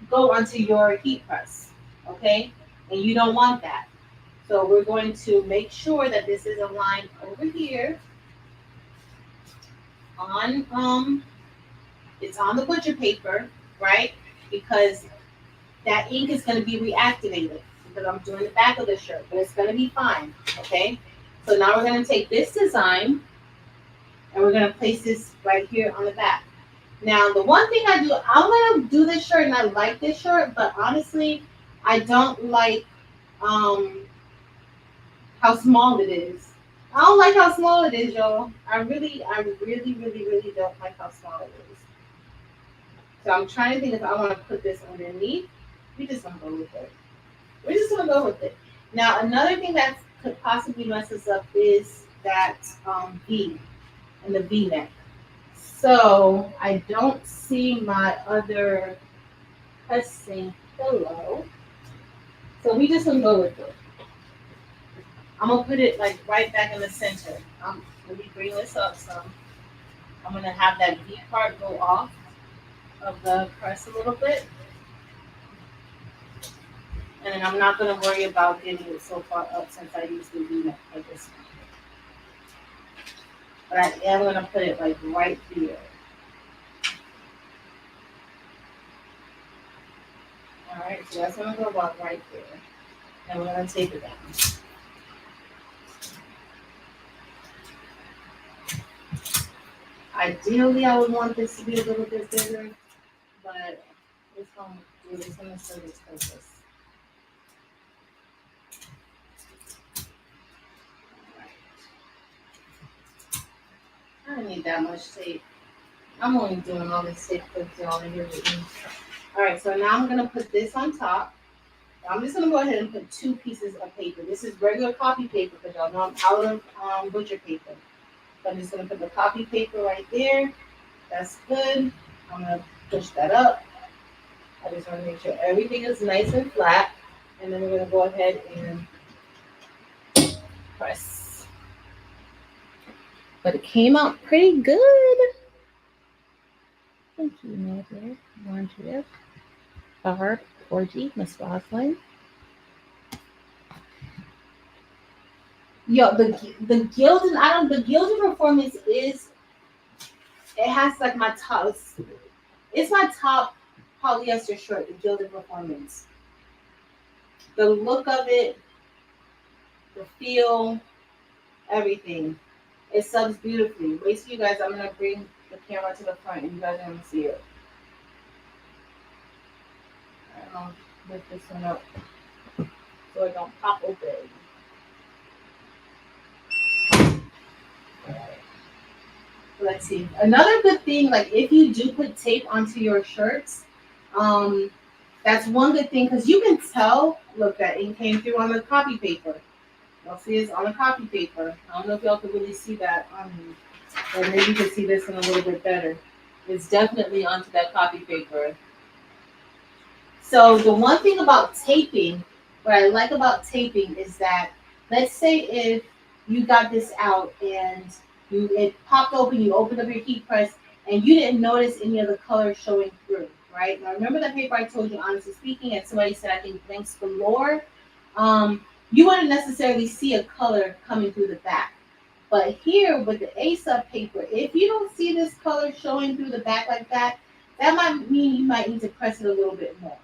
go onto your heat press, okay? And you don't want that. So we're going to make sure that this is aligned over here on, it's on the butcher paper, right? Because that ink is going to be reactivated because I'm doing the back of the shirt, but it's going to be fine, okay? So now we're going to take this design and we're going to place this right here on the back. Now, the one thing I'm going to do this shirt and I like this shirt, but honestly, I don't like how small it is. I don't like how small it is, y'all. I really don't like how small it is. So I'm trying to think if I want to put this underneath. We just gonna go with it. We're just gonna go with it. Now, another thing that could possibly mess us up is that V and the V neck. So I don't see my other pressing pillow. So we just gonna go with it. I'm gonna put it like right back in the center. Let me bring this up some. I'm gonna have that V part go off of the press a little bit. And then I'm not going to worry about getting it so far up since I usually do that like this. But I am going to put it like right here. All right, so that's going to go about right there. And we're going to tape it down. Ideally, I would want this to be a little bit bigger, but it's going to serve its purpose. I don't need that much tape. I'm only doing all this tape because y'all are here with me. All right, so now I'm going to put this on top. I'm just going to go ahead and put 2 pieces of paper. This is regular copy paper because y'all know I'm out of butcher paper. So I'm just going to put the copy paper right there. That's good. I'm going to push that up. I just want to make sure everything is nice and flat. And then we're going to go ahead and press. But it came out pretty good. Thank you, Mother. Andrea. Barb, 4G, Miss Roslyn. Yo, the gilded, the gilded performance is, it has like my top, it's my top polyester shirt, the gilded performance. The look of it, the feel, everything. It subs beautifully. Wait till you guys, I'm gonna bring the camera to the front and you guys are gonna see it. I'll lift this one up so it don't pop open. Let's see. Another good thing, like if you do put tape onto your shirts, that's one good thing because you can tell. Look, that ink came through on the copy paper. Y'all see it's on the copy paper. I don't know if y'all can really see that on me, or maybe you can see this one a little bit better. It's definitely onto that copy paper. So the one thing about taping, what I like about taping is that, let's say if you got this out and it popped open, you opened up your heat press, and you didn't notice any of the color showing through, right? Now remember that paper I told you, honestly speaking, and somebody said I think thanks galore. Um, you wouldn't necessarily see a color coming through the back. But here with the A-sub paper, if you don't see this color showing through the back like that, that might mean you might need to press it a little bit more.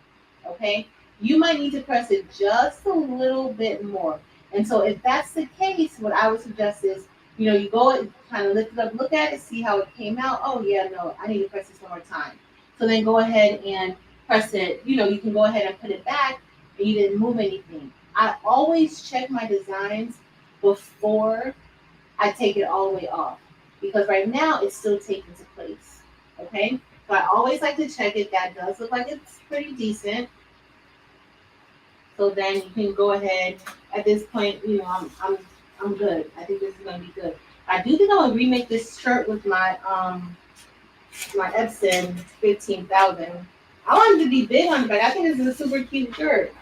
Okay? You might need to press it just a little bit more. And so if that's the case, what I would suggest is, you go and kind of lift it up, look at it, see how it came out. Oh yeah, no, I need to press this one more time. So then go ahead and press it. You can go ahead and put it back and you didn't move anything. I always check my designs before I take it all the way off, because right now it's still taken to place. Okay, so I always like to check it. That does look like it's pretty decent. So then you can go ahead. At this point, I'm good. I think this is gonna be good. I do think I'm gonna remake this shirt with my Epson 15,000. I wanted to be big on it, but I think this is a super cute shirt.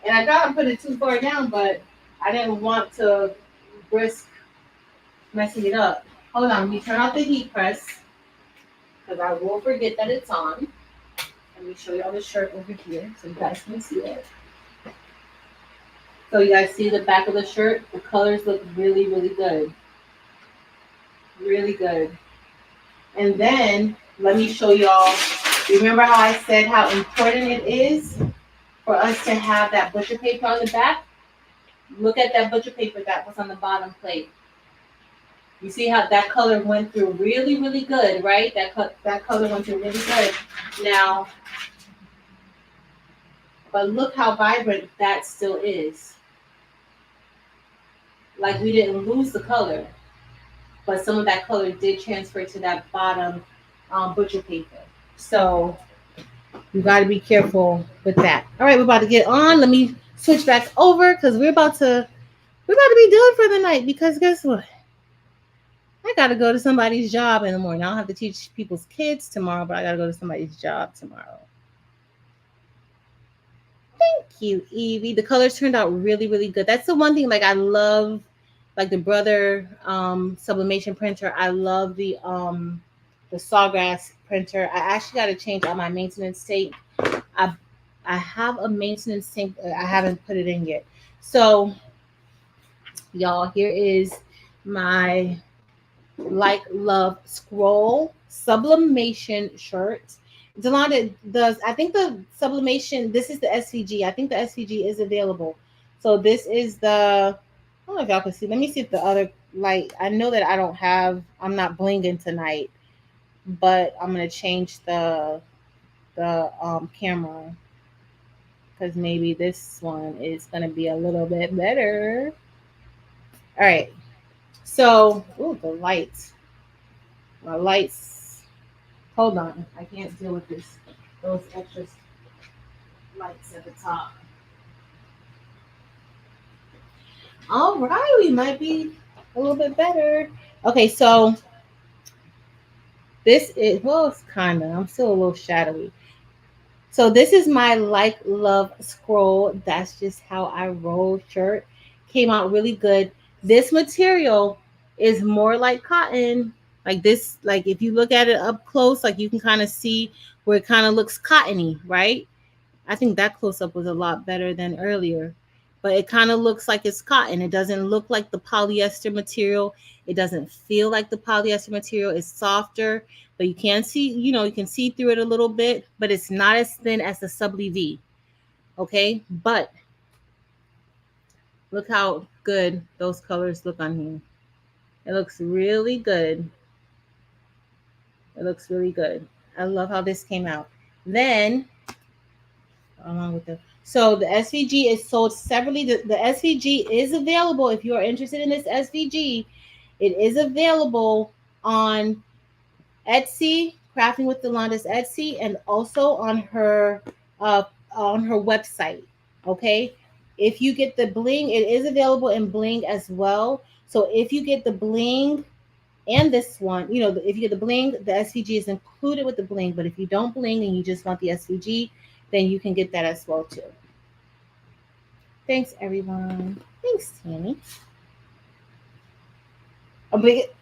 And I gotta put it too far down, but I didn't want to risk messing it up. Hold on, let me turn off the heat press because I will forget that it's on. Let me show y'all the shirt over here so you guys can see it. So you guys see the back of the shirt? The colors look really, really good. Really good. And then let me show y'all. Remember how I said how important it is for us to have that butcher paper on the back? Look at that butcher paper that was on the bottom plate. You see how that color went through really, really good, right? That color went through really good. Now, but look how vibrant that still is. Like we didn't lose the color, but some of that color did transfer to that bottom butcher paper. So you got to be careful with that. All right, we're about to get on. Let me switch back over because we're about to be done for the night. Because guess what? I got to go to somebody's job in the morning. I don't have to teach people's kids tomorrow, but I got to go to somebody's job tomorrow. Thank you, Evie. The colors turned out really, really good. That's the one thing. Like I love, like the Brother Sublimation printer. I love the Sawgrass printer. I actually got to change out my maintenance tape. I I have a maintenance tank. I haven't put it in yet. So, y'all, here is my Like Love Scroll Sublimation shirt. Delonda does, I think the Sublimation, this is the SVG. I think the SVG is available. So this is the, I don't know if y'all can see. Let me see if the other light, I know that I'm not blinging tonight, but I'm going to change the camera because maybe this one is going to be a little bit better. All right. So, ooh, the lights. My lights. Hold on. I can't deal with this. Those extra lights at the top. All right. We might be a little bit better. Okay. So, this is, well, it's kind of, I'm still a little shadowy. So this is my Like Love Scroll. That's just how I roll shirt. Came out really good. This material is more like cotton. Like this, like if you look at it up close, like you can kind of see where it kind of looks cottony, right? I think that close up was a lot better than earlier. But it kind of looks like it's cotton. It doesn't look like the polyester material. It doesn't feel like the polyester material. It's softer, but you can see, you can see through it a little bit, but it's not as thin as the Subli V. Okay? But look how good those colors look on here. It looks really good. It looks really good. I love how this came out. Then, along with the so the SVG is sold separately. The SVG is available if you are interested in this SVG. It is available on Etsy, Crafting with Delonda's Etsy, and also on her website. Okay, if you get the bling, it is available in bling as well. So if you get the bling And this one, if you get the bling, the SVG is included with the bling. But if you don't bling and you just want the SVG, then you can get that as well too. Thanks, everyone. Thanks, Tammy.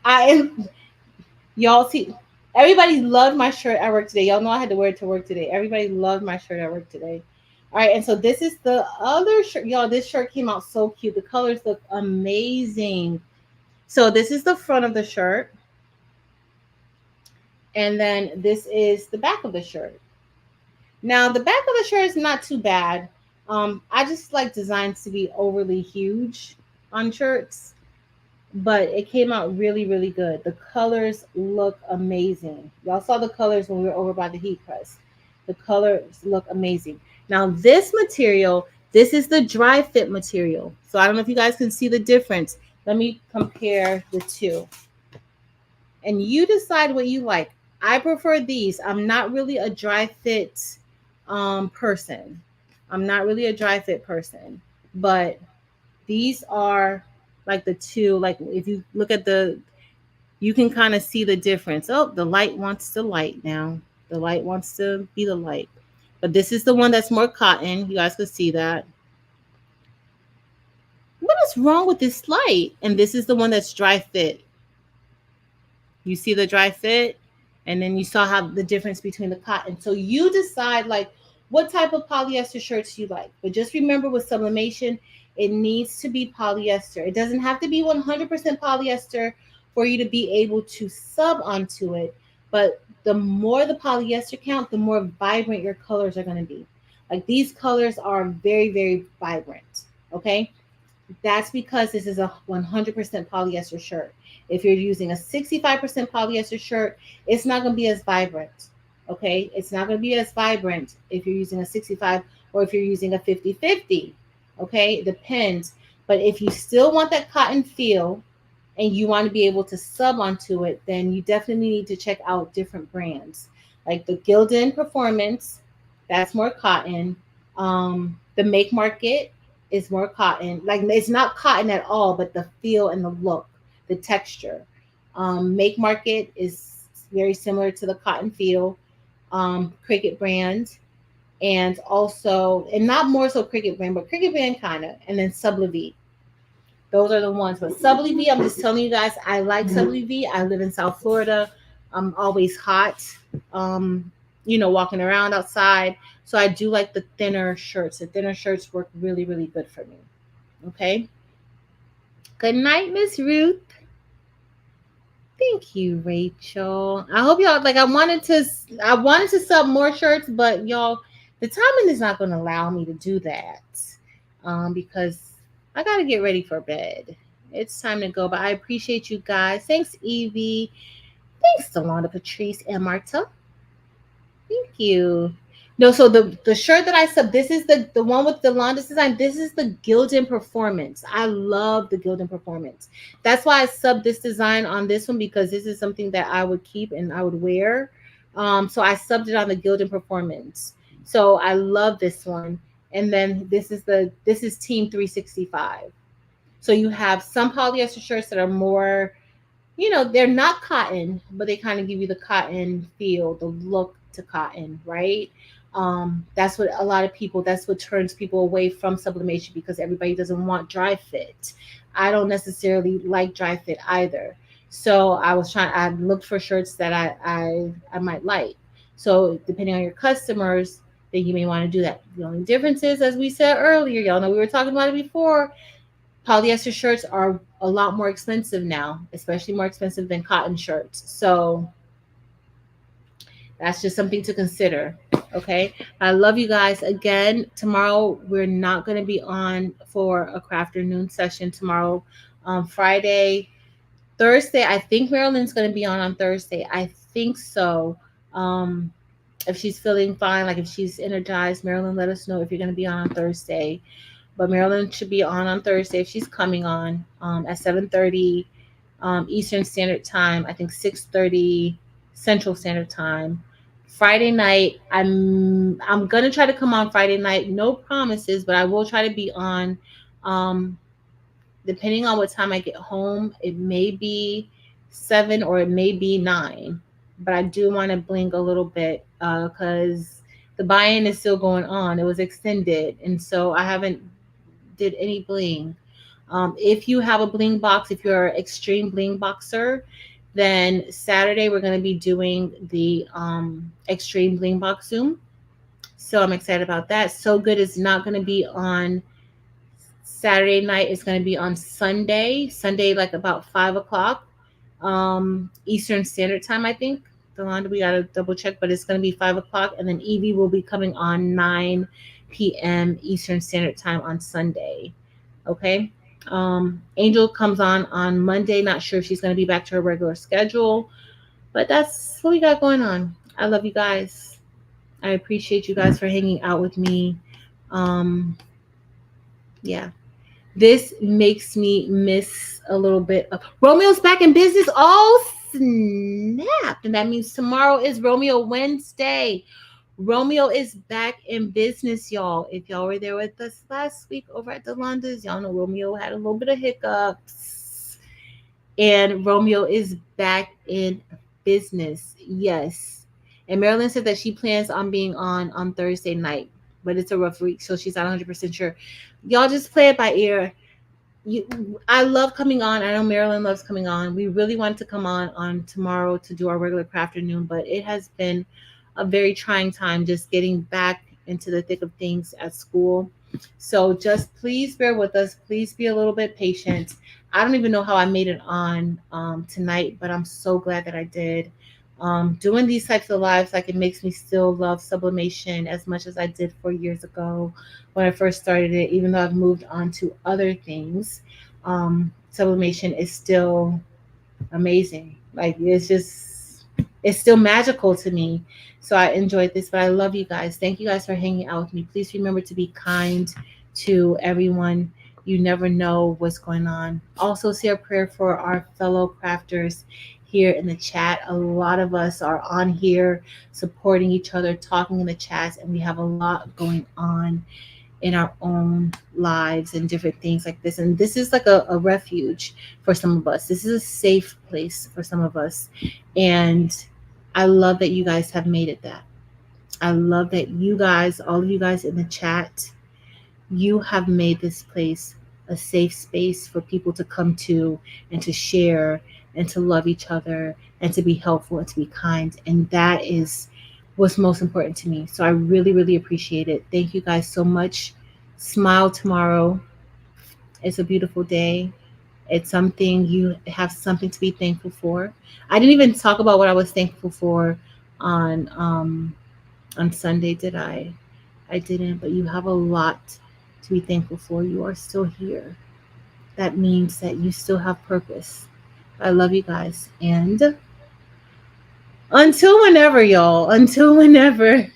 I y'all see, everybody loved my shirt at work today. Y'all know I had to wear it to work today. Everybody loved my shirt at work today. All right, and so this is the other shirt. Y'all, this shirt came out so cute. The colors look amazing. So this is the front of the shirt. And then this is the back of the shirt. Now, the back of the shirt is not too bad. I just like designs to be overly huge on shirts, but it came out really, really good. The colors look amazing. Y'all saw the colors when we were over by the heat press. The colors look amazing. Now, this material, this is the dry fit material. So I don't know if you guys can see the difference. Let me compare the two. And you decide what you like. I prefer these. I'm not really a dry fit person. I'm not really a dry fit person, but these are like the two. Like if you look at you can kind of see the difference. Oh, the light wants to light now. The light wants to be the light. But this is the one that's more cotton. You guys can see that. What is wrong with this light? And this is the one that's dry fit. You see the dry fit, and then you saw how the difference between the cotton. So you decide like what type of polyester shirts you like. But just remember with sublimation, it needs to be polyester. It doesn't have to be 100% polyester for you to be able to sub onto it. But the more the polyester count, the more vibrant your colors are going to be. Like these colors are very, very vibrant. Okay. That's because this is a 100% polyester shirt. If you're using a 65% polyester shirt, it's not going to be as vibrant. Okay. It's not going to be as vibrant if you're using a 65 or if you're using a 50-50. Okay. It depends. But if you still want that cotton feel and you want to be able to sub onto it, then you definitely need to check out different brands like the Gildan Performance. That's more cotton. The Make Market is more cotton. Like it's not cotton at all, but the feel and the look, the texture. Make Market is very similar to the cotton feel. Cricket brand, and also, and not more so Cricket brand, but Cricket brand kind of, and then Sublimation. Those are the ones. But Sublimation, I'm just telling you guys, I like Sublimation. I live in South Florida. I'm always hot. Walking around outside. So I do like the thinner shirts. The thinner shirts work really, really good for me. Okay. Good night, Miss Ruth. Thank you, Rachel. I hope y'all like. I wanted to sub more shirts, but y'all, the timing is not going to allow me to do that because I got to get ready for bed. It's time to go. But I appreciate you guys. Thanks, Evie. Thanks, Delonda, Patrice, and Marta. Thank you. No, so the shirt that I sub, this is the one with the Londa's design. This is the Gildan Performance. I love the Gildan Performance. That's why I subbed this design on this one, because this is something that I would keep and I would wear. So I subbed it on the Gildan Performance. So I love this one. And then this is Team 365. So you have some polyester shirts that are more, they're not cotton, but they kind of give you the cotton feel, the look to cotton, right? That's what turns people away from sublimation, because everybody doesn't want dry fit. I don't necessarily like dry fit either. So I looked for shirts that I might like. So depending on your customers, then you may want to do that. The only difference is, as we said earlier, y'all know we were talking about it before, polyester shirts are a lot more expensive now, especially more expensive than cotton shirts. So that's just something to consider. Okay. I love you guys. Again, tomorrow we're not going to be on for a craft afternoon session tomorrow. Friday, Thursday, I think Marilyn's going to be on Thursday. I think so. If she's feeling fine, like if she's energized, Marilyn, let us know if you're going to be on Thursday. But Marilyn should be on Thursday if she's coming on at 7:30 Eastern Standard Time. I think 6:30 Central Standard Time. Friday night, I'm gonna try to come on Friday night. No promises, but I will try to be on. Depending on what time I get home, it may be 7 or it may be 9. But I do want to blink a little bit because the buy-in is still going on. It was extended, and so I haven't did any bling. If you have a bling box, if you're an extreme bling boxer, then Saturday we're going to be doing the extreme bling box Zoom. So I'm excited about that. So Good is not going to be on Saturday night. It's going to be on Sunday. Sunday, like about 5 o'clock Eastern Standard Time, I think. The line we got to double check, but it's going to be 5 o'clock. And then Evie will be coming on 9 p.m. Eastern Standard Time on Sunday. Okay. Angel comes on Monday. Not sure if she's going to be back to her regular schedule, but that's what we got going on. I love you guys. I appreciate you guys for hanging out with me. Yeah. This makes me miss a little bit of Romeo's back in business. Oh, snap. And that means tomorrow is Romeo Wednesday. Romeo is back in business, y'all. If y'all were there with us last week over at the Londas, y'all know Romeo had a little bit of hiccups. And Romeo is back in business. Yes. And Marilyn said that she plans on being on Thursday night, but it's a rough week, so she's not 100% sure. Y'all just play it by ear. I love coming on. I know Marilyn loves coming on. We really wanted to come on tomorrow to do our regular craft afternoon, but it has been a very trying time just getting back into the thick of things at school. So just please bear with us. Please be a little bit patient. I don't even know how I made it on tonight, but I'm so glad that I did. Doing these types of lives, like, it makes me still love sublimation as much as I did 4 years ago when I first started it. Even though I've moved on to other things, sublimation is still amazing. Like, it's still magical to me. So I enjoyed this, but I love you guys. Thank you guys for hanging out with me. Please remember to be kind to everyone. You never know what's going on. Also, say a prayer for our fellow crafters here in the chat. A lot of us are on here supporting each other, talking in the chats, and we have a lot going on in our own lives and different things like this. And this is like a refuge for some of us. This is a safe place for some of us. And I love that you guys have made it that. I love that you guys, all of you guys in the chat, you have made this place a safe space for people to come to and to share and to love each other and to be helpful and to be kind. And that is what's most important to me. So I really, really appreciate it. Thank you guys so much. Smile tomorrow. It's a beautiful day. It's something you have something to be thankful for. I didn't even talk about what I was thankful for on Sunday, did I? I didn't, but you have a lot to be thankful for. You are still here. That means that you still have purpose. I love you guys. And until whenever, y'all, until whenever.